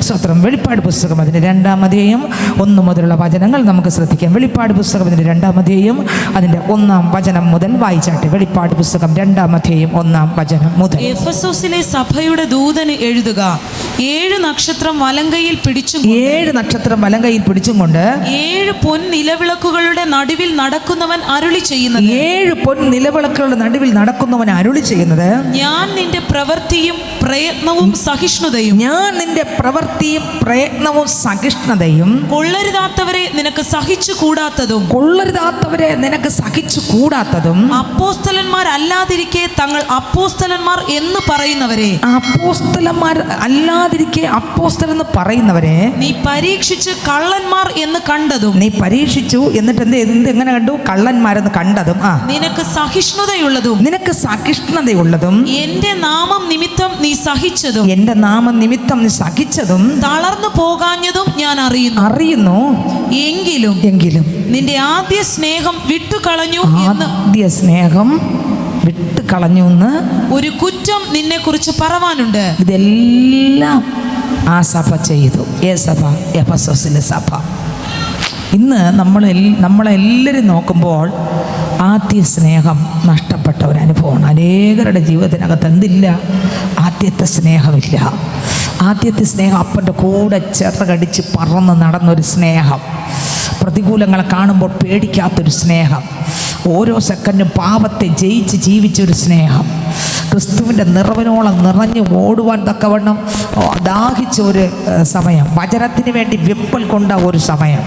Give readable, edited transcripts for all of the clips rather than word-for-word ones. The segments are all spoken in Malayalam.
സ്തോത്രം. വെളിപ്പാട് പുസ്തകം അതിൻ്റെ 2-ാം അധ്യായം 1 മുതലുള്ള വചനങ്ങൾ നമുക്ക് ശ്രദ്ധിക്കാം. വെളിപ്പാട് പുസ്തകം അതിൻ്റെ 2-ാം അധ്യായം അതിൻ്റെ 1-ാം വചനം മുതൽ വായിച്ചാട്ടെ. വെളിപ്പാട് പുസ്തകം 2-ാം അധ്യായം 1-ാം വചനം മുതൽ. എഫെസോസിലെ സഭയുടെ ദൂതന് എഴുതുക, 7 നക്ഷത്രം വലങ്കയിൽ പിടിച്ചും 7 നക്ഷത്രം വലങ്കയിൽ പിടിച്ചും കൊണ്ട് 7 പൊൻ നിലവിളക്കുകളുടെ നടുവിൽ നടക്കുന്നവൻ അരുളി ചെയ്യുന്നത്, 7 പൊൻ നിലവിളക്കുകളുടെ നടുവിൽ നടക്കുന്നവൻ അരുളി ചെയ്യുന്നത്, ഞാൻ നിന്റെ പ്രവൃത്തിയും പ്രയത്നവും സഹിഷ്ണുതയും, ഞാൻ നിന്റെ പ്രവൃത്തിയും പ്രയത്നവും സഹിഷ്ണുതയും, കൊള്ളരുതാത്തവരെ നിനക്ക് സഹിച്ചു കൂടാത്തതും, കൊള്ളരുതാത്തവരെ നിനക്ക് സഹിച്ചു കൂടാത്തതും, അപ്പോസ്തലന്മാരല്ലാതിരിക്കെ തങ്ങൾ അപ്പോസ്തലന്മാർ എന്ന് പറയുന്നവരെ, അപ്പോസ്തലന്മാർ അല്ലാതിരിക്കെ അപ്പോസ്തലൻ എന്ന് പറയുന്നവരെ നീ പരീക്ഷിച്ച് കള്ളന്മാർ എന്ന് കണ്ടതും, നീ പരീക്ഷിച്ചു എന്നിട്ട് എങ്ങനെ കണ്ടു? കള്ളന്മാരെന്ന് കണ്ടതും, നിനക്ക് സഹിഷ്ണുതയുള്ളതും, നിനക്ക് സഹിഷ്ണുതയുള്ളതും, എന്റെ നാമം നിമിത്തം നീ സഹിച്ചതും, എന്റെ നാമം നിമിത്തം നീ സഹിച്ചതും, തളർന്നു പോകാഞ്ഞതും ഞാൻ അറിയുന്നു. എങ്കിലും നിന്റെ ആദ്യ സ്നേഹം വിട്ടുകളഞ്ഞു എന്ന്, ആദ്യ സ്നേഹം വിട്ട് കളഞ്ഞു എന്ന് ഒരു കുറ്റം നിന്നെ കുറിച്ച് പറവാനുണ്ട്. ഇതെല്ലാം ആ സഭ ചെയ്തു. സഭ? എഫെസോസിലെ സഭ. ഇന്ന് നമ്മളെല്ലാവരും നോക്കുമ്പോൾ ആദ്യ സ്നേഹം നഷ്ടപ്പെട്ട ഒരു അനുഭവമാണ്. അനേകരുടെ ജീവിതത്തിനകത്ത് എന്തില്ല? ആദ്യത്തെ സ്നേഹമില്ല. ആദ്യത്തെ സ്നേഹം അപ്പൻ്റെ കൂടെ ചിറകടിച്ച് പറന്ന് നടന്നൊരു സ്നേഹം, പ്രതികൂലങ്ങളെ കാണുമ്പോൾ പേടിക്കാത്തൊരു സ്നേഹം, ഓരോ സെക്കൻഡും പാപത്തെ ജയിച്ച് ജീവിച്ചൊരു സ്നേഹം, ക്രിസ്തുവിൻ്റെ നിറവിനോളം നിറഞ്ഞു ഓടുവാൻ തക്കവണ്ണം ദാഹിച്ച ഒരു സമയം, വചനത്തിന് വേണ്ടി വെപ്പൽ കൊണ്ട ഒരു സമയം,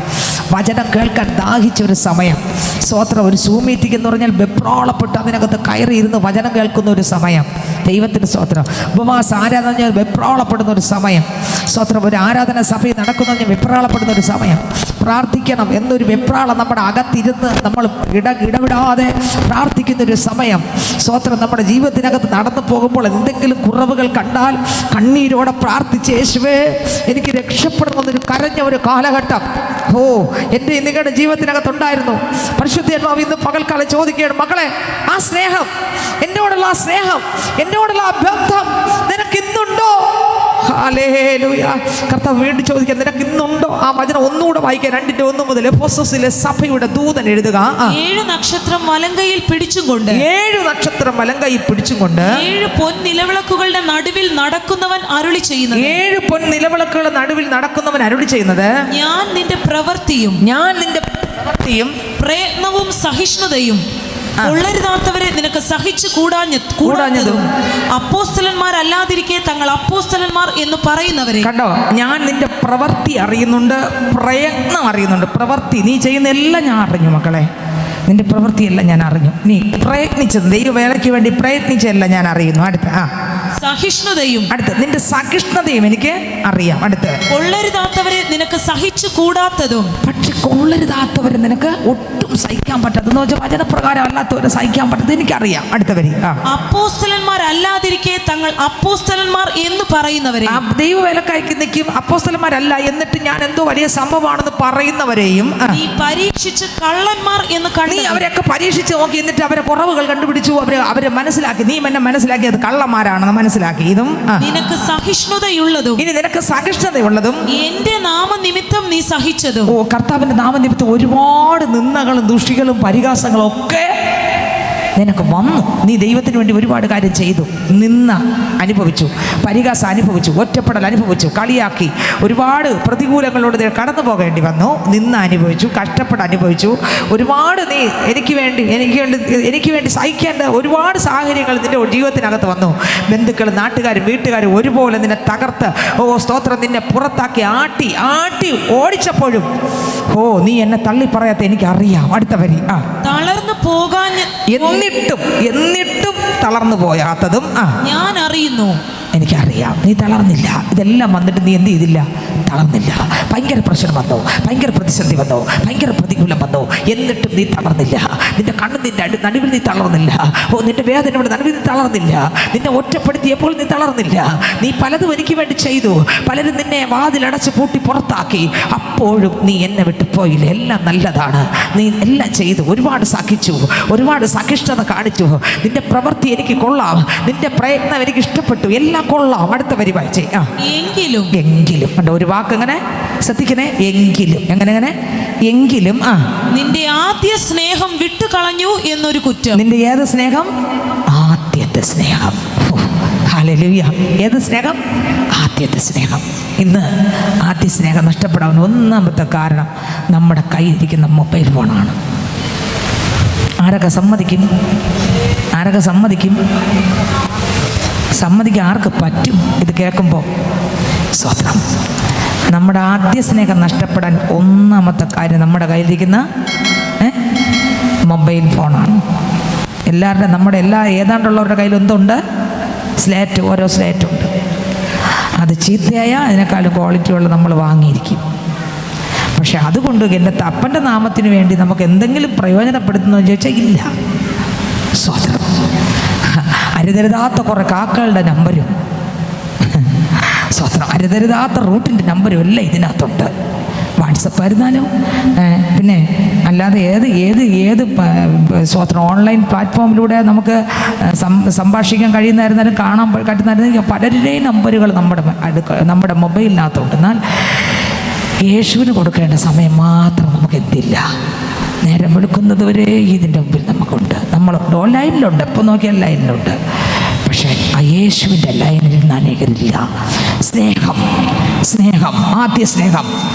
വചനം കേൾക്കാൻ ദാഹിച്ചൊരു സമയം. സ്തോത്രം. ഒരു സൂം മീറ്റിംഗ് എന്ന് പറഞ്ഞാൽ വെപ്രാളപ്പെട്ട് അതിനകത്ത് കയറി ഇരുന്ന് വചനം കേൾക്കുന്ന ഒരു സമയം. ദൈവത്തിന് സ്തോത്രം. ഉപവാസ ആരാധന വെപ്രാളപ്പെടുന്ന ഒരു സമയം. സ്തോത്രം. ഒരു ആരാധന സഭയിൽ നടക്കുന്ന വെപ്രാളപ്പെടുന്ന ഒരു സമയം. പ്രാർത്ഥിക്കണം എന്നൊരു വെപ്രാളം നമ്മുടെ അകത്തിരുന്ന് നമ്മൾ ഇടവിടാതെ പ്രാർത്ഥിക്കുന്നൊരു സമയം. സ്തോത്രം. നമ്മുടെ ജീവിതത്തിനകത്ത് നടന്നു പോകുമ്പോൾ എന്തെങ്കിലും കുറവുകൾ കണ്ടാൽ കണ്ണീരോടെ പ്രാർത്ഥിച്ച്, യേശുവേ എനിക്ക് രക്ഷപ്പെടണമെന്നൊരു കരഞ്ഞ ഒരു കാലഘട്ടം എൻ്റെ നിങ്ങളുടെ ജീവിതത്തിനകത്തുണ്ടായിരുന്നു. പരിശുദ്ധാത്മാവ് ഇന്ന് പകൽക്കാലം ചോദിക്കുകയാണ്, മക്കളെ, ആ സ്നേഹം, എന്നോടുള്ള ആ സ്നേഹം, എന്നോടുള്ള ആ ബന്ധം നിനക്ക് ഇന്നുണ്ടോ? ഹല്ലേലൂയ. കർത്താവ് വീണ്ടും ചോദിക്കാൻ, നിനക്ക് ഇന്നുണ്ടോ? ആ വചനം ഒന്നുകൂടെ വായിക്കാൻ. 2:1 മുതൽ. എഫെസോസിലെ സഭയുടെ ദൂതൻ എഴുതുക, 7 നക്ഷത്രം വലങ്കയിൽ പിടിച്ചും കൊണ്ട്, 7 നക്ഷത്രം വലങ്കയിൽ പിടിച്ചും കൊണ്ട്, 7 പൊൻ നിലവിളക്കുകളുടെ നടുവിൽ നടക്കുന്നവൻ അരുളി ചെയ്യുന്നത്, 7 പൊൻ നിലവിളക്കുകളുടെ നടുവിൽ നടക്കുന്നവൻ അരുളി ചെയ്യുന്നത്, ഞാൻ നിന്റെ പ്രവൃത്തിയും പ്രയത്നവും സഹിഷ്ണുതയും, കൊള്ളരുതാത്തവരെ നിനക്ക് സഹിച്ചു കൂടാഞ്ഞതും, അപ്പോസ്തലന്മാരല്ലാതിരിക്കെ തങ്ങൾ അപ്പോസ്തലന്മാർ എന്ന് പറയുന്നവരെ. കണ്ടോ? ഞാൻ നിന്റെ പ്രവൃത്തി അറിയുന്നുണ്ട്, പ്രയത്നം അറിയുന്നുണ്ട്. പ്രവൃത്തി നീ ചെയ്യുന്ന എല്ലാം ഞാൻ അറിഞ്ഞു മക്കളെ. നിന്റെ പ്രവൃത്തിയെല്ലാം ഞാൻ അറിഞ്ഞു. നീ പ്രയത്നിച്ചത്, ദൈവവേലയ്ക്ക് വേണ്ടി പ്രയത്നിച്ചതല്ല ഞാൻ അറിയുന്നു. സഹിഷ്ണുതയും, നിന്റെ സഹിഷ്ണുതയും എനിക്ക് അറിയാം. കൊള്ളരുതാത്തവരെ നിനക്ക് സഹിച്ചു കൂടാത്തതും. പക്ഷെ കൊള്ളരുതാത്തവരെ നിനക്ക് ഒട്ടും സഹിക്കാൻ പറ്റാത്തതെന്ന് വെച്ചാൽ വചനപ്രകാരം അല്ലാത്തവരെ സഹിക്കാൻ പറ്റാത്തത് എനിക്കറിയാം. അപ്പോസ്തലന്മാരല്ലാതിരിക്കെ തങ്ങൾ അപ്പോസ്തലന്മാർ എന്ന് പറയുന്നവരെ, ദൈവവേലക്കായ്ക്ക് നിൽക്കും അപ്പോസ്തലന്മാരല്ല എന്നിട്ട് ഞാൻ എന്തോ വലിയ സംഭവമാണെന്ന് പറയുന്നവരെയും നീ പരീക്ഷിച്ച് കള്ളന്മാർ എന്ന് കണ്ടു. നീ അവരെയൊക്കെ പരീക്ഷിച്ച് നോക്കി, എന്നിട്ട് അവരെ കുറവുകൾ കണ്ടുപിടിച്ചു, അവരെ മനസ്സിലാക്കി. നീ എന്നെ മനസ്സിലാക്കി അത് കള്ളന്മാരാണെന്ന് മനസ്സിലാക്കി. ഇതും നിനക്ക് സഹിഷ്ണുതയുള്ളതും, ഇനി നിനക്ക് സഹിഷ്ണുതയുള്ളതും, എന്റെ നാമനിമിത്തം നീ സഹിച്ചതും. കർത്താവിന്റെ നാമനിമിത്തം ഒരുപാട് നിന്ദകളും ദുഷികളും പരിഹാസങ്ങളും ഒക്കെ നിനക്ക് വന്നു. നീ ദൈവത്തിന് വേണ്ടി ഒരുപാട് കാര്യം ചെയ്തു. നിന്ന അനുഭവിച്ചു, പരിഹാസം അനുഭവിച്ചു, ഒറ്റപ്പെടൽ അനുഭവിച്ചു, കളിയാക്കി, ഒരുപാട് പ്രതികൂലങ്ങളോട് കടന്നു പോകേണ്ടി വന്നു. നിന്ന അനുഭവിച്ചു, കഷ്ടപ്പെട്ട് അനുഭവിച്ചു. ഒരുപാട് നീ എനിക്ക് വേണ്ടി സഹിക്കേണ്ട ഒരുപാട് സാഹചര്യങ്ങൾ നിന്റെ ജീവിതത്തിനകത്ത് വന്നു. ബന്ധുക്കളും നാട്ടുകാരും വീട്ടുകാരും ഒരുപോലെ നിന്നെ തകർത്ത്, സ്തോത്രം, നിന്നെ പുറത്താക്കി ആട്ടി ഓടിച്ചപ്പോഴും നീ എന്നെ തള്ളി പറയാത്ത എനിക്കറിയാം. അടുത്ത വരി. തളർന്നു പോകാൻ എന്നിട്ടും തളർന്നു പോയാത്തതും ഞാൻ അറിയുന്നു. എനിക്കറിയാം. നീ തളർന്നില്ല. ഇതെല്ലാം വന്നിട്ട് നീ എന്ത് ചെയ്തില്ല? തളർന്നില്ല. ഭയങ്കര പ്രശ്നം വന്നു, ഭയങ്കര പ്രതിസന്ധി വന്നു, ഭയങ്കര പ്രതികൂലം വന്നു, എന്നിട്ടും നീ തളർന്നില്ല. നിന്റെ കണ്ണ് നിന്റെ നടുവിൽ നീ തളർന്നില്ല. നിന്റെ വേദനയുടെ നടുവിൽ നീ തളർന്നില്ല. നിന്നെ ഒറ്റപ്പെടുത്തിയപ്പോൾ നീ തളർന്നില്ല. നീ പലതും എനിക്ക് വേണ്ടി ചെയ്തു. പലരും നിന്നെ വാതിലടച്ച് പൂട്ടി പുറത്താക്കി. അപ്പോഴും നീ എന്നെ വിട്ടു പോയില്ല. എല്ലാം നല്ലതാണ്, നീ എല്ലാം ചെയ്തു, ഒരുപാട് സഹിച്ചു, ഒരുപാട് സഹിഷ്ണുത കാണിച്ചു, നിന്റെ പ്രവൃത്തി എനിക്ക് കൊള്ളാം, നിന്റെ പ്രയത്നം എനിക്ക് ഇഷ്ടപ്പെട്ടു, എല്ലാം കൊള്ളാം. അടുത്ത വരി വായിച്ചേ. എങ്കിലും എങ്കിലും കണ്ടോ, ഒരു വാക്ക് എങ്ങനെ ശ്രദ്ധിക്കണേ, എങ്കിലും. എങ്ങനെ എങ്കിലും നിന്റെ ആദ്യ സ്നേഹം വിട്ടുകളഞ്ഞു എന്നൊരു കുറ്റം. നിന്റെ ഏത് സ്നേഹം? ആദ്യത്തെ സ്നേഹം. ഹല്ലേലൂയ. ഏത് സ്നേഹം? ആദ്യത്തെ സ്നേഹം. ഇന്ന് ആദ്യ സ്നേഹം നഷ്ടപ്പെടാൻ ഒന്നാമത്തെ കാരണം നമ്മുടെ കയ്യിലിരിക്കുന്ന മൊബൈൽ ഫോണാണ്. ആരൊക്കെ സമ്മതിക്കും? ആരൊക്കെ സമ്മതിക്കും? സമ്മതിക്കാൻ ആർക്ക് പറ്റും ഇത് കേൾക്കുമ്പോൾ? സ്വത്രം. നമ്മുടെ ആദ്യ സ്നേഹം നഷ്ടപ്പെടാൻ ഒന്നാമത്തെ കാര്യം നമ്മുടെ കയ്യിലിരിക്കുന്ന മൊബൈൽ ഫോണാണ്. എല്ലാവരുടെയും, നമ്മുടെ ഏതാണ്ടുള്ളവരുടെ കയ്യിൽ എന്തുണ്ട്? സ്ലേറ്റ്, ഓരോ സ്ലേറ്റുണ്ട്. അത് ചീത്തയായ അതിനേക്കാളും ക്വാളിറ്റിയുള്ള നമ്മൾ വാങ്ങിയിരിക്കും. പക്ഷെ അതുകൊണ്ട് എൻ്റെ അപ്പൻ്റെ നാമത്തിന് വേണ്ടി നമുക്ക് എന്തെങ്കിലും പ്രയോജനപ്പെടുത്തുന്നോ ചോദിച്ചാൽ ഇല്ല. സ്വതന്ത്രം. അരുതരുതാത്ത കുറേ കാക്കകളുടെ നമ്പരും സ്വതന്ത്രം, അരുതരുതാത്ത റൂട്ടിൻ്റെ നമ്പരും എല്ലാം ഇതിനകത്തുണ്ട്. വാട്സപ്പ് ആയിരുന്നാലും പിന്നെ അല്ലാതെ ഏത് സ്വതന്ത്രം ഓൺലൈൻ പ്ലാറ്റ്ഫോമിലൂടെ നമുക്ക് സംഭാഷിക്കാൻ കഴിയുന്നതായിരുന്നാലും കാണാൻ പറ്റുന്നതായിരുന്നാലും പലരുടെയും നമ്പറുകൾ നമ്മുടെ മൊബൈലിനകത്തുണ്ട്. എന്നാൽ യേശുവിന് കൊടുക്കേണ്ട സമയം മാത്രം നമുക്ക് എന്തില്ല. നേരം വെളുക്കുന്നത് വരെ ഇതിൻ്റെ മുമ്പിൽ നമുക്കുണ്ട്. നമ്മളുണ്ട്, ലൈനിലുണ്ട്, എപ്പോൾ നോക്കിയാൽ ലൈനിലുണ്ട്. പക്ഷേ ആ യേശുവിൻ്റെ ലൈനിൽ നിന്ന് അനേകരില്ല. സ്നേഹം, ആദ്യ സ്നേഹം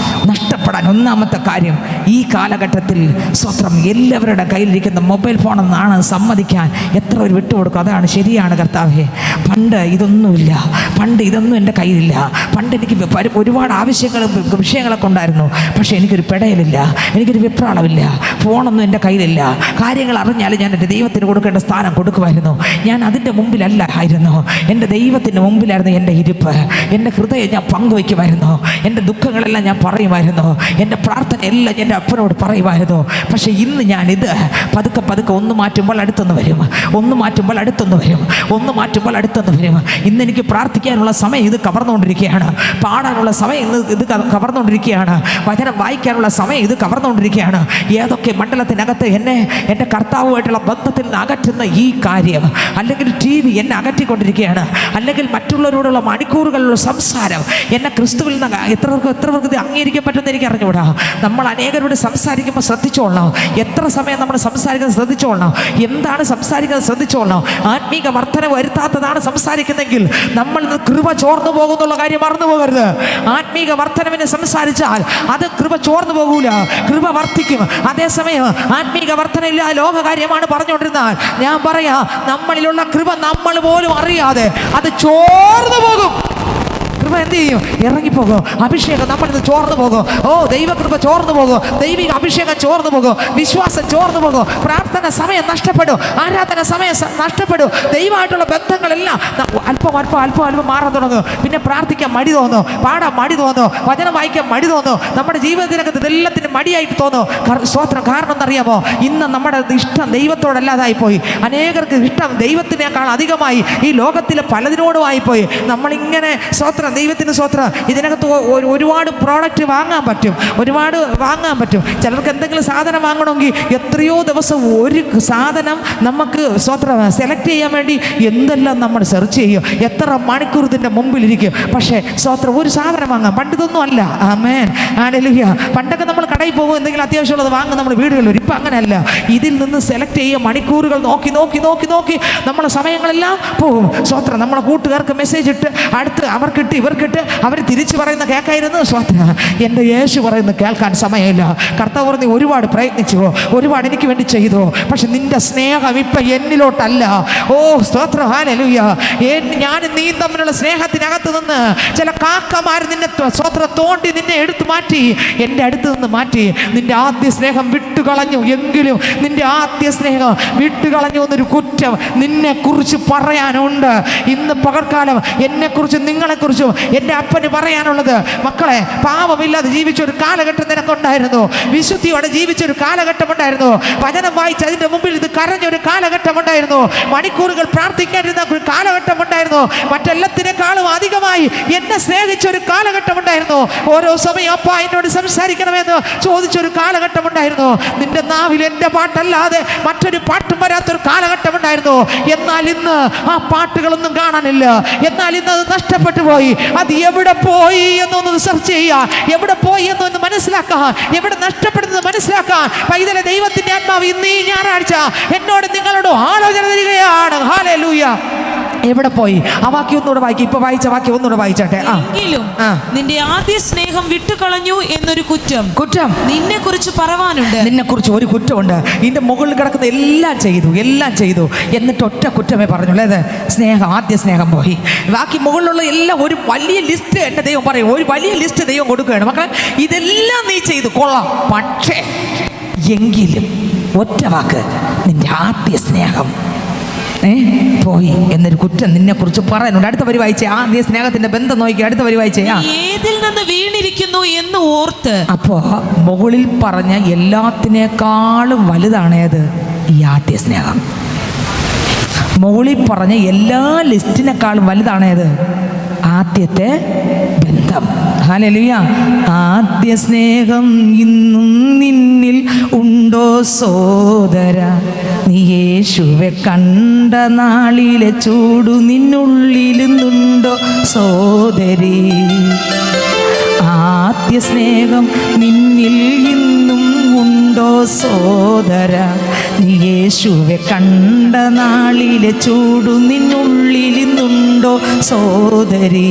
നഷ്ടപ്പെടാൻ ഒന്നാമത്തെ കാര്യം ഈ കാലഘട്ടത്തിൽ സ്വത്രം എല്ലാവരുടെ കയ്യിലിരിക്കുന്ന മൊബൈൽ ഫോണെന്നാണ് സമ്മതിക്കാൻ എത്ര ഒരു വിട്ടുകൊടുക്കും. അതാണ് ശരിയാണ് കർത്താവേ. പണ്ട് ഇതൊന്നുമില്ല, പണ്ട് ഇതൊന്നും എൻ്റെ കയ്യിലില്ല. പണ്ട് എനിക്ക് ഒരുപാട് വിഷയങ്ങളൊക്കെ ഉണ്ടായിരുന്നു. പക്ഷേ എനിക്കൊരു പെടയലില്ല, എനിക്കൊരു വിപ്രാളമില്ല, ഫോണൊന്നും എൻ്റെ കയ്യിലില്ല. കാര്യങ്ങൾ അറിഞ്ഞാലും ഞാൻ എൻ്റെ ദൈവത്തിന് കൊടുക്കേണ്ട സ്ഥാനം കൊടുക്കുമായിരുന്നു. ഞാൻ അതിൻ്റെ മുമ്പിലല്ല ആയിരുന്നു, എൻ്റെ ദൈവത്തിൻ്റെ മുമ്പിലായിരുന്നു എൻ്റെ ഇരിപ്പ്. എൻ്റെ ഹൃദയം ഞാൻ പങ്കുവയ്ക്കുമായിരുന്നു, എൻ്റെ ദുഃഖങ്ങളെല്ലാം ഞാൻ പറയുമായിരുന്നു, എൻ്റെ പ്രാർത്ഥനയെല്ലാം എൻ്റെ അപ്പനോട് പറയുമായിരുന്നു. പക്ഷേ ഇന്ന് ഞാനിത് പതുക്കെ ഒന്ന് മാറ്റുമ്പോൾ അടുത്തൊന്ന് വരും, ഒന്ന് മാറ്റുമ്പോൾ അടുത്തൊന്ന് വരും, ഒന്ന് മാറ്റുമ്പോൾ അടുത്തൊന്ന് വരും. ഇന്ന് എനിക്ക് പ്രാർത്ഥിക്കാനുള്ള സമയം ഇത് കവർന്നുകൊണ്ടിരിക്കുകയാണ്, പാടാനുള്ള സമയം ഇന്ന് ഇത് കവർന്നുകൊണ്ടിരിക്കുകയാണ്, വചനം വായിക്കാനുള്ള സമയം ഇത് കവർന്നുകൊണ്ടിരിക്കുകയാണ്. ഏതൊക്കെ മണ്ഡലത്തിനകത്ത് എൻ്റെ കർത്താവുമായിട്ടുള്ള ബന്ധത്തിൽ നിന്ന് അകറ്റുന്ന ഈ കാര്യം, അല്ലെങ്കിൽ TV എന്നെ അകറ്റിക്കൊണ്ടിരിക്കുകയാണ്, അല്ലെങ്കിൽ മറ്റുള്ളവരോടുള്ള മണിക്കൂറുകളിലുള്ള സംസാരം എന്നെ ക്രിസ്തുവിൽ നിന്ന് എത്ര പേർക്ക് ഇത് അംഗീകരിക്കാൻ പറ്റുമെന്ന് എനിക്ക് അറിഞ്ഞുകൂടാ. നമ്മൾ അനേകരോട് സംസാരിക്കുമ്പോൾ ശ്രദ്ധിച്ചോളണം, എത്ര സമയം നമ്മൾ സംസാരിക്കുന്നത് ശ്രദ്ധിച്ചോളണം, എന്താണ് സംസാരിക്കുന്നത് ശ്രദ്ധിച്ചോളണം. ആത്മീക വർധന വരുത്താത്തതാണ് സംസാരിക്കുന്നെങ്കിൽ നമ്മൾ കൃപ ചോർന്നു പോകുന്നുള്ള കാര്യം മറന്നു പോകരുത്. ആത്മീക വർധനവിന് സംസാരിച്ചാൽ അത് കൃപ ചോർന്നു പോകൂല, കൃപ വർദ്ധിക്കും. അതേസമയം ആത്മീക വർധനയില്ല ലോകകാര്യമാണ് പറഞ്ഞുകൊണ്ടിരുന്നാൽ ഞാൻ പറയാ, നമ്മളിലുള്ള കൃപ നമ്മൾ പോലും അറിയാതെ അത് ചോർന്നു പോകും. കൃപ എന്ത് ചെയ്യും? ഇറങ്ങിപ്പോകും. അഭിഷേകം നമ്മളിന്ന് ചോർന്നു പോകും. ദൈവകൃപ ചോർന്നു പോകും, ദൈവിക അഭിഷേകം ചോർന്നു പോകും, വിശ്വാസം ചോർന്നു പോകും, പ്രാർത്ഥന സമയം നഷ്ടപ്പെടും, ആരാധന സമയം നഷ്ടപ്പെടും, ദൈവമായിട്ടുള്ള ബന്ധങ്ങളെല്ലാം അല്പം മാറാൻ തുടങ്ങും. പിന്നെ പ്രാർത്ഥിക്കാൻ മടി തോന്നും, പാടാൻ മടി തോന്നും, വചനം വായിക്കാൻ മടി തോന്നും, നമ്മുടെ ജീവിതത്തിനകത്ത് ഇതെല്ലാത്തിനും മടിയായിട്ട് തോന്നും. സ്തോത്രം. കാരണം എന്നറിയാമോ? ഇന്ന് നമ്മുടെ ഇഷ്ടം ദൈവത്തോടല്ലാതായി പോയി. അനേകർക്ക് ഇഷ്ടം ദൈവത്തിനേക്കാൾ അധികമായി ഈ ലോകത്തിലെ പലതിനോടുമായിപ്പോയി. നമ്മളിങ്ങനെ സ്തോത്രം, ദൈവത്തിന് സ്തോത്രം. ഇതിനകത്ത് ഒരുപാട് പ്രോഡക്റ്റ് വാങ്ങാൻ പറ്റും. ചിലർക്ക് എന്തെങ്കിലും സാധനം വാങ്ങണമെങ്കിൽ എത്രയോ ദിവസം ഒരു സാധനം നമുക്ക് സ്തോത്രം സെലക്ട് ചെയ്യാൻ വേണ്ടി എന്തെല്ലാം നമ്മൾ സെർച്ച് ചെയ്യും, എത്ര മണിക്കൂർ ഇതിൻ്റെ മുമ്പിലിരിക്കും. പക്ഷേ സ്തോത്രം, ഒരു സാധനം വാങ്ങാം. പണ്ടിതൊന്നും അല്ല. ആമേൻ, ഹല്ലേലൂയ. പണ്ടൊക്കെ നമ്മൾ കടയിൽ പോകും, എന്തെങ്കിലും അത്യാവശ്യമുള്ളത് വാങ്ങും, നമ്മുടെ വീടുകളിൽ വരും. ഇപ്പം അങ്ങനെയല്ല. ഇതിൽ നിന്ന് സെലക്ട് ചെയ്യുക, മണിക്കൂറുകൾ നോക്കി നമ്മളെ സമയങ്ങളെല്ലാം പോകും. സ്തോത്രം. നമ്മളെ കൂട്ടുകാർക്ക് മെസ്സേജ് ഇട്ട് അടുത്ത് അവർക്കിട്ട് ഇവർക്കിട്ട് അവർ തിരിച്ചു പറയുന്ന കേൾക്കായിരുന്നു. സ്തോത്രം. എൻ്റെ യേശു പറയുന്നത് കേൾക്കാൻ സമയമില്ല. കർത്താവ് പറഞ്ഞ് ഒരുപാട് പ്രയത്നിച്ചു, ഒരുപാട് എനിക്ക് വേണ്ടി ചെയ്തു, പക്ഷെ നിന്റെ സ്നേഹം ഇപ്പം എന്നിലോട്ടല്ല. സ്തോത്രം, ഹല്ലേലൂയ. ഞാനും നീ തമ്മിലുള്ള സ്നേഹത്തിനകത്ത് നിന്ന് ചില കാക്കമാർ നിന്നെ സ്തോത്രം തോണ്ടി നിന്നെ എടുത്തു മാറ്റി, എൻ്റെ അടുത്ത് നിന്ന് മാറ്റി. നിന്റെ ആദ്യ സ്നേഹം വിട്ടുകളഞ്ഞു. എങ്കിലും നിന്റെ ആദ്യ സ്നേഹം വിട്ടുകളഞ്ഞു എന്നൊരു കുറ്റം നിന്നെക്കുറിച്ച് പറയാനുണ്ട്. ഇന്ന് പകർക്കാലം എന്നെക്കുറിച്ചും നിങ്ങളെക്കുറിച്ചും എൻ്റെ അപ്പന് പറയാനുള്ളത്, മക്കളെ, പാപമില്ലാതെ ജീവിച്ചൊരു കാലഘട്ടം നിനക്കുണ്ടായിരുന്നു. വിശുദ്ധിയോടെ ജീവിച്ചൊരു കാലഘട്ടം ഉണ്ടായിരുന്നു. വചനം വായിച്ച് അതിൻ്റെ മുമ്പിൽ ഇത് കരഞ്ഞൊരു കാലഘട്ടം ഉണ്ടായിരുന്നു. മണിക്കൂറുകൾ പ്രാർത്ഥിക്കാനിരുന്ന ഒരു കാലഘട്ടം ഉണ്ടായിരുന്നു. മറ്റെല്ലാത്തിനേക്കാളും അധികമായി എന്നെ സ്നേഹിച്ചൊരു കാലഘട്ടം ഉണ്ടായിരുന്നു. ഓരോ സമയം അപ്പ എന്നോട് സംസാരിക്കണമെന്ന് ചോദിച്ചൊരു കാലഘട്ടം ഉണ്ടായിരുന്നു. നിന്റെ നാവിൽ എൻ്റെ പാട്ടല്ലാതെ മറ്റൊരു പാട്ടും വരാത്തൊരു കാലഘട്ടം ഉണ്ടായിരുന്നു. എന്നാൽ ഇന്ന് ആ പാട്ടുകളൊന്നും കാണാനില്ല. എന്നാൽ ഇന്ന് അത് നഷ്ടപ്പെട്ടു പോയി. അത് എവിടെ പോയി എന്നൊന്ന് സെർച്ച് ചെയ്യുക, എവിടെ പോയി എന്നൊന്ന് മനസ്സിലാക്കുക, എവിടെ നഷ്ടപ്പെടുന്നത് മനസ്സിലാക്കാൻ പൈതലെ ദൈവത്തിന്റെ ആത്മാവ് ഇന്ന് ഈ ഞായറാഴ്ച എന്നോട് നിങ്ങളോട് ആലോചന തരികയാണ്. ഹല്ലേലൂയ. എവിടെ പോയി? ആ വാക്യം ഒന്നുകൂടെ വായിക്കും. ഇപ്പൊ വായിച്ച വാക്യം ഒന്നുകൂടെ വായിച്ചട്ടെ. എങ്കിലും നിന്റെ ആദ്യ സ്നേഹം വിട്ടുകളഞ്ഞു എന്നൊരു കുറ്റം നിന്നെ കുറിച്ച് പറവാനുണ്ട്. നിന്നെ കുറിച്ച് ഒരു കുറ്റമുണ്ട്. ഇതിന്റെ മുകളിൽ കിടക്കുന്ന എല്ലാം ചെയ്തു എന്നിട്ട് ഒറ്റ കുറ്റമേ പറഞ്ഞുള്ളൂ. ഏത്? സ്നേഹം. ആദ്യ സ്നേഹം പോയി. ബാക്കി മുകളിലുള്ള എല്ലാം ഒരു വലിയ ലിസ്റ്റ് എൻ്റെ ദൈവം പറയും. ഒരു വലിയ ലിസ്റ്റ് ദൈവം കൊടുക്കുകയാണ്. മക്കളെ, ഇതെല്ലാം നീ ചെയ്തു കൊള്ളാം, പക്ഷേ എങ്കിലും ഒറ്റ വാക്ക്, നിന്റെ ആദ്യ സ്നേഹം പോയി എന്നൊരു കുറ്റം നിന്നെ കുറിച്ച് പറയാനുണ്ട്. അടുത്ത വരി വായിച്ചേ. ആദ്യ സ്നേഹത്തിന്റെ ബന്ധം നോക്കി അടുത്ത വരി വായിച്ചേ. ഏതിൽ നിന്ന് വീണിരിക്കുന്നു എന്ന് ഓർത്ത്. അപ്പോ മുകളിൽ പറഞ്ഞ എല്ലാത്തിനേക്കാളും വലുതാണ് ഏത്? ഈ ആദ്യ സ്നേഹം. മുകളിൽ പറഞ്ഞ എല്ലാ ലിസ്റ്റിനേക്കാളും വലുതാണ് ഏത്? ആദ്യത്തെ ബന്ധം. ഹല്ലേലൂയ. ആദ്യ സ്നേഹം ഇന്നും നിന്നിൽ ഉണ്ടോ സോദര? നീ യേശുവെ കണ്ട നാളിലെ ചൂടു നിന്നുള്ളിലുണ്ടോ സോദരി? ആദ്യ സ്നേഹം നിന്നിൽ ഇന്നും ഉണ്ടോ സോദര? നീ യേശുവെ കണ്ട നാളിലെ ചൂടു നിന്നുള്ളിലുണ്ടോ സോദരി?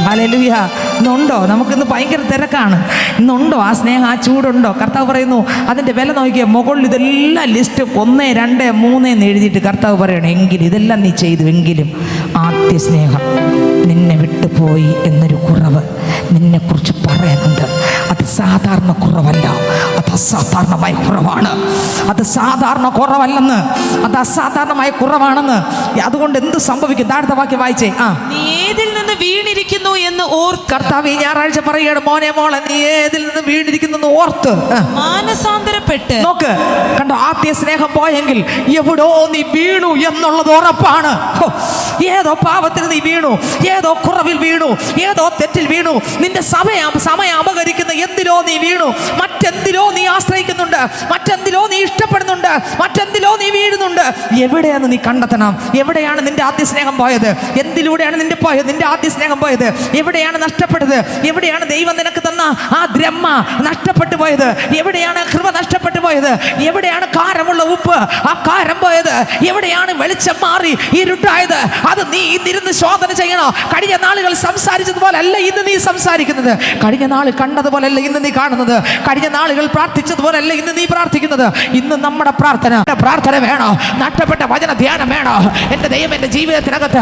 ഹല്ലേലൂയ. ഇന്നുണ്ടോ? നമുക്കിന്ന് ഭയങ്കര തിരക്കാണ്. ഇന്നുണ്ടോ ആ സ്നേഹം, ആ ചൂടുണ്ടോ? കർത്താവ് പറയുന്നു അതിൻ്റെ വില നോക്കിയാൽ മുകളിൽ ഇതെല്ലാം ലിസ്റ്റ് 1, 2, 3 എന്ന് എഴുതിയിട്ട് കർത്താവ് പറയണം, എങ്കിലും ഇതെല്ലാം നീ ചെയ്തു, എങ്കിലും ആദ്യ സ്നേഹം നിന്നെ വിട്ടുപോയി എന്നൊരു കുറവ് നിന്നെക്കുറിച്ച് പറയാനുണ്ട്. അത് സാധാരണ കുറവല്ല, അത് അസാധാരണമായ കുറവാണ്. അത് സാധാരണ കുറവല്ലെന്ന്, അത് അസാധാരണമായ കുറവാണെന്ന്. അതുകൊണ്ട് എന്ത് സംഭവിക്കും? താഴത്തെ വാക്യം വായിച്ചേ. നീ ഏതിൽ നിന്ന് വീണിരിക്കുന്നു എന്ന് ഓർത്ത്. കർത്താവ് ഈ ഞായറാഴ്ച പറയുകയാണ്, മോനെ മോളെ, നീ ഏതിൽ നിന്ന് വീണിരിക്കുന്നു ഓർത്ത് മാനസാന്തരപ്പെട്ട് നോക്ക്. കണ്ടോ? ആദ്യ സ്നേഹം പോയെങ്കിൽ എവിടോ നീ വീണു എന്നുള്ളത് ഉറപ്പാണ്. ഏതോ പാപത്തിൽ നീ വീണു, ഏതോ കുറവിൽ വീണു, ഏതോ തെറ്റിൽ വീണു. നിന്റെ സമയം അപകരിക്കുന്ന എന്തിലോ നീ വീണു. മറ്റെന്തിലോ നീ ആശ്രയിക്കുന്നുണ്ട്, മറ്റെന്തിലോ നീ ഇഷ്ടപ്പെടുന്നുണ്ട്, മറ്റെന്തിലോ നീ വീഴുന്നുണ്ട്. എവിടെയാണ് നീ കണ്ടെത്തണം? എവിടെയാണ് നിന്റെ ആദ്യ സ്നേഹം പോയത്? എന്തിലൂടെയാണ് നിന്റെ ആദ്യ സ്നേഹം പോയത്? എവിടെയാണ് നഷ്ടപ്പെട്ടത്? എവിടെയാണ് ദൈവം നിനക്ക് തന്ന ആ ദ്രഹ്മ നഷ്ടപ്പെട്ടു പോയത്? എവിടെയാണ് കൃപ നഷ്ടപ്പെട്ടു പോയത്? എവിടെയാണ് കാരമുള്ള ഉപ്പ്, ആ കാരം പോയത്? എവിടെയാണ് വെളിച്ചം മാറി ഇരുട്ടായത്? അത് നീ ഇന്നിരുന്ന് ശോധന ചെയ്യണോ? കഴിഞ്ഞ നാളുകൾ സംസാരിച്ചതുപോലെ അല്ല ഇന്ന് നീ സംസാരിക്കുന്നത്. കഴിഞ്ഞ നാൾ കണ്ടതുപോലല്ല ഇന്ന് നീ കാണുന്നത്. കഴിഞ്ഞ നാളുകൾ പ്രാർത്ഥിച്ചതുപോലല്ല ഇന്ന് നീ പ്രാർത്ഥിക്കുന്നത്. ഇന്ന് നമ്മുടെ പ്രാർത്ഥന വേണോ? നഷ്ടപ്പെട്ട വചന ധ്യാനം വേണോ? എൻ്റെ ദൈവം എൻ്റെ ജീവിതത്തിനകത്ത്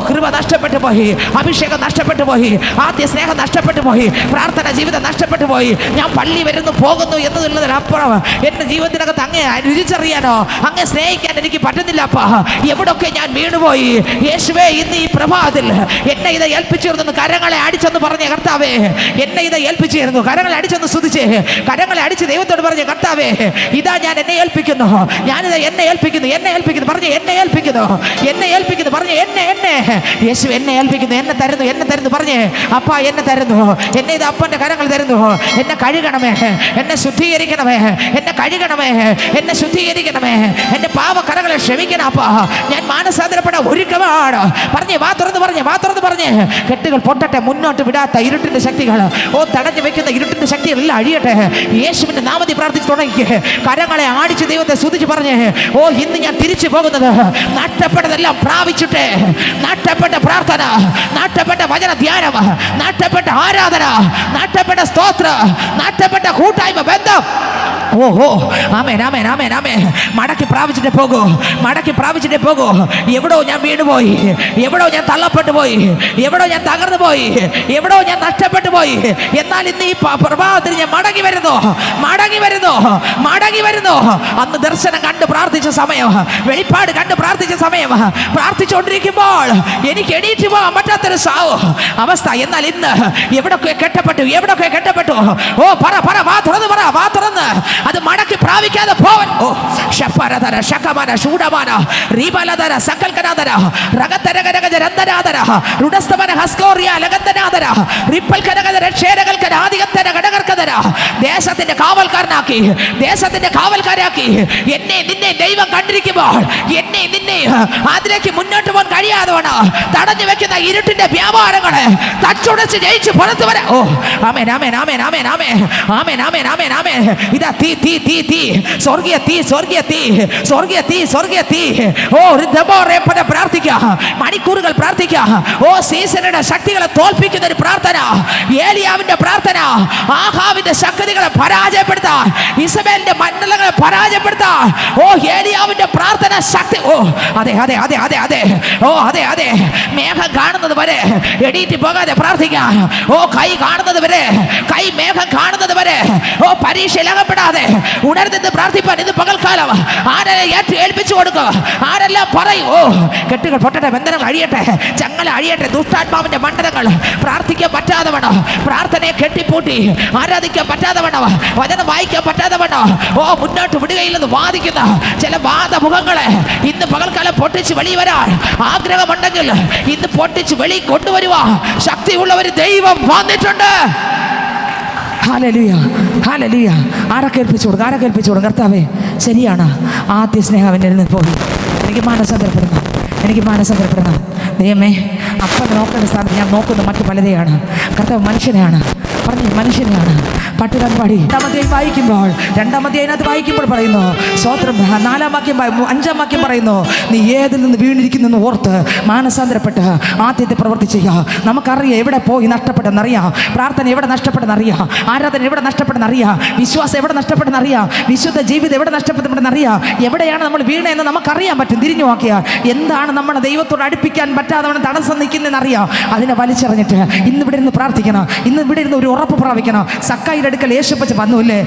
കൃപ നഷ്ടപ്പെട്ടു പോയി, അഭിഷേകം നഷ്ടപ്പെട്ടു പോയി, ആദ്യ സ്നേഹം നഷ്ടപ്പെട്ടു പോയി, പ്രാർത്ഥന ജീവിതം നഷ്ടപ്പെട്ടു പോയി. ഞാൻ പള്ളി വരുന്നു പോകുന്നു എന്നതിലപ്പുറം എൻ്റെ ജീവിതത്തിനകത്ത് അങ്ങേ രുചിച്ചറിയാനോ, അങ്ങേ സ്നേഹിക്കാൻ എനിക്ക് പറ്റുന്നില്ല. അപ്പാ, എവിടൊക്കെ ഞാൻ വീണുപോയി. യേശുവേ, ഇന്ന് ഈ പ്രഭാതത്തിൽ എന്നെ ഇത് ഏൽപ്പിച്ചിരുന്നു. കരങ്ങളെ അടിച്ചെന്ന് പറഞ്ഞ കർത്താവേ, എന്നെ ഇത് ഏൽപ്പിച്ചിരുന്നു. കരങ്ങളെ അടിച്ചെന്ന് സ്തുതിച്ചേ. കരങ്ങളെ അടിച്ച് ദൈവത്തോട് പറഞ്ഞ കർത്താവേ, ഇതാ ഞാൻ എന്നെ ഏൽപ്പിക്കുന്നു, ഞാനിത് എന്നെ ഏൽപ്പിക്കുന്നു പറഞ്ഞ് എന്നെ ഏൽപ്പിക്കുന്നു പറഞ്ഞ് എന്നെ യേശു എന്നെ ഏൽപ്പിക്കുന്നു, എന്നെ തരുന്നു പറഞ്ഞ് അപ്പാ എന്നെ തരുന്നു. എന്നെ ഇത് അപ്പൻ്റെ കരങ്ങൾ തരുന്നു. എന്നെ കഴുകണമേ, എന്നെ ശുദ്ധീകരിക്കണമേ, എന്നെ കഴുകണമേ, എന്നെ ശുദ്ധീകരിക്കണമേ, എൻ്റെ പാവക്കരങ്ങളെ ക്ഷമിക്കണം അപ്പാ. ഞാൻ മാനസാന്തരപ്പെടാൻ ഒരുക്കമാണ് പറഞ്ഞ് വാ തുറന്ന് പറഞ്ഞ് കെട്ടുകൾ പൊട്ടട്ടെ. മുന്നോട്ട് വിടാത്ത ഇരുട്ടിൻ്റെ ശക്തികൾ, തടഞ്ഞു വെക്കുന്ന ഇരുട്ടിൻ്റെ ശക്തികളെല്ലാം അഴിയട്ടെ. യേശുവിൻ്റെ നാമത്തിൽ പ്രാർത്ഥിച്ച് തുടങ്ങി കരങ്ങളെ ആടിച്ച് ദൈവത്തെ സ്തുതിച്ച് പറഞ്ഞ് ഇന്ന് ഞാൻ തിരിച്ചു പോകുന്നത് നഷ്ടപ്പെട്ടതെല്ലാം പ്രാപിച്ചിട്ടേ. നഷ്ടപ്പെട്ട പ്രാർത്ഥന, നഷ്ടപ്പെട്ട വചന ധ്യാനം, നഷ്ടപ്പെട്ട ആരാധന, നഷ്ടപ്പെട്ട സ്തോത്രം, നഷ്ടപ്പെട്ട കൂട്ടായ്മ ബന്ധം, ഓഹോ ആമേൻ ആമേൻ ആമേൻ ആമേൻ, മടക്കി പ്രാപിച്ചിട്ടേ പോകൂ, മടക്കി പ്രാപിച്ചിട്ടേ പോകൂ. എവിടോ ഞാൻ വീണുപോയി, എവിടോ ഞാൻ തള്ളപ്പെട്ടു പോയി, എവിടോ ഞാൻ തകർന്നു പോയി, എവിടോ ഞാൻ നഷ്ടപ്പെട്ടു പോയി, എന്നാൽ ഇന്ന് ഈ പ്രഭാതത്തിൽ ഞാൻ മടങ്ങി വരുന്നു, മടങ്ങി വരുന്നു, മടങ്ങി വരുന്നു. അന്ന് ദർശനം കണ്ട് പ്രാർത്ഥിച്ച സമയം, വെളിപ്പാട് കണ്ട് പ്രാർത്ഥിച്ച സമയം, പ്രാർത്ഥിച്ചുകൊണ്ടിരിക്കുമ്പോൾ എനിക്ക് എണീറ്റ് പോകാൻ പറ്റാത്തൊരു അവസ്ഥ. എന്നാൽ ഇന്ന് എവിടൊക്കെ കെട്ടപ്പെട്ടു, എവിടൊക്കെ കെട്ടപ്പെട്ടു, ഓ പറ പറ, വാ തുറന്ന് പറ, വാ തുറന്ന് അത് മടക്കി പ്രാപിക്കാതെ പോവൻ. ഓ ശപരതര ശകമന ശൂഡമന റീബലതര സകൽകനാദര രഗതരഗരഗജ രന്ദനാദര രുഡസ്തമന ഹസ്കോറിയ ലഗന്തനാദര റിപ്പൽകരഗദര ക്ഷേരകൽക്കര ആദികത്തര ഘടകർക്കദര. ദേശത്തിന്റെ കാവൽക്കാരനാക്കി, ദേശത്തിന്റെ കാവൽക്കാരാക്കി എന്നെ നിന്നെ ദൈവം കണ്ടിരിക്കുമ്പോൾ എന്നെ നിന്നെ അതിലേക്ക് മുന്നോട്ട് പോകാൻ കഴിയാതെ തടഞ്ഞു വെക്കുന്ന ഇരുട്ടിന്റെ വ്യാപാരങ്ങളെ തച്ചുടച്ച് ജയിച്ച് പുറത്തു വരാം. ഓ ആമേൻ ആമേൻ ആമേൻ ആമേൻ ആമേൻ ആമേൻ ആമേൻ ആമേൻ ആമേൻ. ഇതാ തീ തീ തീ തീ, സ്വർഗീയ തീ, സ്വർഗീയ തീ, സ്വർഗീയ തീ, സ്വർഗീയ തീ. ഓ ഋതമോറേപ്പനെ പ്രാർത്ഥിക്കുക, മണിക്കൂറുകൾ പ്രാർത്ഥിക്കുക. ഓ സീസണയുടെ ശക്തികളെ തോൽപ്പിക്കുന്ന ഒരു പ്രാർത്ഥന, ഏലിയാവിന്റെ പ്രാർത്ഥന, ആഹാബിന്റെ ശക്തികളെ പരാജയപ്പെടുത്താൻ, ഇസബേലിന്റെ മണ്ഡലങ്ങളെ പരാജയപ്പെടുത്താൻ. ഓ ഏലിയാവിന്റെ പ്രാർത്ഥന ശക്തി. ഓ അതെ അതെ അതെ അതെ അതെ, ഓ അതെ അതെ. മേഘം കാണുന്നത് വരെ എണീറ്റ് പോകാതെ പ്രാർത്ഥിക്കാൻ. ഓ കൈ കാണുന്നത് വരെ, കൈ മേഘം കാണുന്നത് വരെ, ഓ പരീക്ഷയിൽ അകപ്പെടാതെ ഉണർന്നിന്ന് പ്രാർത്ഥിപ്പാൻ ഇന്ന് പകൽക്കാലം ആരെ ഏൽപ്പിച്ചു കൊടുക്കുക. ആരെല്ലാം പറയും, ഓ കെട്ടുകൾ പൊട്ടട്ടെ, ബന്ധനങ്ങൾ അഴിയട്ടെ, ചങ്ങല അഴിയട്ടെ, ദുഷ്ടാത്മാവിന്റെ മണ്ഡലങ്ങൾ പ്രാർത്ഥിക്കാൻ പറ്റാതെ വേണം, പ്രാർത്ഥനയെ കെട്ടിപ്പൂട്ടി ആരാധിക്കാൻ പറ്റാതെ വേണം, വചനം വായിക്കാൻ പറ്റാതെ വേണം, ഓ മുന്നോട്ട് വിടുകയില്ലെന്ന് വാദിക്കുന്ന ചില വാദമുഖങ്ങളെ ഇന്ന് പകൽക്കാലം പൊട്ടിച്ച് വെളി വരാൻ ആഗ്രഹമുണ്ടെങ്കിൽ ഇന്ന് പൊട്ടിച്ച് വെളി കൊണ്ടുവരുവാ ശക്തിയുള്ള ഒരു ദൈവം വന്നിട്ടുണ്ട്. Hallelujah hallelujah. ആരൊക്കെ ഏൽപ്പിച്ചു കൊടുക്കും, ആരൊക്കെ ഏൽപ്പിച്ചു കൊടുക്കും. കർത്താവേ ശരിയാണ്, ആദ്യ സ്നേഹം എന്നിൽ നിന്ന് പോയി, എനിക്ക് മാനസാന്തരപ്പെടണം, എനിക്ക് മാനസാന്തരപ്പെടണം. ദൈവമേ അപ്പം നോക്കേണ്ട സ്ഥാനത്ത് ഞാൻ നോക്കുന്നത് മറ്റു പലരെയാണ്. കർത്താവ് മനുഷ്യനെയാണ്, പറഞ്ഞു മനുഷ്യനെയാണ്. പട്ടുകാൻ പാടി രണ്ടാമത്തെ അതിനകത്ത് വായിക്കുമ്പോൾ പറയുന്നു സ്തോത്രം. 4-ാം വാക്യം 5-ാം വാക്യം പറയുന്നു, നീ ഏതിൽ നിന്ന് വീണിരിക്കുന്നെന്ന് ഓർത്ത് മാനസാന്തരപ്പെട്ട് ആദ്യത്തെ പ്രവൃത്തി ചെയ്യുക. നമുക്കറിയാം എവിടെ പോയി നഷ്ടപ്പെട്ടെന്നറിയാം, പ്രാർത്ഥന എവിടെ നഷ്ടപ്പെട്ടെന്നറിയാം, ആരാധന എവിടെ നഷ്ടപ്പെട്ടെന്നറിയാം, വിശ്വാസം എവിടെ നഷ്ടപ്പെട്ടെന്നറിയാം, വിശുദ്ധ ജീവിതം എവിടെ നഷ്ടപ്പെട്ടെന്നറിയാം. എവിടെയാണ് നമ്മൾ വീണതെന്ന് നമുക്കറിയാൻ പറ്റും. തിരിഞ്ഞു നോക്കിയാൽ എന്താണ് നമ്മളെ ദൈവത്തോട് അടുപ്പിക്കാൻ പറ്റാതെ തടസ്സം നിൽക്കുന്നതെന്നറിയാം. അതിനെ വലിച്ചെറിഞ്ഞിട്ട് ഇന്ന് ഇവിടെ ഇരുന്ന് പ്രാർത്ഥിക്കണം, ഇന്ന് ഇവിടെ ഇരുന്ന് ഒരു ഉറപ്പ് പ്രാപിക്കണം. സക്കായിയുടെ അടുക്കൽ യേശുപ്പച്ച വന്നുല്ലേ,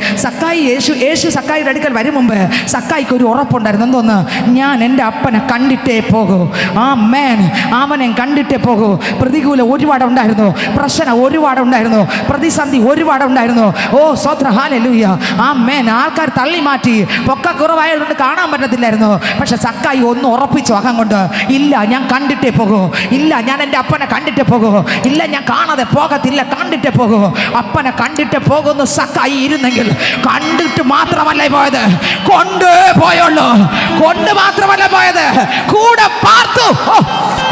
യേശു സക്കായിയുടെ അടുക്കൽ വരും മുമ്പ് സക്കായിക്ക് ഒരു ഉറപ്പുണ്ടായിരുന്നു. എന്തോന്ന്? ഞാൻ എൻ്റെ അപ്പനെ കണ്ടിട്ടേ പോകൂ. ആമേൻ, അവനെ കണ്ടിട്ടേ പോകൂ. പ്രതികൂലം ഒരുപാടുണ്ടായിരുന്നു, പ്രശ്നം ഒരുപാടുണ്ടായിരുന്നു, പ്രതിസന്ധി ഒരുപാടുണ്ടായിരുന്നു. ഓ സ്തോത്രം, ഹല്ലേലൂയ, ആമേൻ. ആൾക്കാർ തള്ളി മാറ്റി, പൊക്ക കുറവായതുകൊണ്ട് കാണാൻ പറ്റത്തില്ലായിരുന്നു. പക്ഷെ സക്കായി ഒന്ന് ഉറപ്പിച്ചു അകം കൊണ്ട്, ഇല്ല ഞാൻ കണ്ടിട്ടേ പോകൂ, ഇല്ല ഞാൻ എൻ്റെ അപ്പനെ കണ്ടിട്ടേ പോകൂ, ഇല്ല ഞാൻ കാണാതെ പോകത്തില്ല, കണ്ടിട്ടേ പോകൂ. അപ്പനെ കണ്ടിട്ട് പോകുന്ന സക്കായി ഇരുന്നെങ്കിൽ കണ്ടിട്ട് മാത്രമല്ല പോയത്, കൊണ്ടുപോയുള്ളൂ. കൊണ്ട് മാത്രമല്ല പോയത്, കൂടെ പാർത്തു.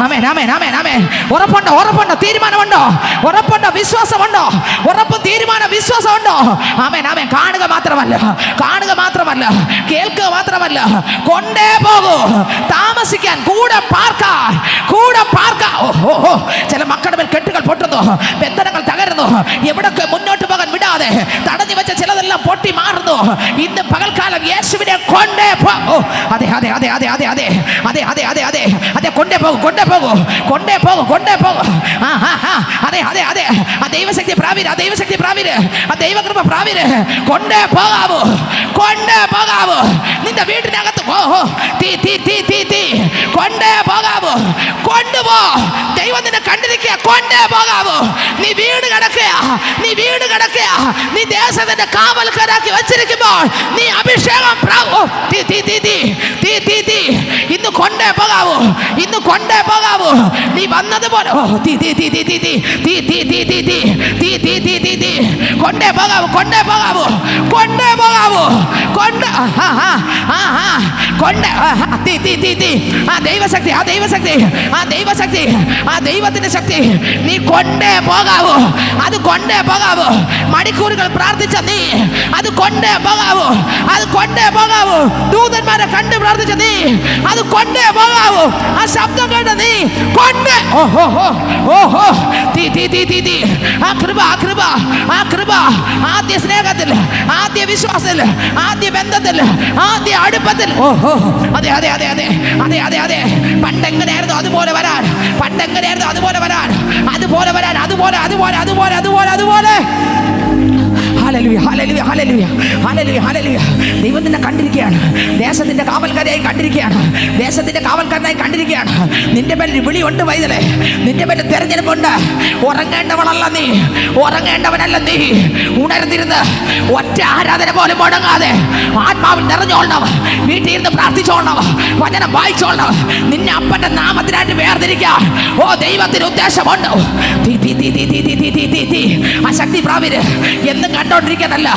ആമേൻ ആമേൻ ആമേൻ ആമേൻ. ഉറപ്പുണ്ടോ? ഉറപ്പുണ്ടോ? തീരുമാനമുണ്ടോ? ഉറപ്പുണ്ടോ? വിശ്വാസമുണ്ടോ? ഉറപ്പും തീരുമാനം വിശ്വാസമുണ്ടോ? ആമേൻ ആമേൻ. കാണുക മാത്രമല്ല, കാണുക മാത്രമല്ല, കേൾക്കുക മാത്രമല്ല, കൊണ്ടേ പോകൂ. താമസിക്കാൻ, കൂടെ പാർക്കാൻ, കൂടെ പാർക്കാൻ. ഓഹോ, ചില മക്കളുടെ മേൽ കെട്ടുകൾ പൊട്ടുന്നു, ബന്ധനങ്ങൾ തകരുന്നു, എവിടൊക്കെ മുന്നോട്ട് പോകാൻ വിടാതെ തടഞ്ഞു വെച്ച ചിലതെല്ലാം പൊട്ടി മാറുന്നു. ഇന്ന് പകൽക്കാലം യേശുവിനെ കൊണ്ടേ പോ. അതെ അതെ അതെ അതെ അതെ അതെ അതെ അതെ അതെ അതെ അതെ, കൊണ്ടേ പോകും, കൊണ്ടേ പോകും, കൊണ്ടേ പോകും, കൊണ്ടേ പോകും. അതെ അതെ അതെ, ആ ദൈവശക്തി പ്രാവീര്, ആ ദൈവശക്തി പ്രാവീര്, ആ ദൈവകൃപ പ്രാവീര്, കൊണ്ടേ പോകാവൂ, കൊണ്ടേ പോകാവൂ. നിന്റെ വീട്ടിനകത്ത് തീ തീ തീ തീ തീ കൊണ്ടേ പോകാവൂ, കൊണ്ടുപോ. ദൈവം നിന്നെ കണ്ടിരിക്കുക, കൊണ്ടേ പോകാവൂ. നീ വീട് കിടക്കുക, നീ വീട് കിടക്കുക, നീ ദേശത്തിന്റെ കാവൽക്കാരാക്കി വെച്ചിരിക്കുമ്പോൾ നീ അഭിഷേകം ഇന്ന് കൊണ്ടേ പോകാവൂ, ഇന്ന് കൊണ്ടേ പോകാവൂ. നീ വന്നതുപോലെ കൊണ്ടേ പോകാവൂ, കൊണ്ടേ പോകാവൂ, കൊണ്ടേ പോകാവൂ, കൊണ്ട് കൊണ്ട് തീ തീ തീ തീ ആ ദൈവശക്തി, ആ ദൈവശക്തി, ആ ദൈവശക്തി, ആ ദൈവത്തിന്റെ ശക്തി നീ കൊണ്ടേ പോകാവൂ, അത് കൊണ്ടേ പോകാവൂ. മണിക്കൂറുകൾ പ്രാർത്ഥിച്ച നീ അത് കൊണ്ടേ പോകാവൂ, അത് കൊണ്ടേ പോകാവൂ. ദൂതന്മാരെ കണ്ട് പ്രാർത്ഥിച്ച നീ അത് കൊണ്ടേ പോകാവൂ. ആ ശബ്ദം കേട്ട നീ കൊണ്ട് ഓഹോ ഓഹോ തീ തീ തീ തീ തീ ആ കൃപ, ആ കൃപ, ആ കൃപ. ആദ്യ സ്നേഹത്തിൽ, ആദ്യ വിശ്വാസത്തിൽ, ആദ്യ ബന്ധത്തിൽ, ആദ്യ അടുപ്പത്തിൽ. ഓഹോ അതെ അതെ അതെ അതെ അതെ അതെ അതെ പണ്ടെങ്ങനെയായിരുന്നു അതുപോലെ വരാൻ, പണ്ടെങ്ങനെയായിരുന്നു അതുപോലെ വരാൻ, അതുപോലെ വരാൻ, അതുപോലെ അതുപോലെ അതുപോലെ അതുപോലെ അതുപോലെ. ഹല്ലേലൂയ, ഹല്ലേലൂയ, ഹല്ലേലൂയ, ഹല്ലേലൂയ, ഹല്ലേലൂയ. ദൈവം നിന്നെ കണ്ടിരിക്കുകയാണ്, ദേശത്തിന്റെ കാവൽക്കാരായി കണ്ടിരിക്കുകയാണ്, ദേശത്തിന്റെ കാവൽക്കാരനായി കണ്ടിരിക്കുകയാണ്. നിന്റെ മേൽ വിളിയുണ്ട് വൈതലേ, നിന്റെ മേൽ തെരഞ്ഞെടുപ്പുണ്ട്. ഉറങ്ങേണ്ടവളല്ല നീ, ഉറങ്ങേണ്ടവനല്ല നീ. ഉണർന്നിരുന്ന് ഒറ്റ ആരാധന പോലും മുടങ്ങാതെ ആത്മാവിൽ നിറഞ്ഞോളണം, വീട്ടിൽ ഇരുന്ന് പ്രാർത്ഥിച്ചോളണം, വചനം വായിച്ചോളണം. നിന്നെ അപ്പന്റെ നാമത്തിനായിട്ട് വേർതിരിക്കുക. ഓ ദൈവത്തിന് ഉദ്ദേശമുണ്ട്. ആ ശക്തി പ്രാപിര് എന്നും കണ്ടോണ്ടിരിക്കാനല്ല,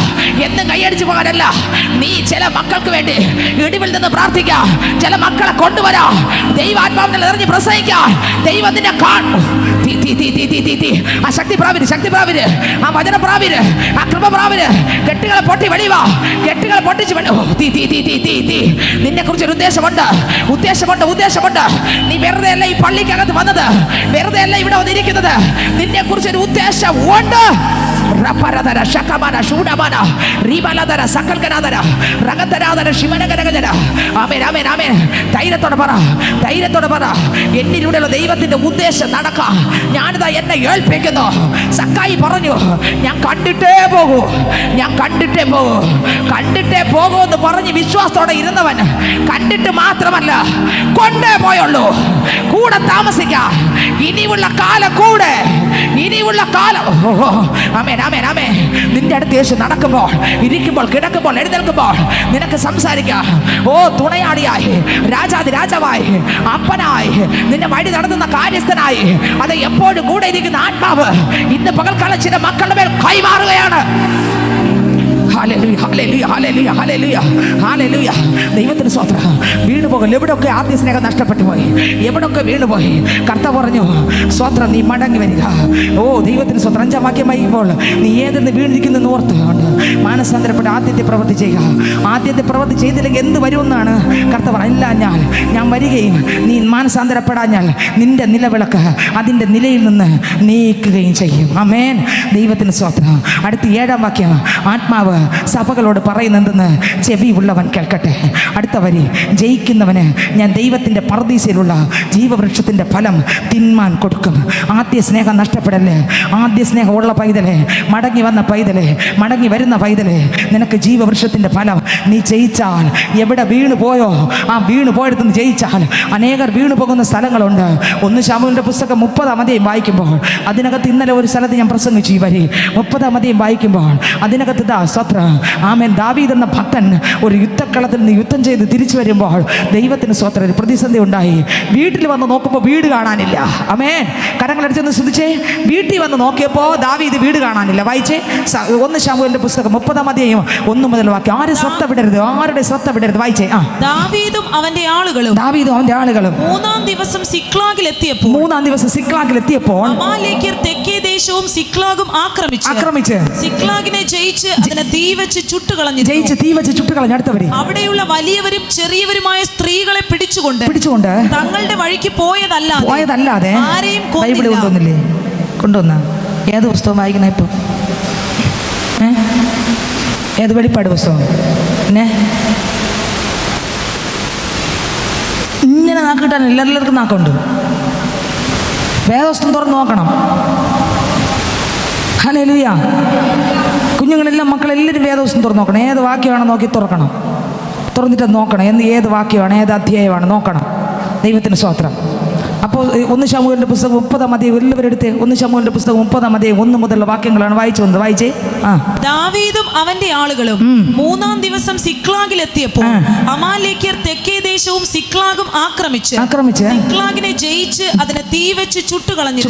എന്നും കൈയടിച്ചു പോകാനല്ല. നീ ചില മക്കൾക്ക് വേണ്ടി ഇടിവിൽ നിന്ന് പ്രാർത്ഥിക്കുക, ചില മക്കളെ കൊണ്ടുവരാ, ദൈവാത്മാവിനെ നിറഞ്ഞ് പ്രസംഗിക്കുക. ദൈവത്തിനെ കാണും. ആ ശക്തി പ്രാപിര്, ശക്തി പ്രാപിര്, ആ വചന പ്രാപിര്, ആ കൃപ പ്രാപിര്. കെട്ടുകളെ പൊട്ടി വെളിവാ, കെട്ടുകളെ പൊട്ടിച്ച് നിന്നെ കുറിച്ചൊരു ഉദ്ദേശമുണ്ട്, ഉദ്ദേശമുണ്ട്, ഉദ്ദേശമുണ്ട്. നീ വെറുതെ അല്ല ഈ പള്ളിക്കകത്ത് വന്നത്, വെറുതെ അല്ല ഇവിടെ വന്നിരിക്കുന്നത്. നിന്നെ കുറിച്ചൊരു ഉദ്ദേശം ഉണ്ട്. റപരദര ശകമന ശൂഡമന റിബലദര സകൽകനാദര രഗതരാദര ശിവനഗരഗജന. ആമേൻ, ആമേൻ, ആമേൻ. ധൈര്യത്തോടെ പറ, ധൈര്യത്തോടെ പറ. എന്നിലൂടെയുള്ള ദൈവത്തിന്റെ ഉദ്ദേശം നടക്കാം. ഞാനിതാ എന്നെ ഏൽപ്പിക്കുന്നു. സക്കായി പറഞ്ഞു, ഞാൻ കണ്ടിട്ടേ പോകൂ, ഞാൻ കണ്ടിട്ടേ പോകൂ, കണ്ടിട്ടേ പോകൂ എന്ന് പറഞ്ഞ് വിശ്വാസത്തോടെ ഇരുന്നവൻ കണ്ടിട്ട് മാത്രമല്ല കൊണ്ടേ പോയുള്ളൂ. കൂടെ താമസിക്കാം, ഇനിയുള്ള കാലം കൂടെ, ഇനിയുള്ള കാലം. ആമേൻ, ആമേൻ, ആമേൻ. നിന്റെ അടുത്ത് യേശു നടക്കുമ്പോൾ, ഇരിക്കുമ്പോൾ, കിടക്കുമ്പോൾ, എഴുന്നേൽക്കുമ്പോൾ നിനക്ക് സംസാരിക്കാം. ഓ തുണയാളിയായി, രാജാതി രാജാവായി, അപ്പനായി, നിന്നെ വഴി നടത്തുന്ന കാര്യസ്ഥനായി, അത് എപ്പോഴും കൂടെ ഇരിക്കുന്ന ആത്മാവ് ഇന്ന് പകൽക്കാലം ചില മക്കളുടെ മേൽ കൈമാറുകയാണ്. ഹല്ലേലൂയ, ഹല്ലേലൂയ, ഹല്ലേലൂയ, ഹല്ലേലൂയ, ഹല്ലേലൂയ. ദൈവത്തിന് സ്തോത്രം. വീണുപോകൽ, എവിടെയൊക്കെ ആദ്യ സ്നേഹം നഷ്ടപ്പെട്ടു പോയി, എവിടെയൊക്കെ വീണുപോയി, കർത്താവ് പറഞ്ഞു സ്തോത്രം, നീ മടങ്ങി വരിക. ഓ ദൈവത്തിന് സ്തോത്രം. 5-ാം വാക്യം വായിക്കുമ്പോൾ നീ ഏതെന്ന് വീണിരിക്കുന്നു ഓർത്തുകൊണ്ട് മാനസാന്തരപ്പെട്ട് ആദ്യത്തെ പ്രവൃത്തി ചെയ്യുക. ആദ്യത്തെ പ്രവൃത്തി ചെയ്തില്ലെങ്കിൽ എന്ത് വരുമെന്നാണ് കർത്താവ്. ഇല്ലാഞ്ഞാൽ ഞാൻ വരികയും നീ മാനസാന്തരപ്പെടാഞ്ഞാൽ നിന്റെ നിലവിളക്ക് അതിൻ്റെ നിലയിൽ നിന്ന് നീക്കുകയും ചെയ്യും. ആമേൻ. ദൈവത്തിന് സ്തോത്രം. അടുത്ത 7-ാം വാക്യം ആത്മാവ് സഭകളോട് പറയുന്നതെന്ന് ചെവിയുള്ളവൻ കേൾക്കട്ടെ. അടുത്ത വരി, ജയിക്കുന്നവന് ഞാൻ ദൈവത്തിൻ്റെ പർദീസയിലുള്ള ജീവവൃക്ഷത്തിൻ്റെ ഫലം തിന്മാൻ കൊടുക്കും. ആദ്യ സ്നേഹം നഷ്ടപ്പെടല്ലേ. ആദ്യ സ്നേഹം ഉള്ള പൈതലേ, മടങ്ങി വന്ന പൈതലേ, മടങ്ങി വരുന്ന പൈതലേ, നിനക്ക് ജീവവൃക്ഷത്തിൻ്റെ ഫലം. നീ ജയിച്ചാൽ, എവിടെ വീണു പോയോ ആ വീണു പോയെടുത്തുനിന്ന് ജയിച്ചാൽ, അനേകർ വീണു പോകുന്ന സ്ഥലങ്ങളുണ്ട്. 1 ശമൂവേലിന്റെ പുസ്തകം 30-ാം അധ്യായം വായിക്കുമ്പോൾ അതിനകത്ത്, ഇന്നലെ ഒരു സ്ഥലത്ത് ഞാൻ പ്രസംഗിച്ചു ഈ വരി, 30-ാം അധ്യായം വായിക്കുമ്പോൾ അതിനകത്ത് ആമേൻ, ദാവീദ് എന്ന ഭക്തൻ ഒരു യുദ്ധക്കളത്തിൽ നിന്ന് യുദ്ധം ചെയ്ത് തിരിച്ചു വരുമ്പോൾ ദൈവത്തിന് സ്തോത്രം, ഒരു പ്രതിസന്ധി ഉണ്ടായി. വീട്ടിൽ വന്ന് നോക്കുമ്പോൾ വീട് കാണാനില്ല. ആമേൻ. കരങ്ങളടിച്ചൊന്ന് ശ്രദ്ധിച്ചേ. വീട്ടിൽ വന്ന് നോക്കിയപ്പോൾ ദാവീദ് വീട് കാണാനില്ല. വായിച്ചേ 1 ശമൂവേലിന്റെ പുസ്തകം 30-ാം അധ്യായം 1 മുതൽ വാക്യം. ആരും ശ്രദ്ധ വിടരുത്, ആരുടെ ശ്രദ്ധ വിടരുത്. വായിച്ചേ. ദാവീദും അവന്റെ ആളുകളും, ദാവീദും അവന്റെ ആളുകളും 3-ാം ദിവസം സിക്ലാഗിൽ എത്തിയപ്പോൾ അമാലേക്യർ തെക്കേ ദേശവും സിക്ലാഗും ആക്രമിച്ച് സിക്ലാഗിനെ ജയിച്ച് അതിനെ തീ വെച്ച് ചുട്ടുകളഞ്ഞു. അടുത്തവരെ അവിടെയുള്ള വലിയവരും ചെറിയവരുമായ സ്ത്രീകളെ പിടിച്ചുകൊണ്ട് തങ്ങളുടെ വഴിക്ക് പോയതല്ലാതെ ആരെയും കൊണ്ടുവന്ന. ഏത് പുസ്തകം വായിക്കുന്ന ഇപ്പൊ? ഏത് വെളിപ്പാട് പുസ്തകം? ഇങ്ങനെ നാക്കിട്ടാണ് എല്ലാവർക്കും നാക്കുണ്ട്. വേദപുസ്തകം തുറന്ന് നോക്കണം. ഹല്ലേലൂയ. കുഞ്ഞുങ്ങളെല്ലാം, മക്കളെല്ലാവരും വേദപുസ്തകം തുറന്ന് നോക്കണം. ഏത് വാക്യമാണോ നോക്കി തുറക്കണം, തുറന്നിട്ട് നോക്കണം. ഏത് വാക്യമാണ്, ഏത് അധ്യായമാണ് നോക്കണം. ദൈവത്തിന് സ്തോത്രം. അപ്പോൾ 1 ശമൂവേലിന്റെ പുസ്തകം 30 എല്ലാവരും എടുത്തേ. 1 ശമൂവേലിന്റെ പുസ്തകം 30 1 മുതലുള്ള വാക്യങ്ങളാണ് വായിച്ചു വന്നത്. വായിച്ചേ. ദാവീദും അവന്റെ ആളുകളും 3-ാം ദിവസം സിക്ലാഗിൽ എത്തിയപ്പോൾ അമാലേക്യർ തെക്കേ ദേശവും സിക്ലാഗും ആക്രമിച്ച് സിക്ലാഗിനെ ജയിച്ച് അതിനെ തീ വെച്ച് ചുട്ടുകളഞ്ഞു.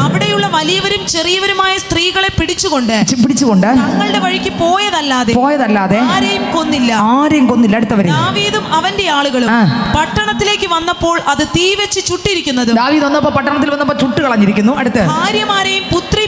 അവിടെയുള്ള വലിയവരും ചെറിയവരുമായ സ്ത്രീകളെ പിടിച്ചുകൊണ്ട് തങ്ങളുടെ വഴിക്ക് പോയതല്ലാതെ ആരെയും കൊന്നില്ല. ദാവീദും അവന്റെ ആളുകളും പട്ടണത്തിലേക്ക് വന്നപ്പോൾ അത് തീ വെച്ച് ചുട്ടിരിക്കുന്നതും പട്ടണത്തിൽ വന്നപ്പോൾ ചുട്ടുകളഞ്ഞിരിക്കുന്നു. ഭാര്യമാരെയും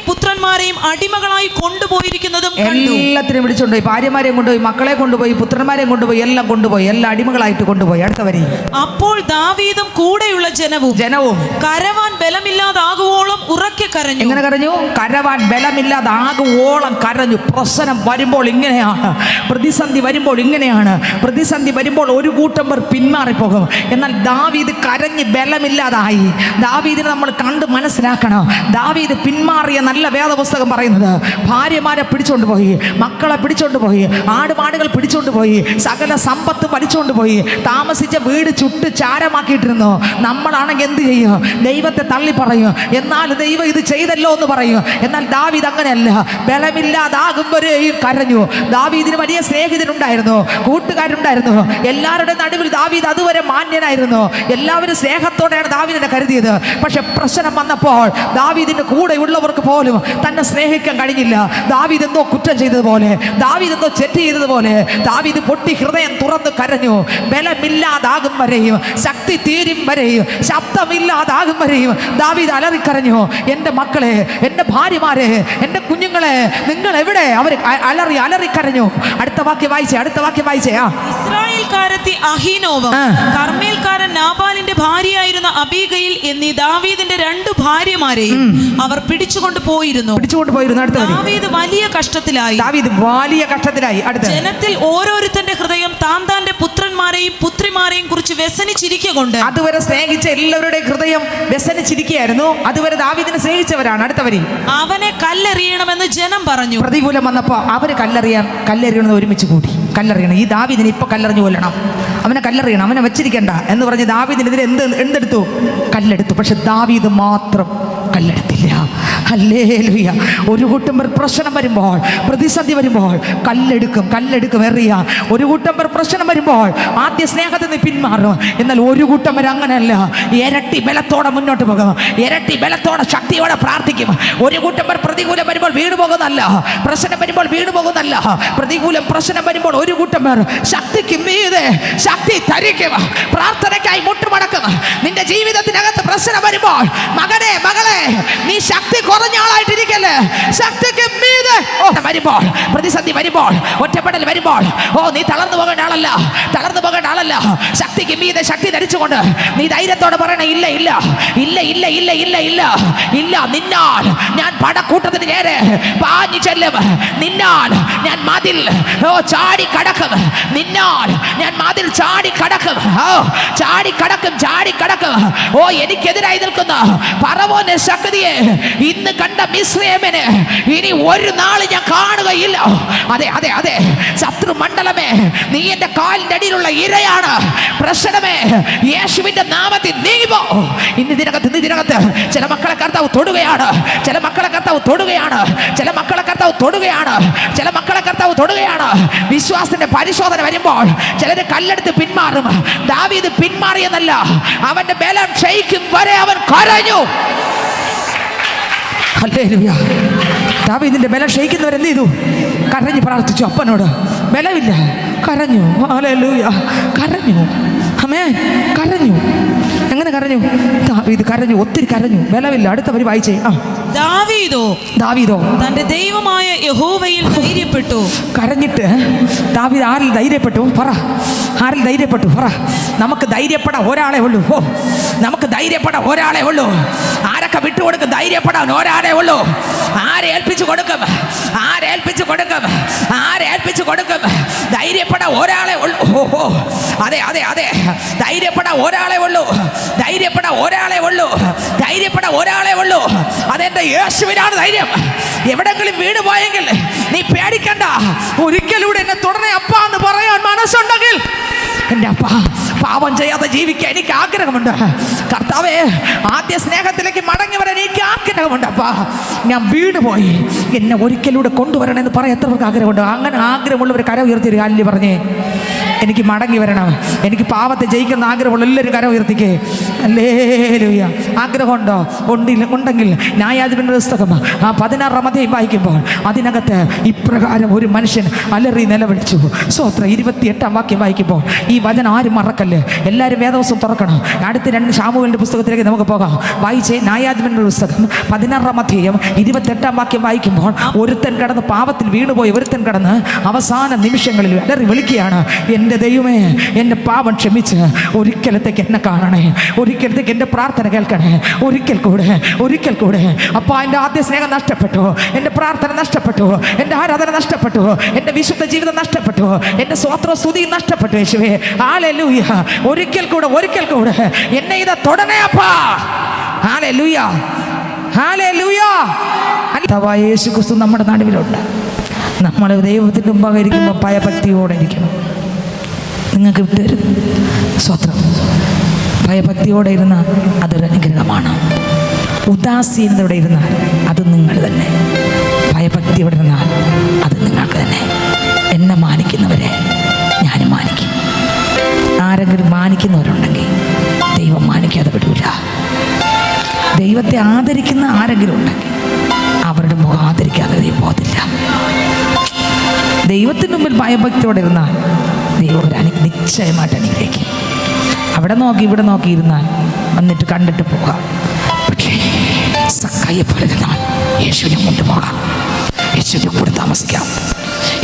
പുത്രന്മാരെയും അടിമകളായി കൊണ്ടുപോയിരിക്കുന്നതും എല്ലാത്തിനും വിളിച്ചുകൊണ്ടുപോയി. ഭാര്യമാരെയും കൊണ്ടുപോയി, മക്കളെ കൊണ്ടുപോയി, പുത്രന്മാരെയും കൊണ്ടുപോയി, എല്ലാം കൊണ്ടുപോയി, എല്ലാം അടിമകളായിട്ട് കൊണ്ടുപോയി. അടുത്ത വരി. അപ്പോൾ ദാവീദും കൂടെയുള്ള ജനവും കരവാൻ ബലമില്ലാതാകുവോളം ഉറക്കെ കരഞ്ഞു. എങ്ങനെ കരഞ്ഞു? കരവാൻ ബലമില്ലാതാകുവോളം കരഞ്ഞു. പ്രശ്നം വരുമ്പോൾ ഇങ്ങനെയാണ്, പ്രതിസന്ധി വരുമ്പോൾ ഇങ്ങനെയാണ്. പ്രതിസന്ധി വരുമ്പോൾ ഒരു കൂട്ടം പേർ പിന്മാറിപ്പോകും. എന്നാൽ ദാവീദ് കരഞ്ഞ് ബലമില്ലാതായി. ദാവീദിനെ നമ്മൾ കണ്ട് മനസ്സിലാക്കണം. ദാവീദ് പിന്മാറിയ നല്ല വേദപുസ്തകം പറയുന്നത് ഭാര്യമാരെ പിടിച്ചോണ്ട് പോയി, മക്കളെ പിടിച്ചോണ്ട് പോയി, ആടുമാടുകൾ പിടിച്ചോണ്ട് പോയി, സകല സമ്പത്ത് വലിച്ചോണ്ട് പോയി, താമസിച്ച വീട് ചുട്ട് ചാരമാക്കിയിട്ടിരുന്നു. നമ്മളാണെങ്കിൽ എന്ത് ചെയ്യും? ദൈവത്തെ തള്ളി പറയും. എന്നാൽ ദൈവം ഇത് ചെയ്തല്ലോ എന്ന് പറയും. എന്നാൽ ദാവീദ് അങ്ങനെയല്ല. ബലമില്ലാതാകും വരെയും കരഞ്ഞു. ദാവീദിന് വലിയ സ്നേഹിതനുണ്ടായിരുന്നു, കൂട്ടുകാരുണ്ടായിരുന്നു. എല്ലാവരുടെ നടുവിൽ ദാവീദ് അതുവരെ മാന്യനായിരുന്നു. എല്ലാവരും സ്നേഹത്തോടെയാണ് ദാവീദിനെ കരുതിയത്. പക്ഷെ പ്രശ്നം വന്നപ്പോൾ ദാവീദിന്റെ കൂടെയുള്ളവർക്ക് പോലും തന്നെ സ്നേഹിക്കാൻ കഴിഞ്ഞില്ല. ദാവീദ് എന്തോ കുറ്റം ചെയ്തതുപോലെ, ദാവീദ് എന്തോ തെറ്റ് ചെയ്തതുപോലെ ദാവീദ് പൊട്ടി ഹൃദയം തുറന്ന് കരഞ്ഞു. ബലമില്ലാതാകും വരെയും, ശക്തി തീരും വരെയും, ശബ്ദമില്ലാതാകും വരെയും ദാവീദ് അലറിക്കരഞ്ഞു. എൻ്റെ മക്കളെ, എൻ്റെ ഭാര്യമാരെ, എൻ്റെ കുഞ്ഞുങ്ങളെ, നിങ്ങൾ എവിടെ? അവർ അലറിക്കരഞ്ഞു. അടുത്ത വാക്യം വായിച്ചേ. ഇസ്രായേൽക്കാരത്തി അഹീനോവം, കർമ്മേൽക്കാരൻ നാബാലിന്റെ ഭാര്യയായിരുന്ന അബീഗയിൽ എന്നീ ദാവീദിന്റെ 2 ഭാര്യമാരെയും അവർ പിടിച്ചുകൊണ്ട് പോയിരുന്നു. ദാവീദ് വലിയ കഷ്ടത്തിലായി. ജനത്തിൽ ഓരോരുത്തന്റെ ഹൃദയം താന്താന്റെ പുത്രന്മാരെയും പുത്രിമാരെയും കുറിച്ച് വ്യസനിച്ചിരിക്കൊണ്ട്, അതുവരെ സ്നേഹിച്ച എല്ലാവരുടെ ഹൃദയം വ്യസനിച്ചിരിക്കുകയായിരുന്നു. അതുവരെ ദാവീദിനെ സ്നേഹിച്ചവരാണ്. അടുത്തവരി. അവനെ കല്ലെറിയണമെന്ന് ജനം പറഞ്ഞു. പ്രതികൂലം വന്നപ്പോൾ അവര് കല്ലെറിയണമെന്ന് ഒരുമിച്ച് കൂടി. കല്ലെറിയണം, ഈ ദാവീദിനെ ഇപ്പൊ കല്ലെറിഞ്ഞു കൊല്ലണം, അവനെ കല്ലെറിയണം, അവനെ വെച്ചിരിക്കണ്ട എന്ന് പറഞ്ഞ് ദാവീദിനെതിരെ എന്തെടുത്തു? കല്ലെടുത്തു. പക്ഷെ ദാവീദ് മാത്രം കല്ലെടുത്തില്ല. ഹല്ലേലൂയ. ഒരു കൂട്ടം പേർ പ്രശ്നം വരുമ്പോൾ, പ്രതിസന്ധി വരുമ്പോൾ കല്ലെടുക്കും എറിയ. ഒരു കൂട്ടം പേർ പ്രശ്നം വരുമ്പോൾ ആദ്യ സ്നേഹത്തിൽ നിന്ന് പിന്മാറും. എന്നാൽ ഒരു കൂട്ടം പേർ അങ്ങനെയല്ല, ഇരട്ടി ബലത്തോടെ മുന്നോട്ട് പോകും, ഇരട്ടി ബലത്തോടെ ശക്തിയോടെ പ്രാർത്ഥിക്കും. ഒരു കൂട്ടം പേർ പ്രതികൂലം വരുമ്പോൾ വീണു പോകുന്നല്ല, പ്രശ്നം വരുമ്പോൾ വീണു പോകുന്നല്ല, പ്രതികൂലം പ്രശ്നം വരുമ്പോൾ ഒരു കൂട്ടം പേർ ശക്തിക്ക് മീതെ ശക്തി ധരിക്കും, പ്രാർത്ഥനയ്ക്കായി മുട്ടുമടക്കും. നിന്റെ ജീവിതത്തിനകത്ത് പ്രശ്നം വരുമ്പോൾ മകനെ, മകളെ, നീ ശക്തി കുറഞ്ഞ ആളായിട്ടിരിക്കല്ലേ. ശക്തിക്ക് മീതെ വരുമ്പോൾ, പ്രതിസന്ധി വരുമ്പോൾ, ഒറ്റപ്പെടൽ വരുമ്പോൾ, നീ തളർന്നു പോകേണ്ട ആളല്ല. ശക്തിക്ക് മീതെ ശക്തി ധരിച്ചുകൊണ്ട് നീ ധൈര്യത്തോടെ പറയണ, ഇല്ല, നിന്നാൽ ഞാൻ പടക്കൂട്ടത്തിന് നേരെ പാഞ്ഞു ചെല്ലും, നിന്നാൽ ഞാൻ മതിൽ ചാടി കടക്കും, നിന്നാൽ ഞാൻ മതിൽ ചാടി കടക്കും. എനിക്കെതിരായി നിൽക്കുന്ന ഫറവോന്റെ ശക്തിയെ, ഇന്ന് കണ്ട മിസ്രയീമിനെ ഇനി ഒരു നാൾ ഞാൻ കാണുകയില്ല. അതെ, ശത്രു മണ്ഡലമേ, നീ എന്റെ കാലിന്റെ അടിയിലുള്ള ഇരയാണ്. പ്രശ്നമേ, യേശുവിന്റെ നാമത്തിൽ നീങ്ങോ. ഇന്ന് ഇതിനകത്ത് ചില മക്കളെ കർത്താവ് തൊടുകയാണ്, ചില മക്കളെ കർത്താവ് തൊടുകയാണ്. വിശ്വാസത്തിന്റെ പരിശോധന വരുമ്പോൾ ചിലര് കല്ലെടുത്ത് പിന്മാറും. ദാവീദ് പിന്മാറിയെന്നല്ല, അവന്റെ ബലം ക്ഷയിക്കും വരെ അവൻ കരഞ്ഞു. ഹല്ലേലൂയ. ദാവീദിന്റെ ബലം ക്ഷയിക്കുന്നവരെന്ത് ചെയ്തു? കരഞ്ഞു പ്രാർത്ഥിച്ചു. അപ്പനോട് ബലമില്ല, കരഞ്ഞു. ഹല്ലേലൂയ. ആമേൻ. എങ്ങനെ കരഞ്ഞു? ദാവീദ് കരഞ്ഞു, ഒത്തിരി കരഞ്ഞു, ബലമില്ല. അടുത്തവർ വായിച്ചേ. ദാവീദോ തന്റെ ദൈവമായ യഹോവയിൽ ധൈര്യപ്പെട്ടു. കരഞ്ഞിട്ട് ദാവീദ് ആരിൽ ധൈര്യപ്പെട്ടു? പറ. നമുക്ക് ധൈര്യപ്പെടാൻ ഒരാളെ ഉള്ളൂ. ആരൊക്കെ വിട്ടുകൊടുക്കും? ധൈര്യപ്പെടാൻ ഒരാളെ ഉള്ളൂ. ആരെ ഏൽപ്പിച്ചു കൊടുക്കും? ധൈര്യപ്പെടാൻ ഒരാളെ ഉള്ളൂ. അതെ, ധൈര്യപ്പെടാൻ ഒരാളെ ഉള്ളൂ. അതെന്റെ യേശുവിനാണ് ധൈര്യം. എവിടെങ്കിലും വീണ് പോയെങ്കിൽ നീ പേടിക്കണ്ട. ഒരിക്കലൂടെ എന്നെ തുടരണേ അപ്പാന്ന് പറയാൻ മനസ്സുണ്ടെങ്കിൽ എൻ്റെ അപ്പ, പാപം ചെയ്യാതെ ജീവിക്കാൻ എനിക്ക് ആഗ്രഹമുണ്ട് കർത്താവേ. ആദ്യ സ്നേഹത്തിലേക്ക് മടങ്ങി വരാൻ എനിക്ക് ആഗ്രഹമുണ്ട് അപ്പ. ഞാൻ വീണുപോയി, എന്നെ ഒരിക്കലൂടെ കൊണ്ടുവരണമെന്ന് പറയാൻ എത്രവർക്ക് ആഗ്രഹമുണ്ട്? അങ്ങനെ ആഗ്രഹമുള്ളവർ കര ഉയർത്തി ഒരു കാലിൽ പറഞ്ഞേ, എനിക്ക് മടങ്ങി വരണം, എനിക്ക് പാപത്തെ ജയിക്കുന്ന ആഗ്രഹമുള്ള എല്ലാവരും കര ഉയർത്തിക്കേ. ഹല്ലേലൂയ. ആഗ്രഹമുണ്ടോ? ഉണ്ടെങ്കിൽ ന്യായാധിപന്റെ പുസ്തകം 16-ാം അധ്യായം വായിക്കുമ്പോൾ അതിനകത്ത് ഇപ്രകാരം ഒരു മനുഷ്യൻ അലറി നിലവിളിച്ചു. സ്തോത്രം. 28-ാം വാക്യം വായിക്കുമ്പോൾ ഈ വചനം ആരും മറക്കല്ലേ, എല്ലാവരും വേദവസ്തം തുറക്കണം. അടുത്ത 2 ശമൂവേലിന്റെ പുസ്തകത്തിലേക്ക് നമുക്ക് പോകാം. വായിച്ചേ. ന്യായാധിപന്റെ പുസ്തകം 16-ാം അധ്യായം 28-ാം വാക്യം വായിക്കുമ്പോൾ ഒരുത്തൻ കടന്ന് പാപത്തിൽ വീണുപോയി ഒരുത്തൻ കടന്ന് അവസാന നിമിഷങ്ങളിൽ അലറി വിളിക്കുകയാണ്, എൻ്റെ ദൈവമേ, എൻ്റെ പാപം ക്ഷമിച്ച് ഒരിക്കലത്തേക്ക് എന്നെ കാണണേ, ഒരിക്കലത്തേക്ക് എൻ്റെ പ്രാർത്ഥന കേൾക്കണേ, ഒരിക്കൽ കൂടെ. അപ്പോൾ എൻ്റെ ആദ്യ സ്നേഹം നഷ്ടപ്പെട്ടു, എൻ്റെ പ്രാർത്ഥന നഷ്ടപ്പെട്ടു, എൻ്റെ ആരാധന നഷ്ടപ്പെട്ടു, എൻ്റെ വിശുദ്ധ ജീവിതം നഷ്ടപ്പെട്ടു, എൻ്റെ സ്വത്ര സ്തുതി നഷ്ടപ്പെട്ടു. യേശുവേ ഹല്ലേലൂയ. ഒരിക്കൽ കൂടെ എന്നെ ഇതാ തൊടണേ അപ്പാ. Hallelujah, hallelujah. അല്ലാഹുവായ യേശു ക്രിസ്തു നമ്മുടെ നടുവിലുണ്ട്. നമ്മൾ ദൈവത്തിൻ്റെ മുമ്പാകെ ഇരിക്കുമ്പോൾ ഭയഭക്തിയോടെ ഇരിക്കണം. നിങ്ങൾക്ക് വിട്ടുതരുന്നു. സ്വത്രം. ഭയഭക്തിയോടെ ഇരുന്നാൽ അതൊരു അനുഗ്രഹമാണ്. ഉദാസീനതയോടെ ഇരുന്നാൽ അത് നിങ്ങൾ തന്നെ. ഭയഭക്തിയോടെ ഇരുന്നാൽ അത് നിങ്ങൾക്ക് തന്നെ. എന്നെ മാനിക്കുന്നവരെ ഞാനും മാനിക്കും. ആരെങ്കിലും മാനിക്കുന്നവരുണ്ടെങ്കിൽ ദൈവം മാനിക്കാതെ വിടൂല. ദൈവത്തെ ആദരിക്കുന്ന ആരെങ്കിലും ഉണ്ടെങ്കിൽ അവരുടെ മുഖം ആദരിക്കാതെ ദൈവം പോകത്തില്ല. ദൈവത്തിന് മുമ്പിൽ ഭയഭക്തിയോടെ ഇരുന്നാൽ ദൈവം നിശ്ചയമായിട്ട് അനുഗ്രഹിക്കും. അവിടെ നോക്കി ഇവിടെ നോക്കി ഇരുന്നാൽ വന്നിട്ട് കണ്ടിട്ട് പോകാം. പക്ഷേ സക്കായെ പോലെ ഇരുന്നാൽ യേശുവിനെ കൊണ്ടുപോകാം, യേശുവിൻ്റെ കൂടെ താമസിക്കാം,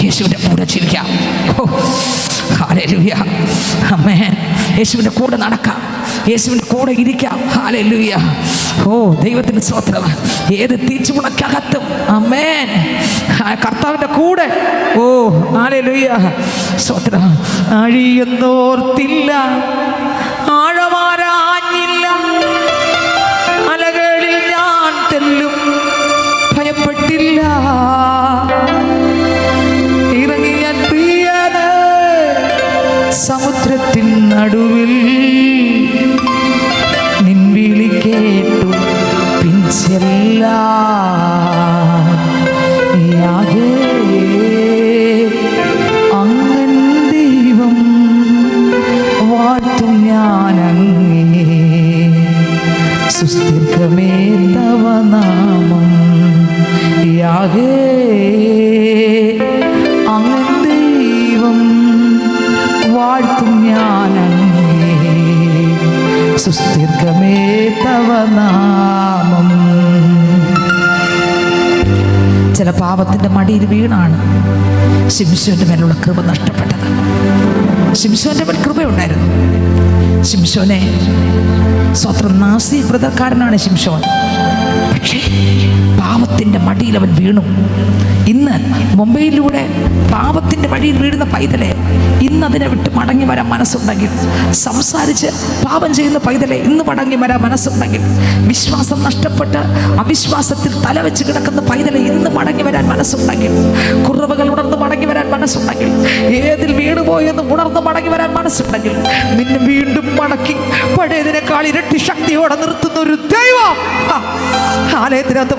യേശുവിൻ്റെ കൂടെ ജീവിക്കാം. ഹല്ലേലൂയ. ആമേൻ. യേശുവിൻ്റെ കൂടെ നടക്കാം, യേശുവിൻ്റെ കൂടെ ഇരിക്കാം. ഹല്ലേലൂയ. ദൈവത്തിന് സ്തോത്രം. ഏത് തീച്ചുളക്കകത്തും ആമേൻ കർത്താവിൻ്റെ കൂടെ. ഹല്ലേലൂയ. സ്തോത്രം. അഴിയെന്നോർത്തില്ല, ആഴമാരാഞ്ഞില്ല, അലകളിൽ ഞാൻ തെല്ലും ഭയപ്പെട്ടില്ല. ഇറങ്ങി ഞാൻ പ്രിയന് സമുദ്രത്തിൻ നടുവിൽ, നിൻ വിളി കേട്ടു പിൻചെല്ല. അങ്ങൻ ദൈവം വാഴ്ത്തും ഞാനങ്ങേ, സുസ്ഥിരമേ തവ നാമം. യാഗേ അങ്ങൻ ദൈവം വാഴ്ത്തും ഞാനങ്ങേ, സുസ്ഥിരമേ തവ നാമം. ചില പാപത്തിൻ്റെ മടിയിൽ വീണാണ് ശിംശോന്റെ മേലുള്ള കൃപ നഷ്ടപ്പെട്ടത്. ശിംശോന്റെ മേൽ കൃപയുണ്ടായിരുന്നു. ശിംശോനെ സ്വത്രം നാസി വ്രതക്കാരനാണ് ശിംശോൻ. പക്ഷേ പാപത്തിൻ്റെ മടിയിൽ അവൻ വീണു. ഇന്ന് മുംബൈയിലൂടെ പാപത്തിൻ്റെ വഴിയിൽ വീഴുന്ന പൈതലെ ഇന്ന് അതിനെ വിട്ട് മടങ്ങി വരാൻ മനസ്സുണ്ടെങ്കിൽ, സംസാരിച്ച് പാപം ചെയ്യുന്ന പൈതലെ ഇന്ന് മടങ്ങി വരാൻ മനസ്സുണ്ടെങ്കിൽ, വിശ്വാസം നഷ്ടപ്പെട്ട് അവിശ്വാസത്തിൽ തലവെച്ച് കിടക്കുന്ന പൈതലെ ഇന്ന് മടങ്ങി വരാൻ മനസ്സുണ്ടെങ്കിൽ, കുറവുകൾ ഉണർന്ന് മടങ്ങി വരാൻ മനസ്സുണ്ടെങ്കിൽ, ഏതിൽ വീണുപോയെന്ന് ഉണർന്ന് മടങ്ങി വരാൻ മനസ്സുണ്ടെങ്കിൽ, നിന്നെ വീണ്ടും മടക്കി പഴയതിനേക്കാൾ ഇരട്ടി ശക്തിയോടെ നിർത്തുന്ന ഒരു ദൈവം ആലയത്തിനകത്ത്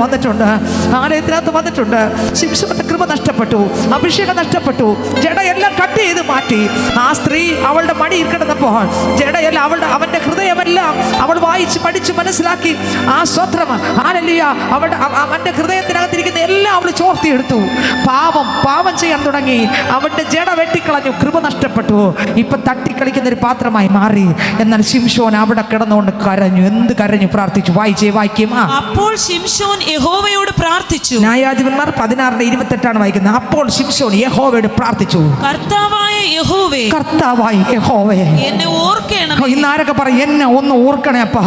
വന്നിട്ടുണ്ട്. ശിംശോന്റെ കൃപ നഷ്ടപ്പെട്ടു, അഭിഷേകം നഷ്ടപ്പെട്ടു, ജഡയെല്ലാം കട്ട് ചെയ്ത് മാറ്റി. ആ സ്ത്രീ അവളുടെ മടിയിൽ കിടന്നപ്പോൾ ജഡയെല്ലാം അവന്റെ ഹൃദയമെല്ലാം അവൾ വായിച്ച് പഠിച്ച് മനസ്സിലാക്കി. ആ സ്വത്രം ഹല്ലേലൂയ. അവന്റെ ഹൃദയത്തിനകത്തിരിക്കുന്ന എല്ലാം അവൾ ചോർത്തിയെടുത്തു. പാപം ചെയ്യാൻ തുടങ്ങി. അവന്റെ ജഡ വെട്ടിക്കളഞ്ഞു, കൃപ നഷ്ടപ്പെട്ടു. ഇപ്പൊ തട്ടിക്കളിക്കുന്ന ഒരു പാത്രമായി മാറി. എന്നാൽ ശിംശോൻ അവിടെ കിടന്നുകൊണ്ട് കരഞ്ഞു. എന്ത് കരഞ്ഞു? പ്രാർത്ഥിച്ചു. വായിക്കും. അപ്പോൾ ശിംശോൻ യഹോവയോട് പ്രാർത്ഥിച്ചു. ന്യായാധിപന്മാർ 16:28 വായിക്കുന്നത്. അപ്പോൾ ശിംശോൻ യഹോവയോട് പ്രാർത്ഥിച്ചു. കർത്താവായ യഹോവേ, എന്നെ ഓർക്കണം. ഇന്നാരൊക്കെ പറയും, എന്നെ ഒന്ന് ഓർക്കണേ അപ്പാ.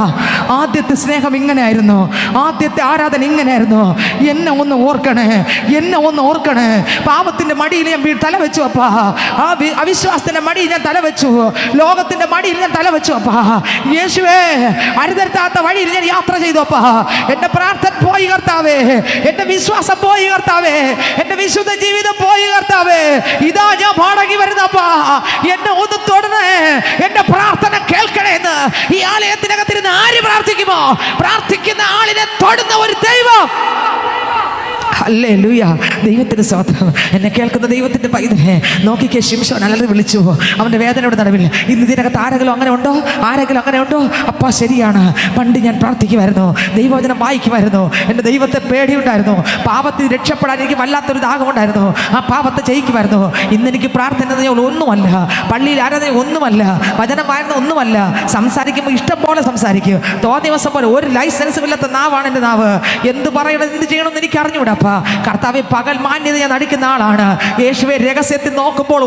ആദ്യത്തെ സ്നേഹം ഇങ്ങനെയായിരുന്നു, ആദ്യത്തെ ആരാധന ഇങ്ങനെയായിരുന്നു. എന്നെ ഒന്ന് ഓർക്കണേ. പാപത്തിന്റെ മടിയിൽ ഞാൻ തലവെച്ചു അപ്പാ. ആ അവിശ്വാസത്തിന്റെ മടിയിൽ ഞാൻ തലവെച്ചു. ലോകത്തിന്റെ മടിയിൽ ഞാൻ തലവെച്ചു അപ്പാ. യേശുവേ, അരുതരുത്താത്ത വഴിയിൽ ഞാൻ യാത്ര ചെയ്തു അപ്പാ. എന്റെ പ്രാർത്ഥന പോയി കർത്താവേ, എന്റെ വിശ്വാസം പോയി കർത്താവേ, എന്റെ വിശുദ്ധ ജീവിതം പോയി കർത്താവേ. കർത്താവേ, ഇതാ ഞാൻ മടങ്ങി വരുന്നപ്പാ, എന്നെ ഒന്ന് തൊടണേ, എന്റെ പ്രാർത്ഥന കേൾക്കണേ എന്ന് ഈ ആലയത്തിനകത്തിരുന്ന് ആര് പ്രാർത്ഥിക്കുമോ, പ്രാർത്ഥിക്കുന്ന ആളിനെ തൊടുന്ന ഒരു ദൈവം. ഹല്ലേലൂയ. ദൈവത്തിന് സ്തോത്രം. എന്നെ കേൾക്കുന്ന ദൈവത്തിന്റെ പൈതലെ നോക്കിക്കേ, ശിംശോൻ അലറി വിളിച്ചു അവന്റെ വേദനയുടെ നടുവിൽ. ഇന്ന് ഇതിനകത്ത് ആരെങ്കിലും അങ്ങനെ ഉണ്ടോ? ആരെങ്കിലും അങ്ങനെ ഉണ്ടോ? അപ്പാ ശരിയാണ്, പണ്ട് ഞാൻ പ്രാർത്ഥിക്കുമായിരുന്നു, ദൈവവചനം വായിക്കുമായിരുന്നു, എൻ്റെ ദൈവത്തെ പേടിയുണ്ടായിരുന്നു, പാപത്തിൽ രക്ഷപ്പെടാൻ എനിക്ക് വല്ലാത്തൊരു ദാഹമുണ്ടായിരുന്നു, ആ പാപത്തെ ജയിക്കുമായിരുന്നു. ഇന്ന് എനിക്ക് പ്രാർത്ഥന ഒന്നുമല്ല, പള്ളിയിൽ ആരാധന ഒന്നുമല്ല, വചനം വായന ഒന്നുമല്ല, സംസാരിക്കുമ്പോൾ ഇഷ്ടം പോലെ സംസാരിക്കും, തോന്നിയ ദിവസം പോലെ. ഒരു ലൈസൻസും ഇല്ലാത്ത നാവാണ് എൻ്റെ നാവ്. എന്ത് പറയണം, എന്ത് ചെയ്യണമെന്ന് എനിക്ക് അറിഞ്ഞുകൂടാ. കർത്താവെ, പകൽ മാന്യത ഞാൻ നടിക്കുന്ന ആളാണ്. യേശുവെ, രഹസ്യത്തിൽ നോക്കുമ്പോൾ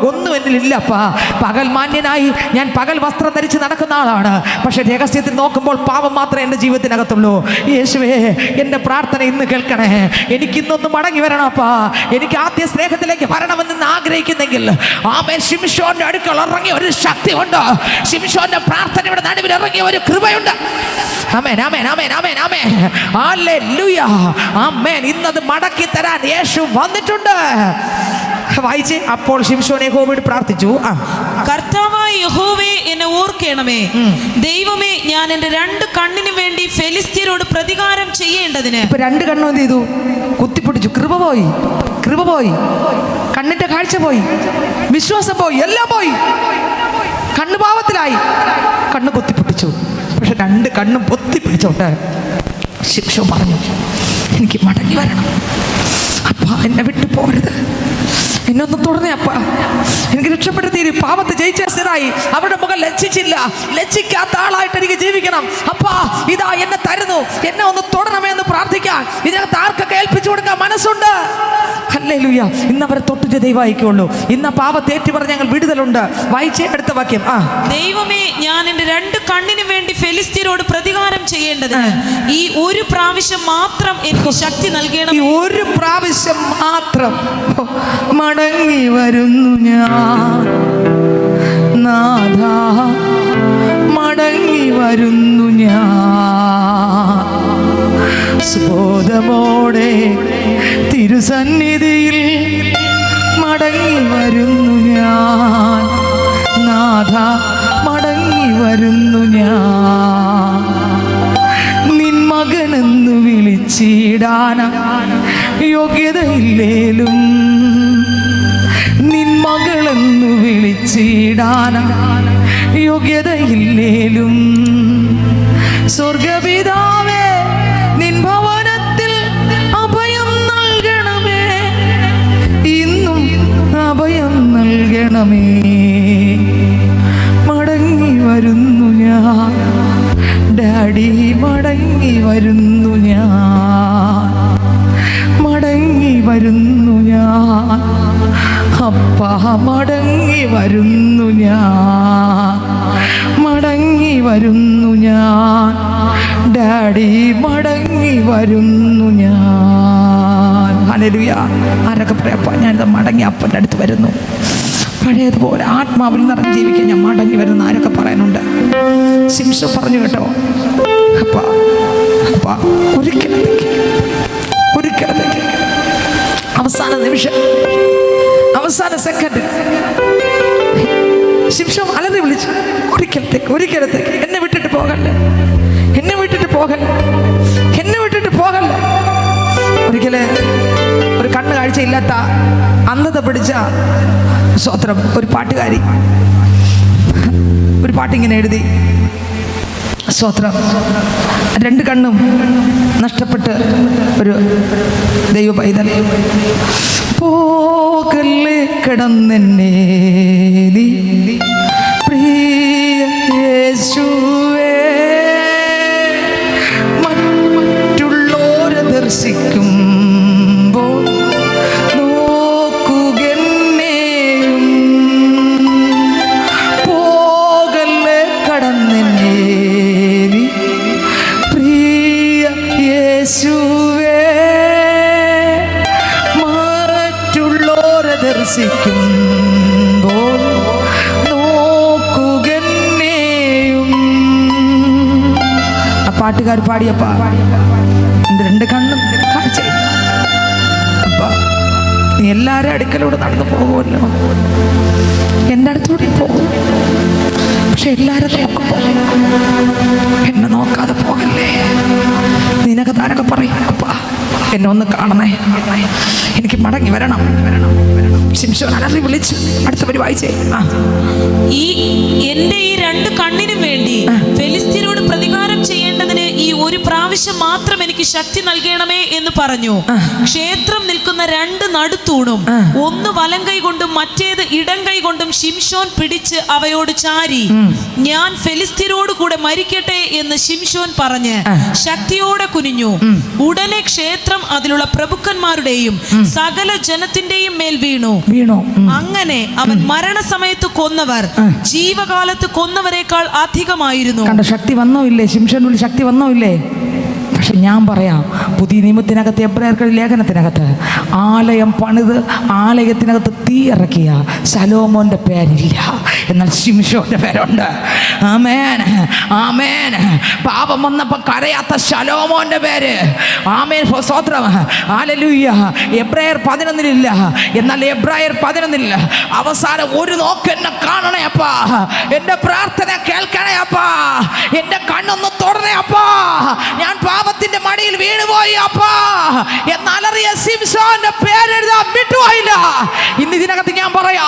ഒന്നും എന്നിലില്ലപ്പാ. പകൽ മാന്യനായി ഞാൻ പകൽ വസ്ത്രം ധരിച്ച് നടക്കുന്ന ആളാണ്. പക്ഷെ രഹസ്യത്തിൽ നോക്കുമ്പോൾ പാപം മാത്രമേ എൻ്റെ ജീവിതത്തിനകത്തുള്ളൂ. യേശുവേ, എൻ്റെ പ്രാർത്ഥന ഇന്ന് കേൾക്കണേ. എനിക്കിന്നൊന്ന് മടങ്ങി വരണപ്പാ. എനിക്ക് ആദ്യ സ്നേഹത്തിലേക്ക് വരണമെന്ന് ആഗ്രഹിക്കുന്നെങ്കിൽ ആമേൻ, ശിംശോന്റെ അടുക്കൽ ഇറങ്ങിയ ഒരു ശക്തിയുണ്ട്. ശിംശോന്റെ പ്രാർത്ഥനയുടെ നടുവിൽ ഇറങ്ങിയ ഒരു കൃപയുണ്ട്. ആമേൻ, ആമേൻ, ആമേൻ, ആമേൻ, ആമേൻ. ഹല്ലേലൂയ. ആമേൻ. ഇന്നത് മടക്കി തരാൻ യേശു വന്നിട്ടുണ്ട്. വായിച്ചേ. അപ്പോൾ ശിംശോൻ യഹോവയോട് പ്രാർത്ഥിച്ചു, കർത്താവായ യഹോവേ, എന്നെ ഓർക്കണമേ. ദൈവമേ, ഞാൻ എൻ്റെ 2 കണ്ണിനു വേണ്ടി ഫെലിസ്ത്യരോട് പ്രതികാരം ചെയ്യേണ്ടതിന്. ഇപ്പൊ 2 കണ്ണും എന്ത് ചെയ്തു? കുത്തിപ്പൊട്ടിച്ചു. കൃപ പോയി, കൃപ പോയി, കണ്ണിന്റെ കാഴ്ച പോയി, വിശ്വാസം പോയി, എല്ലാം പോയി. കണ്ണ് പാവത്തിലായി, കണ്ണ് പൊത്തിപ്പൊട്ടിച്ചു. പക്ഷെ 2 കണ്ണും പൊത്തിപ്പിടിച്ചോട്ടെ ശിംശോൻ പറഞ്ഞു, എനിക്ക് മടങ്ങി വരണം അപ്പ, എന്നെ വിട്ടു പോരുത്, എന്നൊന്നും തുടർന്നേ അപ്പ, എനിക്ക് രക്ഷപ്പെട്ട തീരെ. പാപത്തെ ജയിച്ചായി അവരുടെ മുഖം ലജ്ജിച്ചില്ല, ലജ്ജിക്കാത്ത ആളായിട്ട് എനിക്ക് ജീവിക്കണം അപ്പാ. ഇതാ എന്നെ തരുന്നു, എന്നെ ഒന്ന് തുടരണമേ എന്ന് പ്രാർത്ഥിക്കാൻ ഇതിനകത്ത് ആർക്കൊക്കെ ഏൽപ്പിച്ചു കൊടുക്കാൻ മനസ്സുണ്ട്? ഹല്ലേലൂയ. ഇന്ന് അവരെ തൊട്ടിട്ട് ദൈവമായിക്കുള്ളൂ. ഇന്ന് പാപത്തെ ഏറ്റുപറഞ്ഞ് ഞങ്ങൾ വിടുതലുണ്ട്. വായിച്ചേ അടുത്ത വാക്യം. ദൈവമേ, ഞാൻ എൻ്റെ 2 കണ്ണിനു വേണ്ടി ഫെലിസ്ത്യരോട് പ്രതികാരം ചെയ്യേണ്ടതിന് ഈ ഒരു പ്രാവശ്യം മാത്രം എനിക്ക് ശക്തി നൽകണം. ഈ ഒരു പ്രാവശ്യം മാത്രം മടങ്ങി വരുന്നു ഞാൻ നാഥ, മടങ്ങി വരുന്നു ഞാൻ സുബോധമോടെ തിരുസന്നിധിയിൽ മടങ്ങി വരുന്നു ഞാൻ നാഥ, മടങ്ങി വരുന്നു ഞാൻ. നിൻ മകനെന്ന് വിളിച്ചിടാന യോഗ്യതയില്ലേലും, നിൻ മകളെന്നു വിളിച്ചിടാന യോഗ്യതയില്ലേലും, സ്വർഗപിതാവേ, നിൻ ഭവനത്തിൽ അഭയം നൽകണമേ, ഇന്നും അഭയം നൽകണമേ. മടങ്ങി വരുന്നു ഞാൻ ഡാഡി, മടങ്ങി വരുന്നു ഞാൻ, മടങ്ങി വരുന്നു ഞാൻ അപ്പ, മടങ്ങി വരുന്നു ഞാൻ, മടങ്ങി വരുന്നു ഞാൻ ഡാഡി, മടങ്ങി വരുന്നു ഞാൻ. ഹല്ലേലൂയ. ആരൊക്കെ പറയപ്പ, ഞാനിത് മടങ്ങി അപ്പൻ്റെ അടുത്ത് വരുന്നു, പഴയതുപോലെ ആത്മാവിൽ നിറഞ്ഞ് ജീവിക്കാൻ ഞാൻ മടങ്ങി വരുന്ന ആരൊക്കെ പറയാനുണ്ട്? ശിംശോൻ പറഞ്ഞു കേട്ടോ, അപ്പ അപ്പ ഒരിക്കലത്തേക്ക്, ഒരിക്കലത്തേക്ക്, അവസാന നിമിഷം, അവസാന സെക്കൻഡ് ശിംശോൻ അലറി വിളിച്ചു, ഒരിക്കലത്തേക്ക്, ഒരിക്കലത്തേക്ക് എന്നെ വിട്ടിട്ട് പോകല്ലേ, എന്നെ വിട്ടിട്ട് പോകല്ലേ, എന്നെ വിട്ടിട്ട് പോകല്ലേ. ഒരിക്കല് ഒരു കണ്ണ് കാഴ്ചയില്ലാത്ത അന്ധത പിടിച്ച സ്വത്രം ഒരു പാട്ടുകാരി ഒരു പാട്ടിങ്ങനെ എഴുതി, സ്വത്രം 2 കണ്ണും നഷ്ടപ്പെട്ട് ഒരു ദൈവ പൈതൽ. പോകല്ലേ കിടന്നെന്നെ നീ പ്രിയ യേശുവേ, മറ്റുള്ളോരെ ദർശിക്കുമ്പോൾ നോക്കുകെന്നെയും, പോകല്ലേ കടന്നെന്നെ നീ പ്രിയ യേശുവേ, മറ്റുള്ളോരെ ദർശിക്കുമ്പോൾ നോക്കുകെന്നെയും. ആ പാട്ടുകാർ പാടിയപ്പാ, എൻ്റെ 2 കണ്ണും കാഴ്ചയില്ല അപ്പ, നീ എല്ലാവരും അടുക്കലൂടെ നടന്നു പോകുമല്ലോ, എൻ്റെ അടുത്തൂടെ പോകും. പക്ഷെ എല്ലാവരും നോക്കുമ്പോൾ എന്നെ നോക്കാതെ പോകല്ലേ. നിനക്ക് താനൊക്കെ പറയും, അപ്പാ എന്നെ ഒന്ന് കാണണേ, എനിക്ക് മടങ്ങി വരണം. ശിംശോൻ അലറി വിളിച്ചു. അടുത്ത വരി വായിച്ചേ. എന്റെ ഈ രണ്ട് കണ്ണിനും വേണ്ടി ഫെലിസ്ത്യരോട് പ്രതികാരം ചെയ്യേണ്ടതിന് ഈ ഒരു പ്രാവശ്യം മാത്രം എനിക്ക് ശക്തി നൽകണമേ എന്ന് പറഞ്ഞു. ക്ഷേത്രം നിൽക്കുന്ന രണ്ട് നടുത്തൂണും ഒന്ന് വലം കൈ കൊണ്ടും മറ്റേത് ഇടം കൈ കൊണ്ടും ശിംശോൻ പിടിച്ച് അവയോട് ചാരി, ഞാൻ ഫെലിസ്ത്യരോട് കൂടെ മരിക്കട്ടെ എന്ന് ശിംശോൻ പറഞ്ഞ് ശക്തിയോടെ കുനിഞ്ഞു. ഉടനെ ക്ഷേത്രം അതിലുള്ള പ്രഭുക്കന്മാരുടെയും സകല ജനത്തിന്റെയും മേൽ വീണു. അങ്ങനെ അവൻ മരണസമയത്ത് കൊന്നവർ ജീവകാലത്ത് കൊന്നവരെക്കാൾ അധികമായിരുന്നു. ശക്തി വന്നോ ഇല്ലേ? ശിംശോനുള്ളിൽ ശക്തി വന്നോ ഇല്ലേ? പക്ഷെ ഞാൻ പറയാം, പുതിയ നിയമത്തിനകത്ത് എബ്രായർക്കുടെ ലേഖനത്തിനകത്ത് ആലയം പണിത് ആലയത്തിനകത്ത് തീ ഇറക്കിയ ശലോമോന്റെ പേരില്ല, എന്നാൽ ശിംശോന്റെ പേരുണ്ട്. ആമേൻ, ആമേൻ. പാപം വന്നപ്പോൾ കരയാത്ത ശലോമോന്റെ പേര്. ആമേൻ, സ്തോത്രം, ഹല്ലേലൂയ. എബ്രായർ 11 എന്നാൽ എബ്രായർ 11 അവസാനം ഒരു നോക്ക് എന്നെ കാണണേ അപ്പാ, എൻ്റെ പ്രാർത്ഥന കേൾക്കണേ അപ്പാ, എൻ്റെ കണ്ണൊന്ന് തുറന്നേ അപ്പാ, ഞാൻ പാപത്തിന്റെ മടിയിൽ വീണുപോയി അപ്പാ എന്നലറിയ ശിംശോന്റെ പേരെഴുതാൻ വിട്ടുപോയില്ല. ഇന്ന് ഇതിനകത്ത് ഞാൻ പറയാ,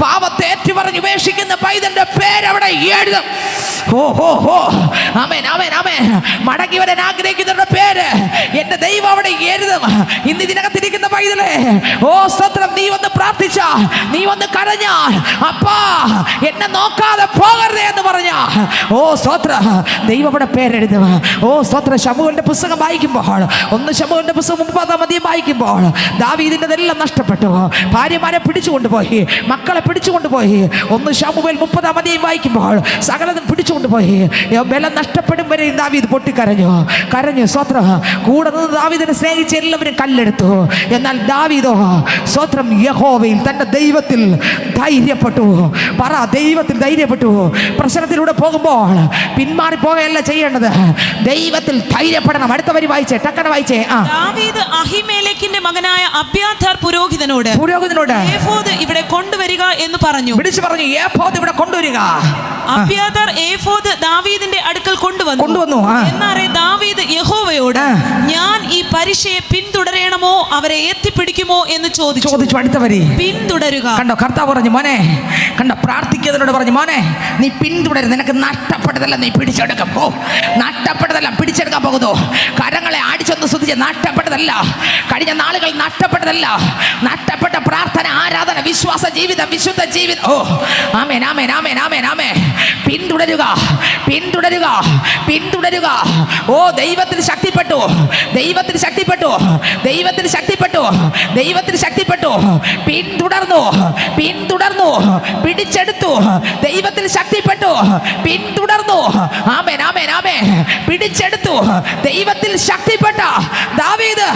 പാപത്തെ ഏറ്റുപറഞ്ഞ് ഉപേക്ഷിക്കുന്ന പൈതന്റെ പേരവിടെ എഴുതും. ഓ ഹോ ഹോ, ആമേൻ, ആമേൻ, ആമേൻ. മടങ്ങി വരാൻ ആഗ്രഹിക്കുന്നവരുടെ പേര് എന്റെ ദൈവം അവിടെ എഴുതും. ഇന്ന് ഇതിനകത്തിരിക്കുന്ന പൈതലേ, ഓ സ്തോത്രം, നീ വന്ന് പ്രാർത്ഥിച്ച, നീ വന്ന് കരഞ്ഞാൽ, അപ്പാ എന്നെ നോക്കാതെ പോകരുതേ എന്ന് പറഞ്ഞ, ഓ സ്തോത്ര, ദൈവം അവിടെ പേരെഴുതും. ഓ സ്തോത്ര. ശമൂവേലിന്റെ പുസ്തകം വായിക്കുമ്പോൾ, 1 ശമൂവേലിന്റെ പുസ്തകം 30-ാം അധ്യായം വായിക്കുമ്പോൾ, ദാവീദിന്റെതെല്ലാം നഷ്ടപ്പെട്ടു. ഭാര്യമാരെ പിടിച്ചുകൊണ്ടുപോയി, മക്കളെ പിടിച്ചുകൊണ്ടുപോയി. 1 ശമൂവേൽ 30-ാം അധ്യായം വായിക്കുമ്പോൾ സകലതും പിടിച്ചുകൊണ്ടുപോയി. ബലം നഷ്ടപ്പെടും വരെ ദാവീദ് പൊട്ടിക്കരഞ്ഞു, കരഞ്ഞു. സ്തോത്ര. കൂടെ നിന്ന് ദാവീദിനെ സ്നേഹിച്ച് എല്ലാവരും കല്ലെടുത്തു. എന്നാൽ ദാവീദോ സ്തോത്രം യഹോവയിൽ, തന്റെ ദൈവത്തിൽ ധൈര്യപ്പെട്ടു. പറ, ദൈവത്തിൽ ധൈര്യപ്പെട്ടു. പ്രശ്നത്തിലൂടെ പോകുമ്പോൾ പിന്മാറിപ്പോകയല്ല ചെയ്യേണ്ടത്, ദൈവത്തിൽ ധൈര്യപ്പെടണം. അടുത്ത വരി വായിച്ചേ, ടക്കന വായിച്ചേ. ദാവീദ് അഹിമേലെക്കിന്റെ മകനായ അബ്യാഥാർ പുരോഹിതനോട് ഏഫോദ് ഇവിടെ കൊണ്ടുവരിക എന്ന് പറഞ്ഞു. വിളിച്ചു പറഞ്ഞു, ഏഫോദ് ഇവിടെ കൊണ്ടുവരിക. അബ്യാഥാർ ഏഫോദ് ദാവീദിന്റെ അടുക്കൽ കൊണ്ടുവന്നു. എന്നാറേ ദാവീദ് യഹോവയോട്, ഞാൻ ഈ പരീക്ഷയെ പിന്തുടരണമോ അവരെ എത്തിപ്പിടിക്കുമോ എന്ന് ചോദിച്ചു. അടുത്ത വരി പിന്തുടരുക. കണ്ടോ, കർത്താവ് പറഞ്ഞു, മോനെ, കണ്ടോ, പ്രാർത്ഥിക്കുന്നതിനോട് പറഞ്ഞു, മോനെ നീ പിന്തുടരുത്, നിനക്ക് നഷ്ടപ്പെട്ടതെല്ലാം നീ പിടിച്ചെടുക്കാം. ഓ, നഷ്ടപ്പെട്ടതെല്ലാം പിടിച്ചെടുക്കാൻ പോകുന്നു. കരങ്ങളെ ആടിച്ചൊന്ന് ശ്രദ്ധിച്ച്, നഷ്ടപ്പെട്ടതല്ല, കഴിഞ്ഞ നാളുകൾ നഷ്ടപ്പെട്ടതല്ല, നഷ്ടപ്പെട്ട പ്രാർത്ഥന, ആരാധന, വിശ്വാസ ജീവിതം, വിശുദ്ധ ജീവിതം. ഓ ആമേൻ, ആമേൻ, ആമേൻ, ആമേൻ, ആമേൻ. പിന്തുടരുക, പിന്തുടരുക, പിന്തുടരുക. ഓ ദൈവത്തിൽ ശക്തിപ്പെട്ടു, ദൈവത്തിൽ ശക്തിപ്പെട്ടു, ദൈവത്തിൽ ശക്തിപ്പെട്ടു, ദൈവത്തിൽ ശക്തിപ്പെട്ടു. പിന്തുടർന്നു, പിന്തുടർന്നു, പിടിച്ചെടുത്തു. ദൈവത്തിൽ ശക്തിപ്പെട്ടു, പിന്തുടർന്നു. ആമേൻ, ആമേൻ, ആമേൻ. പിടിച്ചെടുത്തു. ദൈവത്തിൽ ശക്തിപ്പെട്ട ദാവീദ്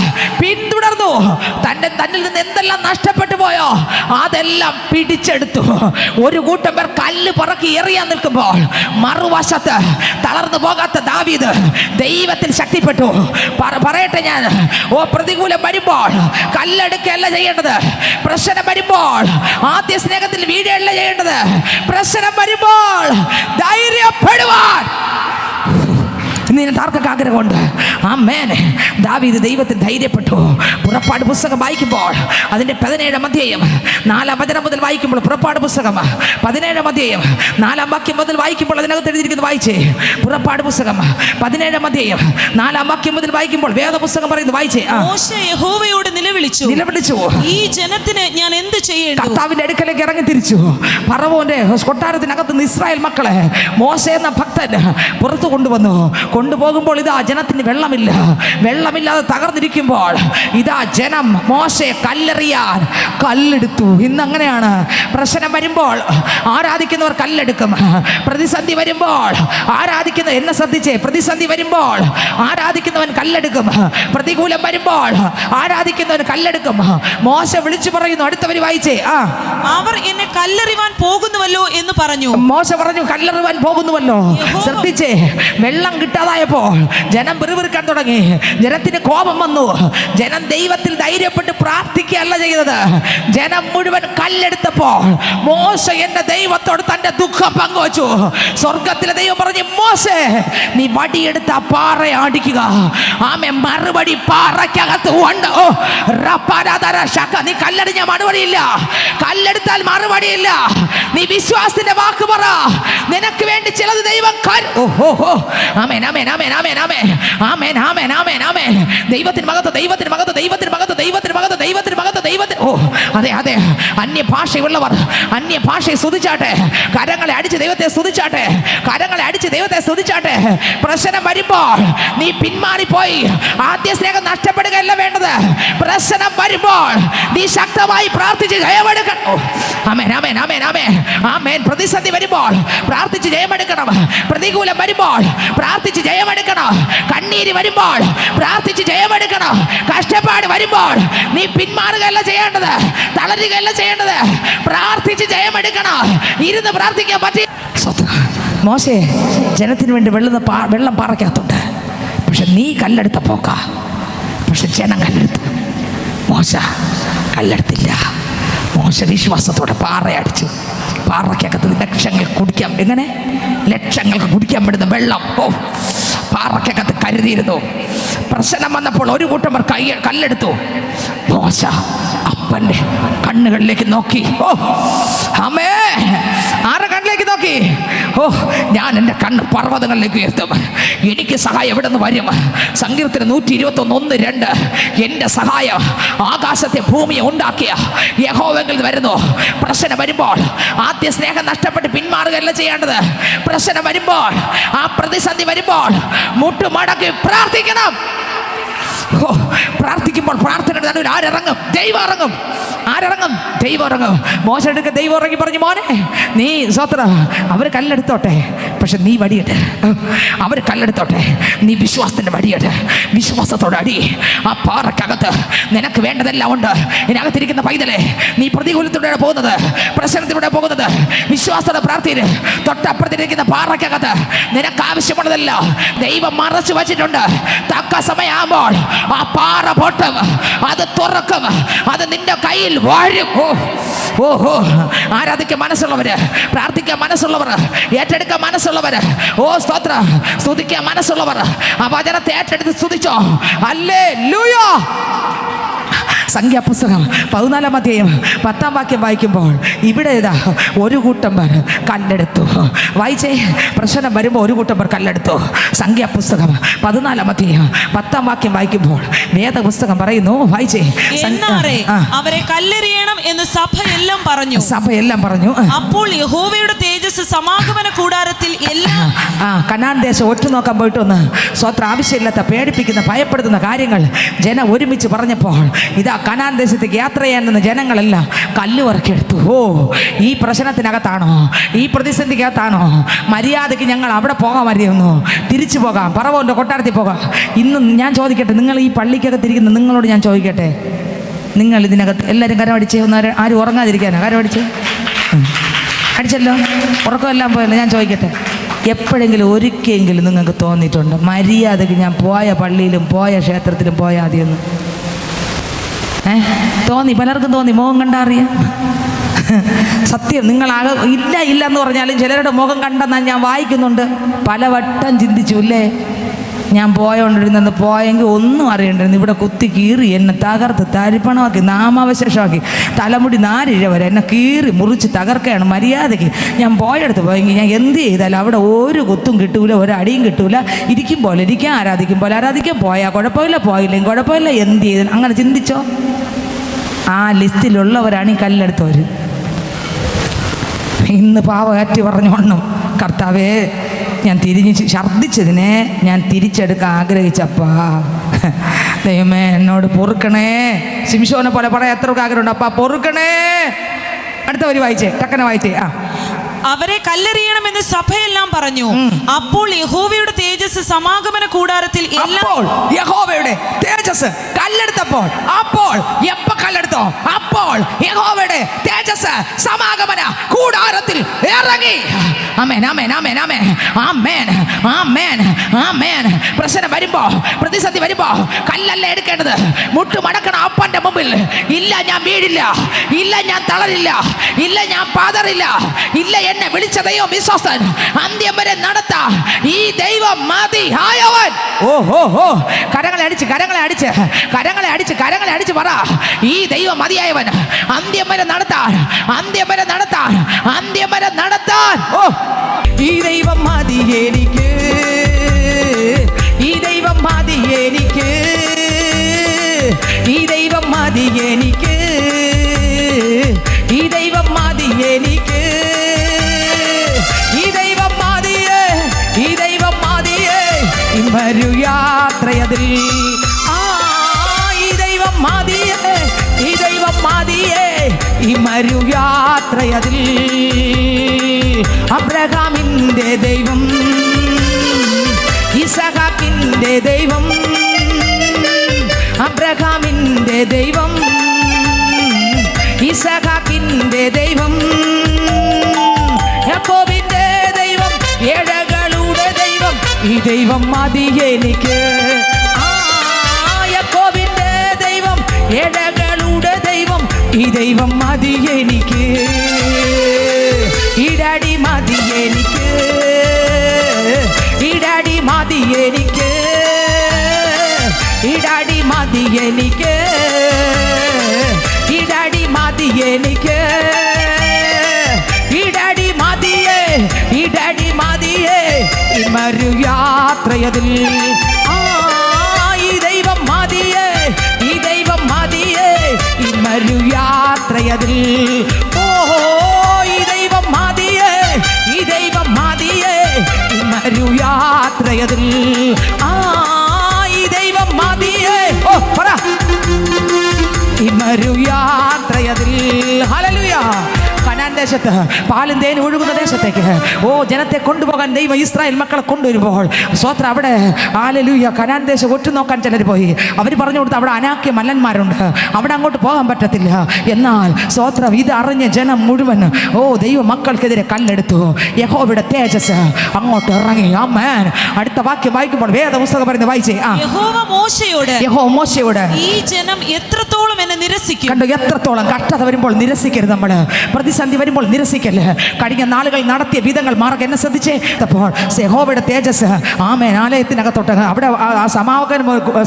പിന്തുടർന്നു. തന്നിൽ നിന്ന് എന്തെല്ലാം നഷ്ടപ്പെട്ടു പോയോ അതെല്ലാം പിടിച്ചെടുത്തു. ഒരു കൂട്ടം പേർ കല്ല് പറക്കി എറിയാൻ നിൽക്കുമ്പോൾ മറുവശത്ത് തളർന്നു പോകാത്ത ദാവീദ് ദൈവത്തിൽ ശക്തിപ്പെട്ടു. പറയട്ടെ ഞാൻ, ഓ പ്രതികൂലം വരുമ്പോൾ കല്ലെടുക്കല്ല ചെയ്യേണ്ടത്. പ്രശ്നം വരുമ്പോൾ ആദ്യ സ്നേഹത്തിൽ വീഴല്ല ചെയ്യേണ്ടത്. പ്രശ്നം വരുമ്പോൾ ധൈര്യപ്പെടുവാൻ ആർക്കൊക്കെ ആഗ്രഹമുണ്ട്? ആമേൻ. ദാവീദ് ദൈവത്തിൽ ധൈര്യപ്പെട്ടു. പുറപ്പാട് പുസ്തകം വായിക്കുമ്പോൾ അതിൻ്റെ 17-ാം അധ്യായം 4-ാം വചനം മുതൽ വായിക്കുമ്പോൾ, പുറപ്പാട് പുസ്തകം 17-ാം അധ്യായം 4-ാം വാക്യം മുതൽ വായിക്കുമ്പോൾ അതിനകത്ത് എഴുതിയിരിക്കുന്നത് വായിച്ചേ. പുറപ്പാട് പുസ്തകം 17-ാം അധ്യായം 4-ാം വാക്യം മുതൽ വായിക്കുമ്പോൾ വേദപുസ്തകം പറയുന്നത് വായിച്ചേ. മോശെ യഹോവയോട് നിലവിളിച്ചു, ഈ ജനത്തിന് ഞാൻ എന്ത് ചെയ്യേണ്ടു? കർത്താവിന്റെ അടുക്കലേക്ക് ഇറങ്ങി തിരിച്ചു. ഫറവോന്റെ കൊട്ടാരത്തിനകത്ത് നിന്ന് ഇസ്രായേൽ മക്കളെ മോശെ എന്ന ഭക്തൻ പുറത്തു കൊണ്ടുപോകുമ്പോൾ ഇതാ ജനത്തിന് വെള്ളമില്ല. വെള്ളമില്ലാതെ തകർന്നിരിക്കുമ്പോൾ ഇതാ ജനം മോശയെ കല്ലെറിയാൻ കല്ലെടുത്തു. ഇന്ന് അങ്ങനെയാണ്. പ്രശ്നം വരുമ്പോൾ ആരാധിക്കുന്നവർ കല്ലെടുക്കും. പ്രതിസന്ധി വരുമ്പോൾ എന്നെ ശ്രദ്ധിച്ചേ, പ്രതിസന്ധി വരുമ്പോൾ ആരാധിക്കുന്നവൻ കല്ലെടുക്കും. പ്രതികൂലം വരുമ്പോൾ ആരാധിക്കുന്നവൻ കല്ലെടുക്കും. മോശ വിളിച്ചു പറയുന്നു. അടുത്തവര് വായിച്ചേ. അവർ എന്നെ കല്ലെറിവാൻ പോകുന്നുവല്ലോ എന്ന് പറഞ്ഞു. മോശ പറഞ്ഞു, കല്ലെറിവാൻ പോകുന്നുവല്ലോ. ശ്രദ്ധിച്ചേ, വെള്ളം കിട്ടാതെ ദിവസങ്ങളായപ്പോൾ ജനം പിറുപിറുക്കാൻ തുടങ്ങി. ജനത്തിന് കോപം വന്നു. ജനം ദൈവത്തിൽ ധൈര്യപ്പെട്ട് പ്രാർത്ഥിക്കുകയല്ല ചെയ്തത്. ജനം മുഴുവൻ കല്ലെടുത്തപ്പോൾ മോശ എന്റെ ദൈവത്തോട് തന്റെ ദുഃഖം പങ്കുവച്ചു. സ്വർഗത്തിലെ ദൈവം പറഞ്ഞു, മോശേ നീ വടിയെടുത്ത് ആ പാറയെ അടിക്കുക. ആമേ, മറുപടി പാറയ്ക്കകത്ത് ഉണ്ട്. നീ കല്ലടിഞ്ഞ മറുപടിയില്ല, കല്ലെടുത്താൽ മറുപടിയില്ല. നീ വിശ്വാസത്തിന്റെ വാക്ക് പറ. നിനക്ക് വേണ്ടി ചിലത് ദൈവം ദൈവത്തിന് മകത്ത്, ദൈവത്തിന് മകത്ത്, ദൈവത്തിന് മകത്ത്, ദൈവത്തിന് മകത്ത്, ദൈവത്തിന് മകത്ത്, ദൈവത്തിന്. അതെ അതെ, അന്യഭാഷയുള്ളവർ അന്യഭാഷയെ സ്തുതിച്ചാട്ടെ. കരങ്ങളെ അടിച്ച് ദൈവത്തെ സ്തുതിച്ചാട്ടെ. കരങ്ങളെ അടിച്ച് ദൈവത്തെ സ്തുതിച്ചാട്ടെ. പ്രശ്നം വരുമ്പോൾ നീ പിന്മാറിപ്പോയി ആദ്യ സ്നേഹം നഷ്ടപ്പെടുകയല്ല വേണ്ടത്. പ്രശ്നം വരുമ്പോൾ നീ ശക്തമായി പ്രാർത്ഥിച്ച് ജയമെടുക്കണം. ആമേൻ, ആമേൻ, ആമേൻ, ആമേൻ, ആമേൻ. പ്രതിസന്ധി വരുമ്പോൾ പ്രാർത്ഥിച്ച് ജയമെടുക്കണം. പ്രതികൂലം വരുമ്പോൾ പ്രാർത്ഥിച്ച് ജയമെടുക്കണം. കണ്ണീര് വരുമ്പോൾ പ്രാർത്ഥിച്ച് ജയമെടുക്കണം. കഷ്ടപ്പാട് വരുമ്പോൾ നീ പിന്മാറുകയല്ല ചെയ്യേണ്ടത്, തളരുകയല്ല ചെയ്യേണ്ടത്. പ്രാർത്ഥിച്ച് ജയമെടുക്കണം. ഇരുന്ന് പ്രാർത്ഥിക്കാൻ പറ്റി. മോശേ ജനത്തിന് വേണ്ടി വെള്ളം പാറയ്ക്കകത്തുണ്ട്. പക്ഷെ നീ കല്ലെടുത്ത പോക്ക. പക്ഷെ ജനം കല്ലെടുത്തു, മോശ കല്ലെടുത്തില്ല. മോശ വിശ്വാസത്തോടെ പാറയടിച്ചു. പാറയ്ക്കകത്ത് ലക്ഷങ്ങൾക്ക് കുടിക്കാം. എങ്ങനെ? ലക്ഷങ്ങൾക്ക് കുടിക്കാൻ പറ്റുന്ന വെള്ളം പാറയ്ക്കകത്ത് കരുതിയിരുന്നു. പ്രശ്നം വന്നപ്പോൾ ഒരു കൂട്ടം കല്ലെടുത്തു. മോശ അപ്പൻ്റെ കണ്ണുകളിലേക്ക് നോക്കി. ആമേ, ആരുടെ കണ്ണിലേക്ക് നോക്കി? ഞാൻ എൻ്റെ കണ്ണ് പർവ്വതങ്ങളിലേക്ക് ഉയർത്തും. എനിക്ക് സഹായം എവിടെ നിന്ന് വരും? സങ്കീർത്തനം 121:1-2. എൻ്റെ സഹായം ആകാശത്തെ ഭൂമിയെ ഉണ്ടാക്കിയ യഹോവയിൽ വരുന്നു. പ്രശ്നം വരുമ്പോൾ ആദ്യ സ്നേഹം നഷ്ടപ്പെട്ട് പിന്മാറുകയല്ല ചെയ്യേണ്ടത്. പ്രശ്നം വരുമ്പോൾ, ആ പ്രതിസന്ധി വരുമ്പോൾ മുട്ടുമടക്കി പ്രാർത്ഥിക്കണം. പ്രാർത്ഥിക്കുമ്പോൾ പ്രാർത്ഥനയുടെ നടുവിൽ ആരിറങ്ങും? ദൈവം ഇറങ്ങും. ആരിറങ്ങും? ദൈവം ഇറങ്ങും. മോശം ദൈവം ഇറങ്ങി പറഞ്ഞു, മോനെ നീ സ്വത്രം, അവർ കല്ലെടുത്തോട്ടെ, പക്ഷെ നീ വടിയിട്. അവർ കല്ലെടുത്തോട്ടെ, നീ വിശ്വാസത്തിൻ്റെ വടിയിട്. വിശ്വാസത്തോടെ അടി. ആ പാറക്കകത്ത് നിനക്ക് വേണ്ടതെല്ലാം ഉണ്ട്. ഇതിനകത്തിരിക്കുന്ന പൈതലെ, നീ പ്രതികൂലത്തിലൂടെ പോകുന്നത്, പ്രശ്നത്തിലൂടെ പോകുന്നത്, വിശ്വാസത്തോടെ പ്രാർത്ഥിന്. തൊട്ടപ്പുറത്തിരിക്കുന്ന പാറക്കകത്ത് നിനക്ക് ആവശ്യമുള്ളതല്ല ദൈവം മറച്ചു വച്ചിട്ടുണ്ട്. തക്ക സമയമാകുമ്പോൾ ആ പാറ പൊട്ടും, അത് തുറക്കും, അത് നിന്റെ കയ്യിൽ വാഴും. ആരാധിക്കാൻ മനസ്സുള്ളവര്, പ്രാർത്ഥിക്കാൻ മനസ്സുള്ളവർ, ഏറ്റെടുക്കാൻ മനസ്സുള്ളവർ, സ്തോത്രം സ്തുതിക്കാൻ മനസ്സുള്ളവർ ആ വചനത്തെ ഏറ്റെടുത്ത് സ്തുതിച്ചോ. ഹല്ലേലൂയ. സംഖ്യാപുസ്തകം 14-ാം അധ്യായം 10-ാം വാക്യം വായിക്കുമ്പോൾ ഇവിടെ ഇതാ ഒരു കൂട്ടം പേർ കല്ലെടുത്തു. വായിച്ചേ. പ്രശ്നം വരുമ്പോൾ ഒരു കൂട്ടം പേർ കല്ലെടുത്തു. സംഖ്യാപുസ്തകം 14-ാം അധ്യായം 10-ാം വാക്യം വായിക്കുമ്പോൾ വേദപുസ്തകം പറയുന്നു, വായിച്ചേ. അവരെ കല്ലെറിയണം എന്ന് സഭയെല്ലാം പറഞ്ഞു. സഭയെല്ലാം പറഞ്ഞു. അപ്പോൾ യഹോവയുടെ തേജസ് സമാഗമന കൂടാരത്തിൽ എല്ലാം. കനാൻ ദേശം ഒറ്റ നോക്കാൻ പോയിട്ട് ഒന്ന് സ്വത്ര ആവശ്യമില്ലാത്ത പേടിപ്പിക്കുന്ന ഭയപ്പെടുത്തുന്ന കാര്യങ്ങൾ ജനം ഒരുമിച്ച് പറഞ്ഞപ്പോൾ ഇതാ കനാൻ ദേശത്തേക്ക് യാത്ര ചെയ്യാൻ ജനങ്ങളെല്ലാം കല്ലുവറക്കെടുത്തു. ഈ പ്രശ്നത്തിനകത്താണോ, ഈ പ്രതിസന്ധിക്കകത്താണോ മര്യാദയ്ക്ക് ഞങ്ങൾ അവിടെ പോകാൻ മതിയൊന്നു, തിരിച്ചു പോകാം, പറവോൻ്റെ കൊട്ടാരത്തിൽ പോകാം. ഇന്ന് ഞാൻ ചോദിക്കട്ടെ, നിങ്ങൾ ഈ പള്ളിക്കകത്തിരിക്കുന്ന നിങ്ങളോട് ഞാൻ ചോദിക്കട്ടെ, നിങ്ങൾ ഇതിനകത്ത് എല്ലാവരും കരമടിച്ചേ? ഒന്ന് ആരും ഉറങ്ങാതിരിക്കാനാ കരമടിച്ച്? അടിച്ചല്ലോ, ഉറക്കമെല്ലാം പോയല്ലോ. ഞാൻ ചോദിക്കട്ടെ, എപ്പോഴെങ്കിലും ഒരിക്കലെങ്കിലും നിങ്ങൾക്ക് തോന്നിയിട്ടുണ്ട് മര്യാദയ്ക്ക് ഞാൻ പോയ പള്ളിയിലും പോയ ക്ഷേത്രത്തിലും പോയാൽ മതിയെന്ന്? തോന്നി? പലർക്കും തോന്നി. മുഖം കണ്ടാ അറിയാം. സത്യം, നിങ്ങളാകെ ഇല്ല എന്ന് പറഞ്ഞാലും ചിലരുടെ മുഖം കണ്ടെന്നാൽ ഞാൻ വായിക്കുന്നുണ്ട്. പലവട്ടം ചിന്തിച്ചു അല്ലേ, ഞാൻ പോയോണ്ടിരുന്നെന്ന് പോയെങ്കിൽ ഒന്നും അറിയണ്ടിരുന്നു. ഇവിടെ കുത്തി കീറി എന്നെ തകർത്ത് തരിപ്പണമാക്കി നാമാവശേഷമാക്കി തലമുടി 4 ഇഴ വരെ എന്നെ കീറി മുറിച്ച് തകർക്കുകയാണ്. മര്യാദയ്ക്ക് ഞാൻ പോയെടുത്ത് പോയെങ്കിൽ ഞാൻ എന്ത് ചെയ്താലും അവിടെ ഒരു കുത്തും കിട്ടൂല, ഒരു അടിയും കിട്ടൂല. ഇരിക്കും പോലെ ഇരിക്കാൻ, ആരാധിക്കും പോലെ ആരാധിക്കാൻ. പോയാൽ കുഴപ്പമില്ല, പോയില്ലെങ്കിൽ കുഴപ്പമില്ല. എന്ത് ചെയ്തു? അങ്ങനെ ചിന്തിച്ചോ? ആ ലിസ്റ്റിലുള്ളവരാണ് ഈ കല്ലെടുത്തവർ. ഇന്ന് പാവകാറ്റി പറഞ്ഞോണം, കർത്താവേ ഞാൻ ഛർദ്ദിച്ചതിനെ ഞാൻ തിരിച്ചെടുക്കാൻ ആഗ്രഹിച്ചപ്പാ, ദൈവമേ എന്നോട് പൊറുക്കണേ. ശിംശോനെ പോലെ പറയാൻ എത്ര ആഗ്രഹമുണ്ട്. അപ്പാ പൊറുക്കണേ. അടുത്ത വരി വായിച്ചേ, ടക്കനെ വായിച്ചേ. അവരെ കല്ലെറിയണമെന്ന് സഭയെല്ലാം പറഞ്ഞു. അപ്പോൾ യഹോവയുടെ തേജസ് സമാഗമന കൂടാരത്തിൽ അപ്പോൾ യഹോവയുടെ തേജസ് കല്ലെടുത്തപ്പോൾ, അപ്പോൾ എപ്പ കല്ലെടുത്തോ അപ്പോൾ യഹോവയുടെ തേജസ് സമാഗമന കൂടാരത്തിൽ ഇറങ്ങി. ആമേൻ, ആമേൻ, ആമേൻ, ആമേൻ, ആമേൻ, ആമേൻ, ആമേൻ. പ്രശ്നം വരുമ്പോ, പ്രതിസന്ധി വരുമ്പോ കല്ലല്ല എടുക്കേണ്ടത്. മുട്ടുമടക്കണ അപ്പന്റെ മുമ്പിൽ, ഇല്ല ഞാൻ വീഴില്ല, ഇല്ല ഞാൻ തളരില്ല, ഇല്ല ഞാൻ പതറില്ല, ഇല്ല എന്നെ വിളിച്ച ദൈവം വിശ്വസ്തൻ, അന്ത്യം വരെ നടത്ത ഈ ദൈവം മതി ആയവൻ. ഓ ഓ ഓ കരങ്ങളെ അടിച്ച്, കരങ്ങളെ അടിച്ച്, കരങ്ങളെ അടിച്ച്, കരങ്ങളെ അടിച്ച് പറ, ഈ ദൈവം മതിയായവൻ. അന്ത്യം വരെ നടത്താൻ, അന്ത്യം വരെ നടത്താൻ, അന്ത്യം വരെ നടത്താൻ. ഓ ഈ ദൈവം മതി എനിക്ക്, ഈ ദൈവം മതി എനിക്ക്, ഈ ദൈവം മതി എനിക്ക്, ഈ ദൈവം മതി എനിക്ക്, ഈ ദൈവം മതിയേ, ഈ ദൈവം മതിയേ ഇമ്മരു യാത്രയതിൽ. ഈ ദൈവം മതിയേ, ഈ ദൈവം മതിയേ ഇമ്മരു യാത്രയതിൽ. അബ്രഹാമിന്റെ ദൈവം, ഇസഹാക്കിന്റെ ദൈവം, അബ്രഹാമിന്റെ ദൈവം, ഇസഹാക്കിന്റെ ദൈവം, യാക്കോബിന്റെ ദൈവം, ഏഴകളുടെ ദൈവം, ഈ ദൈവം മതി എനിക്ക്. യാക്കോബിന്റെ ദൈവം, ഏഴകളുടെ ദൈവം, ഈ ദൈവം മതി എനിക്ക്. ഇടടി മതി എനിക്ക്, ഇടടി മതി എനിക്ക്, ഇടടി മതി എനിക്ക്, ഇടടി മതി എനിക്ക്, ഇടടി മതിയേ, ഇടടി മതിയേ ഇമ്മരു യാത്രയതിൽ. ഈ ദൈവം മതിയേ, ഈ ദൈവം മതിയേ ഇമ്മരു യാത്രയതിൽ. ഓ ഈ ദൈവം മതിയേ, ഈ ദൈവം മതിയേ ഇമ്മരു യാത്രയതിൽ. ഈ ദൈവം മതിയേ, ഓ പറ, ഇമ്മരു യാത്രയതിൽ. ഹല്ലേലൂയ. കനാൻ ദേശത്ത് പാലും തേനും ഒഴുകുന്ന ദേശത്തേക്ക് ജനത്തെ കൊണ്ടുപോകാൻ ദൈവം ഇസ്രായേൽ മക്കളെ കൊണ്ടുവരുമ്പോൾ സ്വോത്ര അവിടെ ഹല്ലേലൂയ കനാൻ ദേശം ഒറ്റുനോക്കാൻ ചിലർ പോയി. അവർ പറഞ്ഞു കൊടുത്ത് അവിടെ അനാക്യ മല്ലന്മാരുണ്ട്, അവിടെ അങ്ങോട്ട് പോകാൻ പറ്റത്തില്ല. എന്നാൽ സ്വോത്രം ഇത് അറിഞ്ഞ ജനം മുഴുവൻ ദൈവ മക്കൾക്കെതിരെ കല്ലെടുത്തു. യഹോവയുടെ തേജസ് അങ്ങോട്ട് ഇറങ്ങി. ആമേൻ. അടുത്ത വാക്യം വായിക്കുമ്പോൾ വേദപുസ്തകം പറയുന്നത് വായിച്ചേ. യഹോവ മോശയോട് ഈ ജനം എത്രത്തോളം എന്നെ നിരസിക്കും. കണ്ടു, എത്രത്തോളം കഷ്ടത വരുമ്പോൾ നിരസിക്കരുത്. നമ്മൾ പ്രതിസന്ധി വരുമ്പോൾ നിരസിക്കല്ലേ. കഴിഞ്ഞ നാളുകൾ നടത്തിയ വിധങ്ങൾ മാർഗം എന്നെ ശ്രദ്ധിച്ചേ. അപ്പോൾ യഹോവയുടെ തേജസ് ആമേൻ ആലയത്തിനകത്തോട്ട് അവിടെ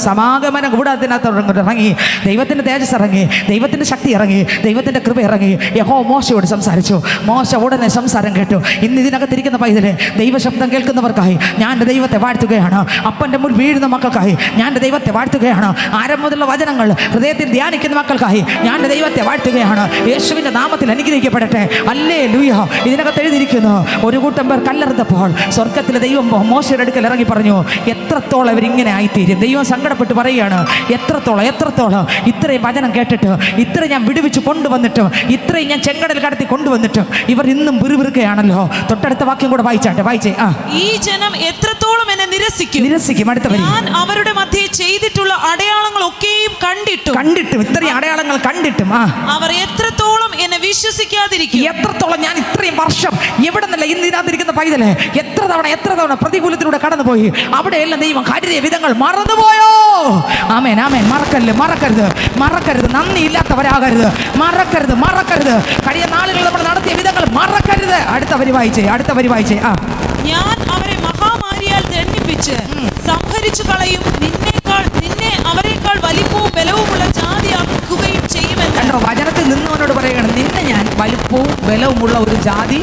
സമാഗമന കൂടാരത്തിനകത്തോട്ട് ഇറങ്ങി. ദൈവത്തിൻ്റെ തേജസ് ഇറങ്ങി, ദൈവത്തിൻ്റെ ശക്തി ഇറങ്ങി, ദൈവത്തിൻ്റെ കൃപ ഇറങ്ങി. യഹോവ മോശയോട് സംസാരിച്ചു. മോശ ഉടനെ സംസാരം കേട്ടു. ഇന്ന് ഇതിനകത്തിരിക്കുന്ന പൈതലെ ദൈവശബ്ദം കേൾക്കുന്നവർക്കായി ഞാൻ എൻ്റെ ദൈവത്തെ വാഴ്ത്തുകയാണ്. അപ്പൻ്റെ മുൻ വീഴുന്ന മക്കൾക്കായി ഞാൻ എൻ്റെ ദൈവത്തെ വാഴ്ത്തുകയാണ്. ആരം മുതലുള്ള വചനങ്ങൾ ഹൃദയത്തിൽ ധ്യാനിക്കുന്ന മക്കൾക്കായി ഞാൻ എൻ്റെ ദൈവത്തെ വാഴ്ത്തുകയാണ്. യേശുവിൻ്റെ നാമത്തിൽ അനുഗ്രഹിക്കപ്പെടട്ടെ. ഹല്ലേലൂയ. ഇതിനകത്ത് എഴുതിയിരിക്കുന്നു, ഒരു കൂട്ടം പേർ കല്ലെറിഞ്ഞപ്പോൾ സ്വർഗത്തിലെ ദൈവം മോശയുടെ അടുക്കൽ ഇറങ്ങി പറഞ്ഞു, എത്രത്തോളം ഇവരിങ്ങനെ ആയിത്തീരും. ദൈവം സങ്കടപ്പെട്ട് പറയുകയാണ്, എത്രത്തോളം ഇത്രയും വചനം കേട്ടിട്ട്, ഇത്രയും ഞാൻ വിടുവിച്ച് കൊണ്ടുവന്നിട്ട്, ഇത്രയും ഞാൻ ചെങ്കടൽ കടത്തി കൊണ്ടുവന്നിട്ട് ഇവർ ഇന്നും പിറുപിറുക്കുകയാണല്ലോ. തൊട്ടടുത്ത വാക്യം കൂടെ വായിച്ചേ. ഈ ജനം എത്രത്തോളം എന്നെ നിരസിക്കും. അടുത്ത വരി, ഞാൻ അവരുടെ മധ്യേ ചെയ്തിട്ടുള്ള അടയാളങ്ങൾ ഒക്കെയും കണ്ടിട്ടും ഇത്രയും അടയാളങ്ങൾ കണ്ടിട്ടും അവർ എത്രത്തോളം എന്നെ വിശ്വസിക്കാതിരിക്കും. എത്രത്തോളം ഞാൻ ഇത്രയും വർഷം എവിടെ നിന്നല്ല ഇന്ന് ഇതിനകത്തിരിക്കുന്ന പൈതലെ എത്ര തവണ പ്രതികൂലത്തിലൂടെ കടന്നുപോയി. അവിടെയെല്ലാം ദൈവം കരുതിയ വിധങ്ങൾ മറന്നുപോയോ? ആമേൻ, ആമേൻ. മറക്കരുത്. നന്ദി ഇല്ലാത്തവരാകരുത്. മറക്കരുത്. കഴിഞ്ഞ നാളുകൾ നമ്മൾ നടത്തിയ വിധങ്ങൾ മറക്കരുത്. അടുത്ത വരി വായിച്ചേ. ഞാൻ അവരെ മഹാമാരിയാൽ ദണ്ഡിപ്പിച്ച് സംഹരിച്ചു കളയും. നിന്നെ അവരെക്കാൾ വലിപ്പവും ബലവുമുള്ള ജാതിയാക്കുകയും ചെയ്യുമെന്ന്. കണ്ടോ, വചനത്തിൽ നിന്നവനോട് പറയുകയാണ്, നിന്നെ ഞാൻ വലിപ്പവും ബലവുമുള്ള ഒരു ജാതി,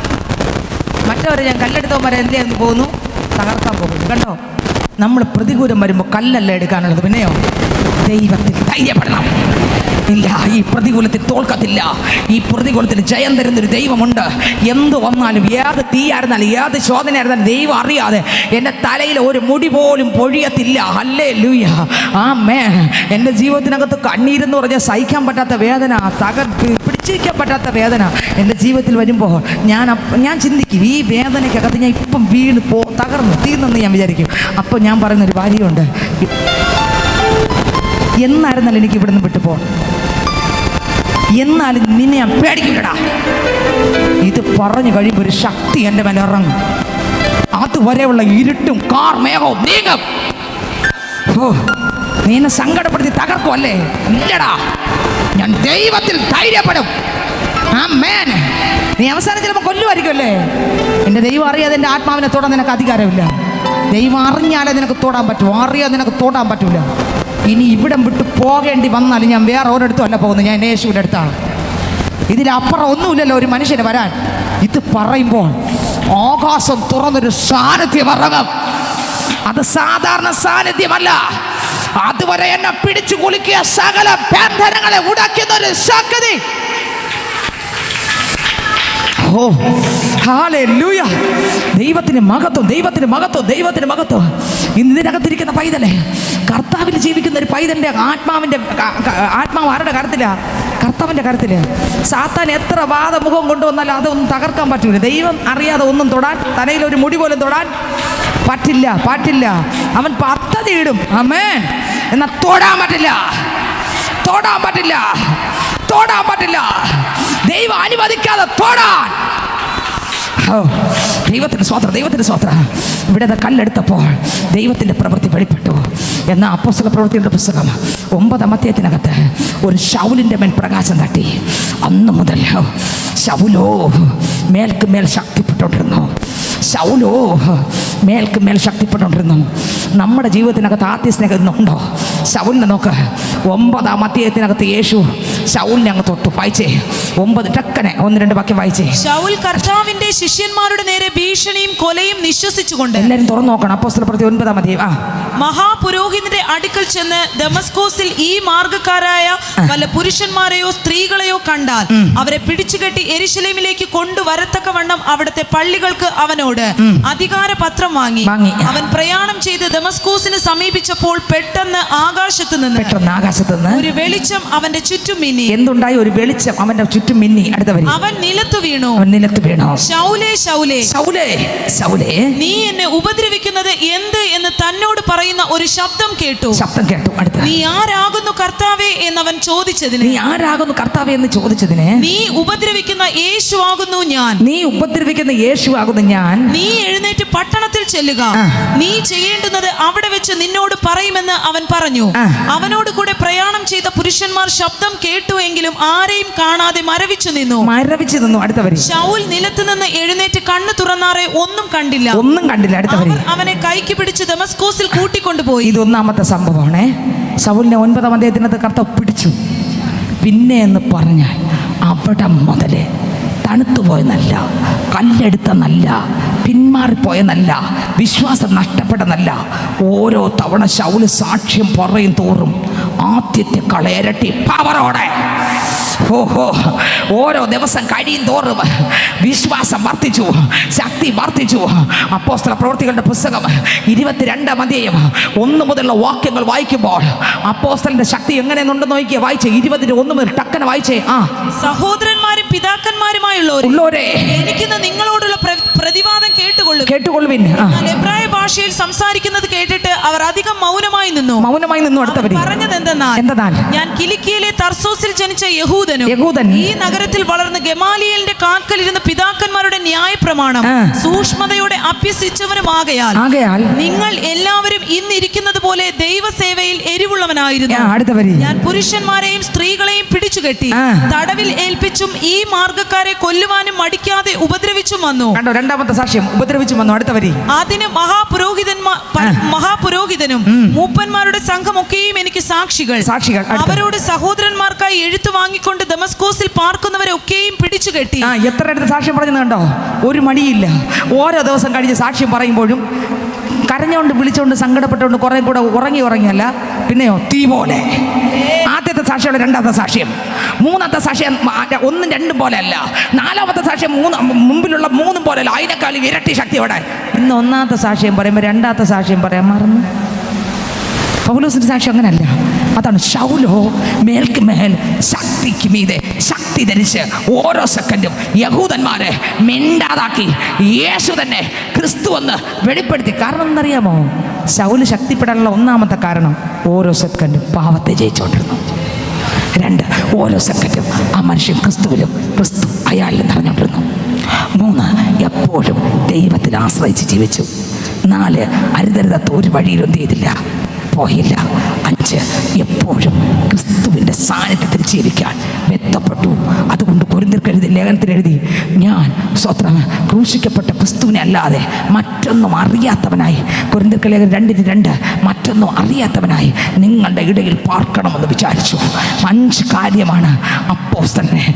മറ്റവരെ ഞാൻ കല്ലെടുത്തവന്മാരെ എന്തെന്ന് പോകുന്നു, തകർക്കാൻ പോകുന്നു. കണ്ടോ, നമ്മൾ പ്രതികൂലം വരുമ്പോൾ കല്ലല്ല എടുക്കാനുള്ളത്, പിന്നെയോ ദൈവത്തിൽ ധൈര്യപ്പെടണം. ഇല്ല, ഈ പ്രതികൂലത്തിൽ തോൽക്കത്തില്ല. ഈ പ്രതികൂലത്തിൽ ജയം തരുന്നൊരു ദൈവമുണ്ട്. എന്ത് വന്നാലും, ഏത് തീയായിരുന്നാലും, ഏത് ശോധനയായിരുന്നാലും ദൈവം അറിയാതെ എൻ്റെ തലയിൽ ഒരു മുടി പോലും പൊഴിയത്തില്ല. ഹല്ലേലൂയ, ആമേൻ. എൻ്റെ ജീവിതത്തിനകത്ത് കണ്ണീരെന്ന് പറഞ്ഞാൽ സഹിക്കാൻ പറ്റാത്ത വേദന, പിടിച്ചിരിക്കാൻ പറ്റാത്ത വേദന എൻ്റെ ജീവിതത്തിൽ വരുമ്പോൾ ഞാൻ ചിന്തിക്കും, ഈ വേദനയ്ക്കകത്ത് ഞാൻ ഇപ്പം വീണ് തകർന്നു തീർന്നെന്ന് ഞാൻ വിചാരിക്കും. അപ്പോൾ ഞാൻ പറയുന്നൊരു കാര്യമുണ്ട്, എന്നായിരുന്നാലും എനിക്ക് ഇവിടുന്ന് വിട്ടു പോകണം, എന്നാലും നിന്നെ ഞാൻ പേടിക്കില്ലടാ. ഇത് പറഞ്ഞു കഴിയുമ്പോൾ ഒരു ശക്തി എൻ്റെ മേലെ ഇറങ്ങും. അതുവരെയുള്ള ഇരുട്ടും കാർമേഘവും നീങ്ങും. ഓ, നീ എന്നെ സങ്കടപ്പെടുത്തി തകർക്കുമല്ലേ? ഇല്ലടാ, ഞാൻ ദൈവത്തിൽ ധൈര്യപ്പെടും. ആമേൻ. നീ അവസാനം ചിലപ്പോൾ കൊല്ലുമായിരിക്കുമല്ലേ? എൻ്റെ ദൈവം അറിയാതെ എൻ്റെ ആത്മാവിനെ തൊടാൻ നിനക്ക് അധികാരമില്ല. ദൈവം അറിഞ്ഞാലേ നിനക്ക് തൊടാൻ പറ്റൂ, അറിയാതെ നിനക്ക് തൊടാൻ പറ്റൂല. ഇനി ഇവിടം വിട്ട് പോകേണ്ടി വന്നാലും ഞാൻ വേറെ ഒരിടത്തും അല്ല പോകുന്നത്, ഞാൻ യേശുവിൻ്റെ അടുത്താണ്. ഇതിലപ്പുറം ഒന്നുമില്ലല്ലോ ഒരു മനുഷ്യന് വരാൻ. ഇത് പറയുമ്പോൾ ആകാശം തുറന്നൊരു സാന്നിധ്യം ഇറങ്ങും. അത് സാധാരണ സാന്നിധ്യമല്ല, അതുവരെ എന്നെ പിടിച്ചു കുലുക്കിയ സകല ബന്ധനങ്ങളെ ഉടയ്ക്കുന്ന ഒരു ശക്തി. ഓ, ഹല്ലേലൂയ. ദൈവത്തിന് മഹത്വം, ദൈവത്തിന് മഹത്വം, ദൈവത്തിന് മഹത്വം. ഇതിനകത്തിരിക്കുന്ന പൈതലെ, കർത്താവിൽ ജീവിക്കുന്ന ഒരു പൈതലിൻ്റെ ആത്മാവ് ആരുടെ കരത്തിലാ? കർത്താവിൻ്റെ കരത്തില്. സാത്താൻ എത്ര വാദമുഖം കൊണ്ടുവന്നാലും അതൊന്നും തകർക്കാൻ പറ്റൂല. ദൈവം അറിയാതെ ഒന്നും തൊടാൻ, തലയിലൊരു മുടി പോലും തൊടാൻ പറ്റില്ല. അവൻ പദ്ധതി ഇടും, ആമേൻ. എന്നാൽ തൊടാൻ പറ്റില്ല. ദൈവം അനുവദിക്കാതെ തൊടാൻ. ദൈവത്തിന് സ്വോത്രം. ഇവിടെ കല്ലെടുത്തപ്പോൾ ദൈവത്തിൻ്റെ പ്രവൃത്തി വെളിപ്പെട്ടു. എന്നാൽ അപ്പോസ്തല പ്രവൃത്തിയുടെ പുസ്തകം 9-ാം അധ്യായത്തിനകത്ത് ഒരു ശൗലിൻ്റെ മേൽ പ്രകാശം തട്ടി. അന്ന് മുതൽ ശൗലോ മേൽക്ക് മേൽ ശക്തിപ്പെട്ടുകൊണ്ടിരുന്നു. നമ്മുടെ ജീവിതത്തിനകത്ത് ആദ്യ സ്നേഹം ഉണ്ടോ? ശൗലിനെ നോക്ക്. 9-ാം അധ്യായത്തിനകത്ത് യേശു ശൗലിനെ അങ്ങ് തൊട്ടു. വായിച്ചേ 9 ടക്കനെ 1-2 വാക്യം വായിച്ചേ. ശൗൽ കർത്താവിന്റെ ശിഷ്യന്മാരുടെ നേരെ ഭീഷണിയും കൊലയും നിശ്വസിച്ചുകൊണ്ട്. എല്ലാവരും തുറന്നു നോക്കണം. അപ്പോസ്തല പ്രവൃത്തി 9-ാം അധ്യായം. മഹാപുരോഹിതന്റെ അടുക്കൽ ചെന്ന് ദമസ്കോസിൽ ഈ മാർഗക്കാരായ വല്ല പുരുഷന്മാരെയോ സ്ത്രീകളെയോ കണ്ടാൽ അവരെ പിടിച്ചുകെട്ടി യെരൂശലേമിലേക്ക് കൊണ്ടുവരത്തക്കവണ്ണം അവിടുത്തെ പള്ളികൾക്ക് അവനോട് അധികാരപത്രം വാങ്ങി. അവൻ പ്രയാണം ചെയ്ത് ദമസ്കോസിന് സമീപിച്ചപ്പോൾ പെട്ടെന്ന് ആകാശത്ത് നിന്ന് ഒരു വെളിച്ചം അവന്റെ ചുറ്റും മിന്നി. എന്തുണ്ടായി? ഒരു വെളിച്ചം അവന്റെ ചുറ്റും മിന്നി. അടുത്തവരി, അവൻ നിലത്തു വീണു. ശൗലേ, നീ എന്നെ ഉപദ്രവിക്കുന്നത് എന്ത് എന്ന് തന്നോട് പറയുന്ന ഒരു ശബ്ദം കേട്ടു. നീ ആരാകുന്നു കർത്താവേ എന്നവൻ ചോദിച്ചതിന്, നീ ഉപദ്രവിക്കുന്ന യേശു ആകുന്നു ഞാൻ. നീ എഴുന്നേറ്റ് പട്ടണത്തിൽ ചെല്ലുക, നീ ചെയ്യേണ്ടുന്നത് അവിടെ വെച്ച് നിന്നോട് പറയുമെന്ന് അവൻ പറഞ്ഞു. അവനോട് കൂടെ പ്രയാണം ചെയ്ത പുരുഷന്മാർ ശബ്ദം കേട്ടു, എങ്കിലും ആരെയും കാണാതെ മരവിച്ചു നിന്നു. അടുത്തവരി, ശൗൽ നിലത്ത് നിന്ന് എഴുന്നേറ്റ് കണ്ണു തുറന്നാറെ ഒന്നും കണ്ടില്ല. അവനെ കൈക്ക് പിടിച്ച് ദമസ്കോസിൽ കൂട്ടിക്കൊണ്ടുപോയി. ഇത് 1-ാമത്തെ സംഭവമാണ്. ശൗലിനെ 9-ാം അധ്യായത്തിനകത്ത് കർത്താവ് പിടിച്ചു. പിന്നെ എന്ന് പറഞ്ഞാൽ അവിടെ മുതലേ തണുത്തുപോയെന്നല്ല, കല്ലെടുത്തെന്നല്ല, പിന്മാറിപ്പോയെന്നല്ല, വിശ്വാസം നഷ്ടപ്പെട്ടെന്നല്ല. ഓരോ തവണ ശൗല് സാക്ഷ്യം പറയും തോറും ആദ്യത്തെക്കാൾ ഇരട്ടി പവറോടെ ഓരോ ദിവസം കഴിയും തോറും വിശ്വാസം വർദ്ധിച്ചു, ശക്തി വർദ്ധിച്ചു. അപ്പോസ്തല പ്രവൃത്തികളുടെ പുസ്തകം 22-ാം അധ്യായം 1 മുതലുള്ള വാക്യങ്ങൾ വായിക്കുമ്പോൾ അപ്പോസ്തലന്റെ ശക്തി എങ്ങനെയെന്നുണ്ടെന്ന് നോക്കിയേ. വായിച്ചേ 20-1 മുതൽ ടക്കനെ വായിച്ചേ. സഹോദരന്മാരും പിതാക്കന്മാരുമായുള്ളവരെ, എനിക്കിന്ന് നിങ്ങളോടുള്ള പ്രതിവാദം കേട്ടുകൊള്ളുവിൻ. എബ്രായ ഭാഷയിൽ സംസാരിക്കുന്നത് കേട്ടിട്ട് അവർ അധികം മൗനമായി നിന്നു. പറഞ്ഞത് എന്തെന്നാൽ, ഞാൻ കിലിക്കിയിലെ തർസോസിൽ ജനിച്ച യഹൂദൻ, ഈ നഗരത്തിൽ വളർന്ന് ഗമാലിയേലിന്റെ കാൽക്കൽ ഇരുന്ന് പിതാക്കന്മാരുടെ ന്യായപ്രമാണം സൂക്ഷ്മതയോടെ അഭ്യസിച്ചവനുമാകയാൽ നിങ്ങൾ എല്ലാവരും ഇന്നിരിക്കുന്നത് പോലെ ദൈവസേവയിൽ എരിവുള്ളവനായിരുന്നു. ഞാൻ പുരുഷന്മാരെയും സ്ത്രീകളെയും പിടിച്ചുകെട്ടി തടവിൽ ഏൽപ്പിച്ചും ഈ മാർഗക്കാരെ കൊല്ലുവാനും മടിക്കാതെ ഉപദ്രവിച്ചും വന്നു. രണ്ടാമത്തെ സാക്ഷ്യം, ഉപദ്രവിച്ചു വന്നു. അടുത്തവരി, അതിന് മഹാപുരോഹിതനും മൂപ്പന്മാരുടെ സംഘമൊക്കെയും എനിക്ക് സാക്ഷികൾ. അവരോട് സഹോദരന്മാർക്കായി എഴുത്തു വാങ്ങിക്കൊണ്ട് ദമസ്കോസിൽ പാർക്കുന്നവരെ ഒക്കെയും പിടിച്ചുകെട്ടി. എത്ര അടുത്ത് സാക്ഷ്യം പറഞ്ഞത് കണ്ടോ? ഒരു മടിയില്ല. ഓരോ ദിവസം കഴിഞ്ഞ് സാക്ഷ്യം പറയുമ്പോഴും കരഞ്ഞുകൊണ്ട് വിളിച്ചുകൊണ്ട് സങ്കടപ്പെട്ടുകൊണ്ട് കുറെ കൂടെ ഉറങ്ങിയല്ല, പിന്നെയോ തീ പോലെ. ആ ആദ്യത്തെ സാക്ഷിയുള്ള രണ്ടാമത്തെ സാക്ഷ്യം, മൂന്നാമത്തെ സാക്ഷ്യം ഒന്നും രണ്ടും പോലെയല്ല, നാലാമത്തെ സാക്ഷ്യം മുമ്പിലുള്ള മൂന്നും പോലെയല്ല, അതിനേക്കാളും ഇരട്ടി ശക്തിയോടെ. ഇന്ന് ഒന്നാമത്തെ സാക്ഷ്യം പറയുമ്പോൾ രണ്ടാമത്തെ സാക്ഷ്യം പറയാൻ മറന്നു. പൗലോസിന്റെ സാക്ഷ്യം അങ്ങനല്ല. അതാണ് ശൗലോ മേൽക്ക് മേൽ ശക്തിക്ക് മീതെ ശക്തി ധരിച്ച് ഓരോ സെക്കൻഡും യഹൂദന്മാരെ മിണ്ടാതാക്കി യേശു തന്നെ ക്രിസ്തു എന്ന് വെളിപ്പെടുത്തി. കാരണം എന്നറിയാമോ? ശൗല് ശക്തിപ്പെടാനുള്ള ഒന്നാമത്തെ കാരണം ഓരോ സെക്കൻഡും പാവത്തെ ജയിച്ചുകൊണ്ടിരുന്നു. 2, ഓരോ സെക്കൻഡും ആ മനുഷ്യൻ ക്രിസ്തുവിലും ക്രിസ്തു അയാളിലും നിറഞ്ഞുകൊണ്ടിരുന്നു. 3, എപ്പോഴും ദൈവത്തിൽ ആശ്രയിച്ച് ജീവിച്ചു. 4, അരുതരുതാത്ത ഒരു വഴിയിലും എന്ത് ചെയ്തില്ല, പോയില്ല. 5, എപ്പോഴും ക്രിസ്തുവിൻ്റെ സാന്നിധ്യത്തിൽ ജീവിക്കാൻ മെത്തപ്പെട്ടു. അതുകൊണ്ട് കൊരിന്ത്യർക്കെഴുതി ലേഖനത്തിൽ എഴുതി, ഞാൻ സ്വത്രം ക്രൂശിക്കപ്പെട്ട ക്രിസ്തുവിനെ അല്ലാതെ മറ്റൊന്നും അറിയാത്തവനായി, കൊരിന്ത്യർക്ക് ലേഖനം 2:2, മറ്റൊന്നും അറിയാത്തവനായി നിങ്ങളുടെ ഇടയിൽ പാർക്കണമെന്ന് വിചാരിച്ചു. 5 കാര്യമാണ് അപ്പോസ്തലനെ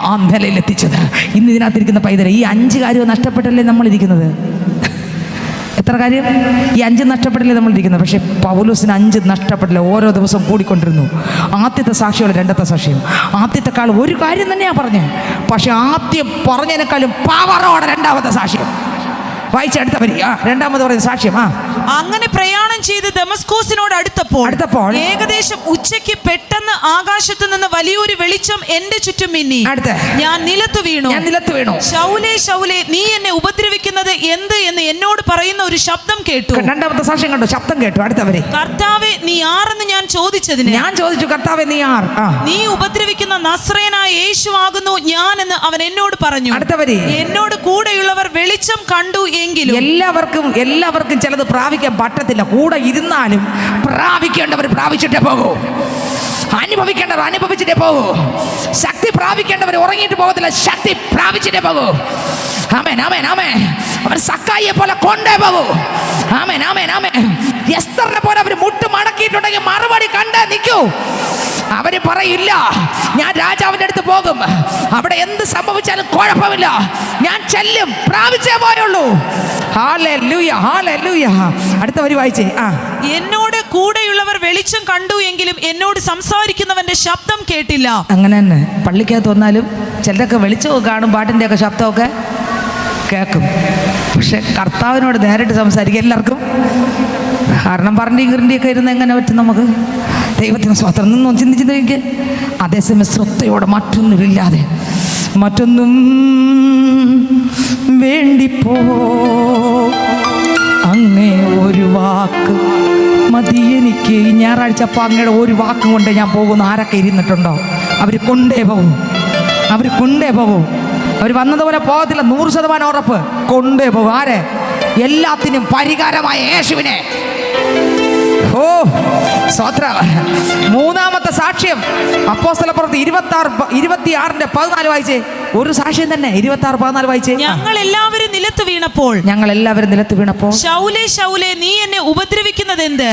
ആ നിലയിലെത്തിച്ചത്. ഇന്ന് ഇതിനകത്തിരിക്കുന്ന പൈതൽ ഈ 5 കാര്യവും നഷ്ടപ്പെട്ടല്ലേ നമ്മളിരിക്കുന്നത്? എത്ര കാര്യം? ഈ 5 നഷ്ടപ്പെട്ടില്ലേ നമ്മളിരിക്കുന്നത്? പക്ഷേ പൗലോസിന് 5 നഷ്ടപ്പെട്ടില്ല, ഓരോ ദിവസം കൂടിക്കൊണ്ടിരുന്നു. ആദ്യത്തെ സാക്ഷിയുള്ള രണ്ടാമത്തെ സാക്ഷ്യം, ആദ്യത്തെക്കാൾ ഒരു കാര്യം തന്നെയാണ് പറഞ്ഞത്, പക്ഷെ ആദ്യം പറഞ്ഞതിനേക്കാളും പവറോടെ രണ്ടാമത്തെ സാക്ഷ്യം. വായിച്ചെടുത്ത വരി രണ്ടാമത് പറയുന്ന സാക്ഷ്യം. അങ്ങനെ പ്രയാണം ചെയ്ത് ദമസ്കോസിനോട് അടുത്തപ്പോൾ ഏകദേശം ഉച്ചയ്ക്ക് പെട്ടെന്ന് ആകാശത്ത് നിന്ന് വലിയൊരു വെളിച്ചം എന്റെ ചുറ്റും മിന്നി. ഞാൻ നിലത്ത് വീണു. ശൗലേ ശൗലേ, നീ എന്നെ ഉപദ്രവിക്കുന്നത് എന്ത് എന്ന് എന്നോട് പറയുന്ന ഒരു ശബ്ദം കേട്ടു. രണ്ടാമത്തെ സാക്ഷ്യം കണ്ടു, ശബ്ദം കേട്ടു. അടുത്തവരെ, കർത്താവേ നീ ആരെന്ന് ഞാൻ ചോദിച്ചതിന് ഞാൻ ചോദിച്ചു, കർത്താവേ നീ ആർ? നീ ഉപദ്രവിക്കുന്ന നസ്രയനായ യേശു ആകുന്നു ഞാൻ എന്ന് അവൻ എന്നോട് പറഞ്ഞു. അടുത്തവരെ, എന്നോട് കൂടെയുള്ളവർ വെളിച്ചം കണ്ടു എങ്കിലും എല്ലാവർക്കും ചിലത് പ്രാപിക്കാൻ പറ്റത്തില്ല. കൂടെ ഇരുന്നാലും പ്രാപിക്കേണ്ടവർ പ്രാപിച്ചിട്ടേ പോകൂ, അനുഭവിക്കേണ്ടവർ അനുഭവിച്ചിട്ടേ പോകൂ. ശക്തി പ്രാപിക്കേണ്ടവർ ഉറങ്ങിയിട്ട് പോകത്തില്ല, ശക്തി പ്രാപിച്ചിട്ടേ പോകൂ. ആമേൻ ആമേൻ ആമേൻ. അവർ സക്കായിയെ പോലെ കൊണ്ടേ പോകൂ. ആമേൻ ആമേൻ ആമേൻ. എസ്തറിനെ പോലെ അവർ മുട്ട് മടക്കിയിട്ടുണ്ടെങ്കിൽ മറുപടി കണ്ടേ നിൽക്കൂ. അവര് പറയില്ല, ഞാൻ രാജാവിൻ്റെ അടുത്ത് പോകും, അവിടെ എന്ത് സംഭവിച്ചാലും കുഴപ്പമില്ല, ഞാൻ ചെല്ലും, പ്രാപിച്ചേ പോയുള്ളൂ. Hallelujah hallelujah. അടുത്ത വരി വായിച്ചേ. എന്നോട് കൂടെയുള്ളവർ വെളിച്ചം കണ്ടു എങ്കിലും എന്നോട് സംസാരിക്കുന്നവന്റെ ശബ്ദം കേട്ടില്ല. അങ്ങനെ തന്നെ പള്ളിക്കകത്ത് വന്നാലും ചിലരൊക്കെ വെളിച്ചമൊക്കെ കാണും, പാട്ടിൻ്റെ ഒക്കെ ശബ്ദമൊക്കെ കേൾക്കും, പക്ഷെ കർത്താവിനോട് നേരിട്ട് സംസാരിക്കും എല്ലാവർക്കും. കാരണം പറഞ്ഞിങ്ങറിൻ്റെയൊക്കെ ഇരുന്ന് എങ്ങനെ പറ്റും നമുക്ക്? ദൈവത്തിന് സ്വത്രം നിന്നും ചിന്തിച്ച് നോക്കിക്കുക. അതേസമയം ശ്രദ്ധയോടെ മറ്റൊന്നുമില്ലാതെ, മറ്റൊന്നും വേണ്ടിപ്പോ അങ്ങേ ഒരു വാക്ക് മതി എനിക്ക്. ഈ ഞായറാഴ്ച അപ്പം അങ്ങയുടെ ഒരു വാക്കും കൊണ്ട് ഞാൻ പോകുന്നു. ആരൊക്കെ ഇരുന്നിട്ടുണ്ടോ? അവർ കൊണ്ടേ പോകും, അവർ കൊണ്ടേ പോകും. അവർ വന്നതുപോലെ പോകത്തില്ല, 100% ഉറപ്പ്. കൊണ്ടേ പോകും. ആരെ? എല്ലാത്തിനും പരിഹാരമായ യേശുവിനെ. ഓ സ്വത്രം. മൂന്നാമത്തെ സാക്ഷ്യം അപ്പോസ്തലപ്രവൃത്തി 26:14 വായിച്ചേ. ഒരു സാക്ഷ്യം തന്നെ. 26:14 വായിച്ചേ. ഞങ്ങൾ എല്ലാവരും നിലത്ത് വീണപ്പോൾ ശൗലേ ശൗലേ, നീ എന്നെ ഉപദ്രവിക്കുന്നത് എന്ത്?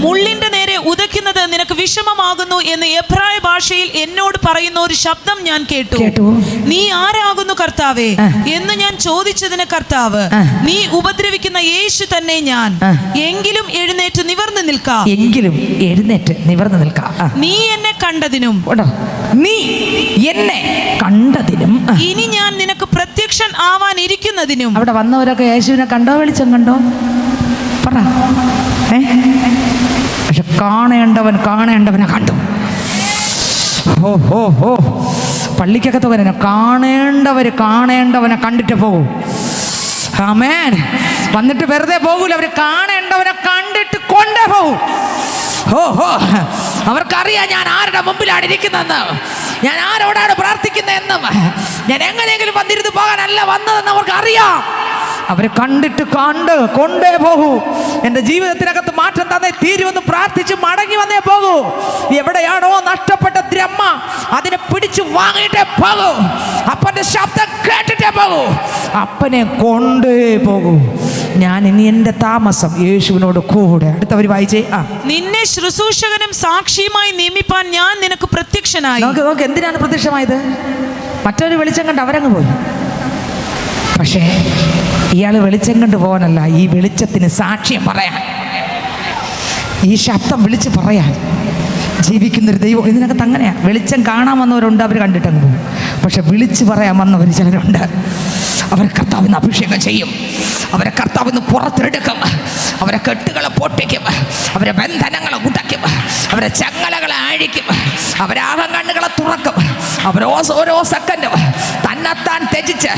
മുള്ളിന്റെ നേരെ ഉദയ്ക്കുന്നത് നിനക്ക് വിഷമമാകുന്നു എന്ന് എബ്രായ ഭാഷയിൽ എന്നോട് പറയുന്ന ഒരു ശബ്ദം ഞാൻ കേട്ടു. നീ ആരാകുന്നു കർത്താവേ എന്ന് ഞാൻ ചോദിച്ചതിന് കർത്താവ്, നീ ഉപദ്രവിക്കുന്ന യേശു തന്നെ ഞാൻ. എങ്കിലും എഴുന്നേറ്റ് നിവർന്ന് നിൽക്കാം. നീ എന്നെ കണ്ടതിനും ഇനി ഞാൻ നിനക്ക് പ്രത്യക്ഷൻ ആവാൻ ഇരിക്കുന്നതിനും. അവിടെ വന്നവരൊക്കെ യേശുവിനെ കണ്ടോ? വെളിച്ചം കണ്ടോ? പറ. പക്ഷെ കാണേണ്ടവനെ കണ്ടു. ഹോ ഹോ ഹോ. പള്ളിക്കകത്ത് വരാനോ കാണേണ്ടവനെ കണ്ടിട്ട് പോകും. ആമേൻ. വന്നിട്ട് വെറുതെ പോകൂല, അവർ കാണേണ്ടവനെ കണ്ടിട്ട് കൊണ്ടേ പോകും. ഹോ ഹോ. അവർക്കറിയാം ഞാൻ ആരുടെ മുമ്പിലാണ് ഇരിക്കുന്നതെന്ന്, ഞാൻ ആരോടാണ് പ്രാർത്ഥിക്കുന്നതെന്നും, ഞാൻ എങ്ങനെയെങ്കിലും വന്നിരുന്ന് പോകാനല്ല വന്നതെന്ന് അവർക്കറിയാം. അവരെ കണ്ടിട്ട് കൊണ്ടേ പോകൂ. എൻ്റെ ജീവിതത്തിനകത്ത് മാറ്റം തന്നെ തീരുമെന്ന് പ്രാർത്ഥിച്ച് മടങ്ങി വന്നേ പോകൂ. എവിടെയാണോ നഷ്ടപ്പെട്ട ദ്രഹ്മ അതിനെ പിടിച്ചു വാങ്ങിയിട്ടേ പോകൂ. അപ്പൻ്റെ ശബ്ദം കേട്ടിട്ടേ പോകൂ. അപ്പനെ കൊണ്ടേ പോകൂ. ഞാൻ ഇനി എൻ്റെ താമസം യേശുവിനോട് കൂടെ. അടുത്തവർ വായിച്ചേ. നിന്നെ ശുശ്രൂഷകനും സാക്ഷിയുമായി നിയമിപ്പാൻ ഞാൻ നിനക്ക് പ്രത്യക്ഷനായി. നോക്ക് എന്തിനാണ് പ്രത്യക്ഷമായത്? മറ്റൊരു വെളിച്ചം കണ്ട് അവരങ്ങ് പോയി. പക്ഷേ ഇയാൾ വെളിച്ചം കണ്ട് പോകാനല്ല, ഈ വെളിച്ചത്തിന് സാക്ഷ്യം പറയാൻ, ഈ ശബ്ദം വിളിച്ച് പറയാൻ, ജീവിക്കുന്നൊരു ദൈവം ഇതിനകത്ത് അങ്ങനെയാണ്. വെളിച്ചം കാണാൻ വന്നവരുണ്ട്, അവർ കണ്ടിട്ടങ്ങ് പോകും. പക്ഷെ വിളിച്ച് പറയാൻ വന്നവർ ചിലരുണ്ട്. അവരെ കർത്താവിന്ന് അഭിഷേകം ചെയ്യും, അവരെ കർത്താവിന്ന് പുറത്തെടുക്കും, അവരെ കെട്ടുകളെ പൊട്ടിക്കും, അവരെ ബന്ധനങ്ങളെ ഉടയ്ക്കും, അവരെ ചങ്ങലകളെ അഴിക്കും, അവരെ ആകങ്കണ്ണുകളെ തുറക്കും. ഓരോ സെക്കൻഡും തന്നെത്താൻ ത്യജിച്ച്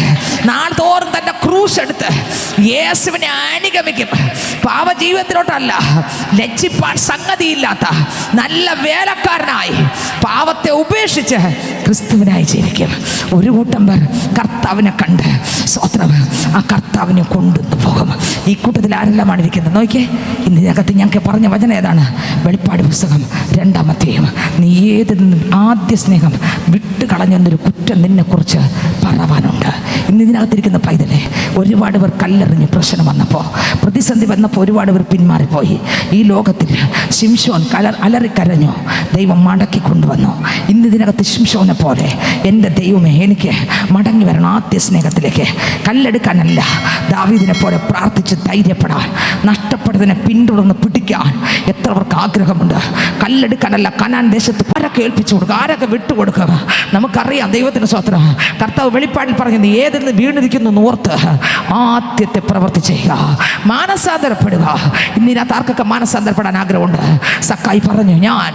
നാൾതോറും തന്റെ ക്രൂശ് എടുത്ത് യേശുവിനെ അനുഗമിക്കും. പാവജീവിതത്തിലോട്ടല്ല, ലജ്ജിപ്പാൻ സംഗതിയില്ലാത്ത നല്ല വേലക്കാരനായി പാവത്തെ ഉപേക്ഷിച്ച് ക്രിസ്തുവിനായി ജീവിക്കും. ഒരു കൂട്ടം പേർ കർത്താവിനെ കണ്ട് സ്വത്രം ആ കർത്താവിനെ കൊണ്ടുവന്ന് പോകും. ഈ കൂട്ടത്തിൽ ആരെല്ലാമാണ് ഇരിക്കുന്നത് നോക്കിയേ. ഇതിനകത്ത് ഞങ്ങൾക്ക് പറഞ്ഞ വചനം ഏതാണ്? വെളിപ്പാട് പുസ്തകം 2-ാം അധ്യായം. നീ ഏത് ആദ്യ സ്നേഹം വിട്ട് കളഞ്ഞെന്നൊരു കുറ്റം നിന്നെക്കുറിച്ച് പറവാനുണ്ട്. ഇന്ന് ഇതിനകത്തിരിക്കുന്ന പൈതലെ, ഒരുപാട് പേർ കല്ലെറിഞ്ഞ് പ്രശ്നം വന്നപ്പോൾ, പ്രതിസന്ധി വന്നപ്പോൾ ഒരുപാട് പേർ പിന്മാറിപ്പോയി. ഈ ലോകത്തിൽ ശിംശോൻ അലറിക്കരഞ്ഞു, ദൈവം മടക്കി കൊണ്ടുവന്നു. ഇന്ന് ഇതിനകത്ത് ശിംശോനെ പോലെ എൻ്റെ ദൈവമേ എനിക്ക് മടങ്ങി വരണം ആദ്യ സ്നേഹത്തിലേക്ക്. കല്ലെടുക്കാനല്ല, ദാവീദിനെ പോലെ പ്രാർത്ഥിച്ച് ധൈര്യപ്പെടാൻ, നഷ്ടപ്പെട്ടതിനെ പിന്തുടർന്ന് പിടിക്കാൻ എത്ര പേർക്ക് ആഗ്രഹമുണ്ട്. കല്ലെടുക്കാനല്ല, കനാൻ ദേശത്ത് ആരൊക്കെ ഏൽപ്പിച്ചു കൊടുക്കുക, ആരൊക്കെ വിട്ടുകൊടുക്കുക. നമുക്കറിയാം ദൈവത്തിന് സ്വത്രം. കർത്താവ് വെളിപ്പാടിൽ പറഞ്ഞു, നീ ഏതെന്ന് വീണിരിക്കുന്നു ഓർത്ത് ആദ്യത്തെ പ്രവൃത്തി ചെയ്യുക, മാനസാന്തരപ്പെടുക. ഇന്നിനകത്ത് ആർക്കൊക്കെ മാനസാന്തരപ്പെടാൻ ആഗ്രഹമുണ്ട്? സക്കായി പറഞ്ഞു, ഞാൻ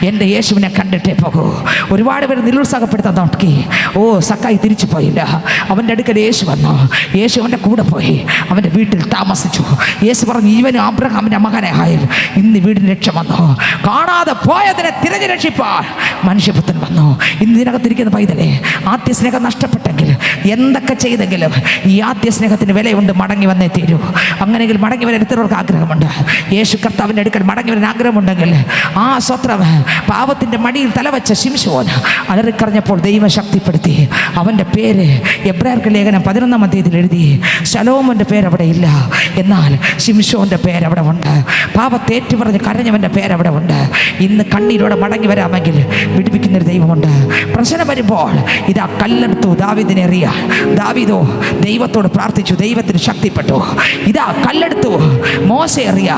എൻ്റെ യേശുവിനെ കണ്ടിട്ടേ പോകൂ. ഒരുപാട് പേര് നിരുത്സാഹപ്പെടുത്താൻ നോക്കി. സക്കായി തിരിച്ചു പോയില്ല. അവൻ്റെ അടുക്കൽ യേശു വന്നു, യേശു അവൻ്റെ കൂടെ പോയി, അവൻ്റെ വീട്ടിൽ താമസിച്ചു. യേശു പറഞ്ഞു, ഇവന് അബ്രഹാമിൻ്റെ മകനെ ആയാൽ ഇന്ന് വീടിന് രക്ഷ വന്നു. കാണാതെ പോയതിനെ തിരഞ്ഞു രക്ഷിപ്പാൻ മനുഷ്യപുത്രൻ വന്നു. ഇന്ന് ഇതിനകത്തിരിക്കുന്ന പൈതലെ, ആദ്യ സ്നേഹം നഷ്ടപ്പെട്ടെങ്കിൽ, എന്തൊക്കെ ചെയ്തെങ്കിലും ഈ ആദ്യ സ്നേഹത്തിന് വിലയുണ്ട്. മടങ്ങി വന്നേ തീരൂ. അങ്ങനെയെങ്കിൽ മടങ്ങി വരാൻ എത്രവർക്ക് ആഗ്രഹമുണ്ട്? യേശു കർത്താവിൻ്റെ അടുക്കൽ മടങ്ങി വരാൻ ആഗ്രഹമുണ്ടെങ്കിൽ ആ സ്വത്രം പാപത്തിൻ്റെ മടിയിൽ തലവച്ച ശിംശോൻ അലറിക്കറിഞ്ഞപ്പോൾ ദൈവം ശക്തിപ്പെടുത്തി. അവൻ്റെ പേര് എബ്രായർക്ക് ലേഖനം 11-ാം അധ്യായത്തിൽ എഴുതി. ശലോമോൻ്റെ പേരവിടെ ഇല്ല, എന്നാൽ ശിംശോൻ്റെ പേരവിടെ ഉണ്ട്. പാപത്തേറ്റു പറഞ്ഞ് കരഞ്ഞവൻ്റെ പേരവിടെ ഉണ്ട്. ഇന്ന് കണ്ണീരോടെ മടങ്ങി വരാമെങ്കിൽ വിടുവിക്കുന്നൊരു ദൈവമുണ്ട്. പ്രശ്നം വരുമ്പോൾ ഇതാ കല്ലെടുത്തു ദാവീദിനെ എറിയാൻ. ദാവീദോ ദൈവത്തോട് പ്രാർത്ഥിച്ചു, ദൈവത്തിന് ശക്തിപ്പെട്ടു. ഇതാ കല്ലെടുത്തു മോശ എറിയ.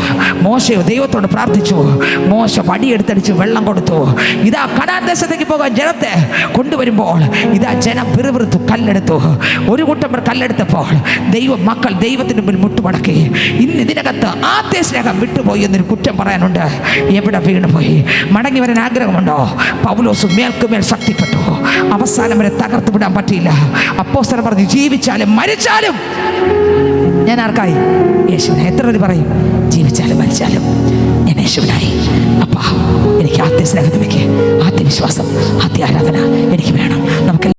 മോശയോ ദൈവത്തോട് പ്രാർത്ഥിച്ചു, മോശ വടിയെടുത്തടിച്ച് വെള്ളം കൊടുത്തു. ഇതാ കനാൻ ദേശത്തേക്ക് പോകാൻ ജനത്തെ കൊണ്ടുവരുമ്പോൾ ഇതാ ജനം പിറുപിറുത്തു, കല്ലെടുത്തു. ഒരു കൂട്ടം പേർ കല്ലെടുത്തപ്പോൾ മക്കൾ ദൈവത്തിന് മുമ്പിൽ മുട്ടുമടക്കി. ഇന്ന് ഇതിനകത്ത് ആദ്യ സ്നേഹം വിട്ടുപോയി എന്നൊരു കുറ്റം പറയാനുണ്ട്. എവിടെ വീണുപോയി? മടങ്ങി വരാൻ ആഗ്രഹമുണ്ടോ? പൗലോസ് മേൽക്കുമേൽ ശക്തിപ്പെട്ടു. അവസാനം വരെ തകർത്ത് വിടാൻ പറ്റിയില്ല. അപ്പോസ്തലൻ പറഞ്ഞു, ജീവിച്ചാലും മരിച്ചാലും ഞാൻ ആർക്കായി? യേശുവിനെ. എത്ര പേര് പറയും, ജീവിച്ചാലും മരിച്ചാലും ഞാൻ യേശുവിനായി. അപ്പാ, എനിക്ക് ആദ്യ സ്നേഹത്തിലേക്ക്, ആദ്യ വിശ്വാസം, ആദ്യ ആരാധന എനിക്ക് വേണം. നമുക്ക്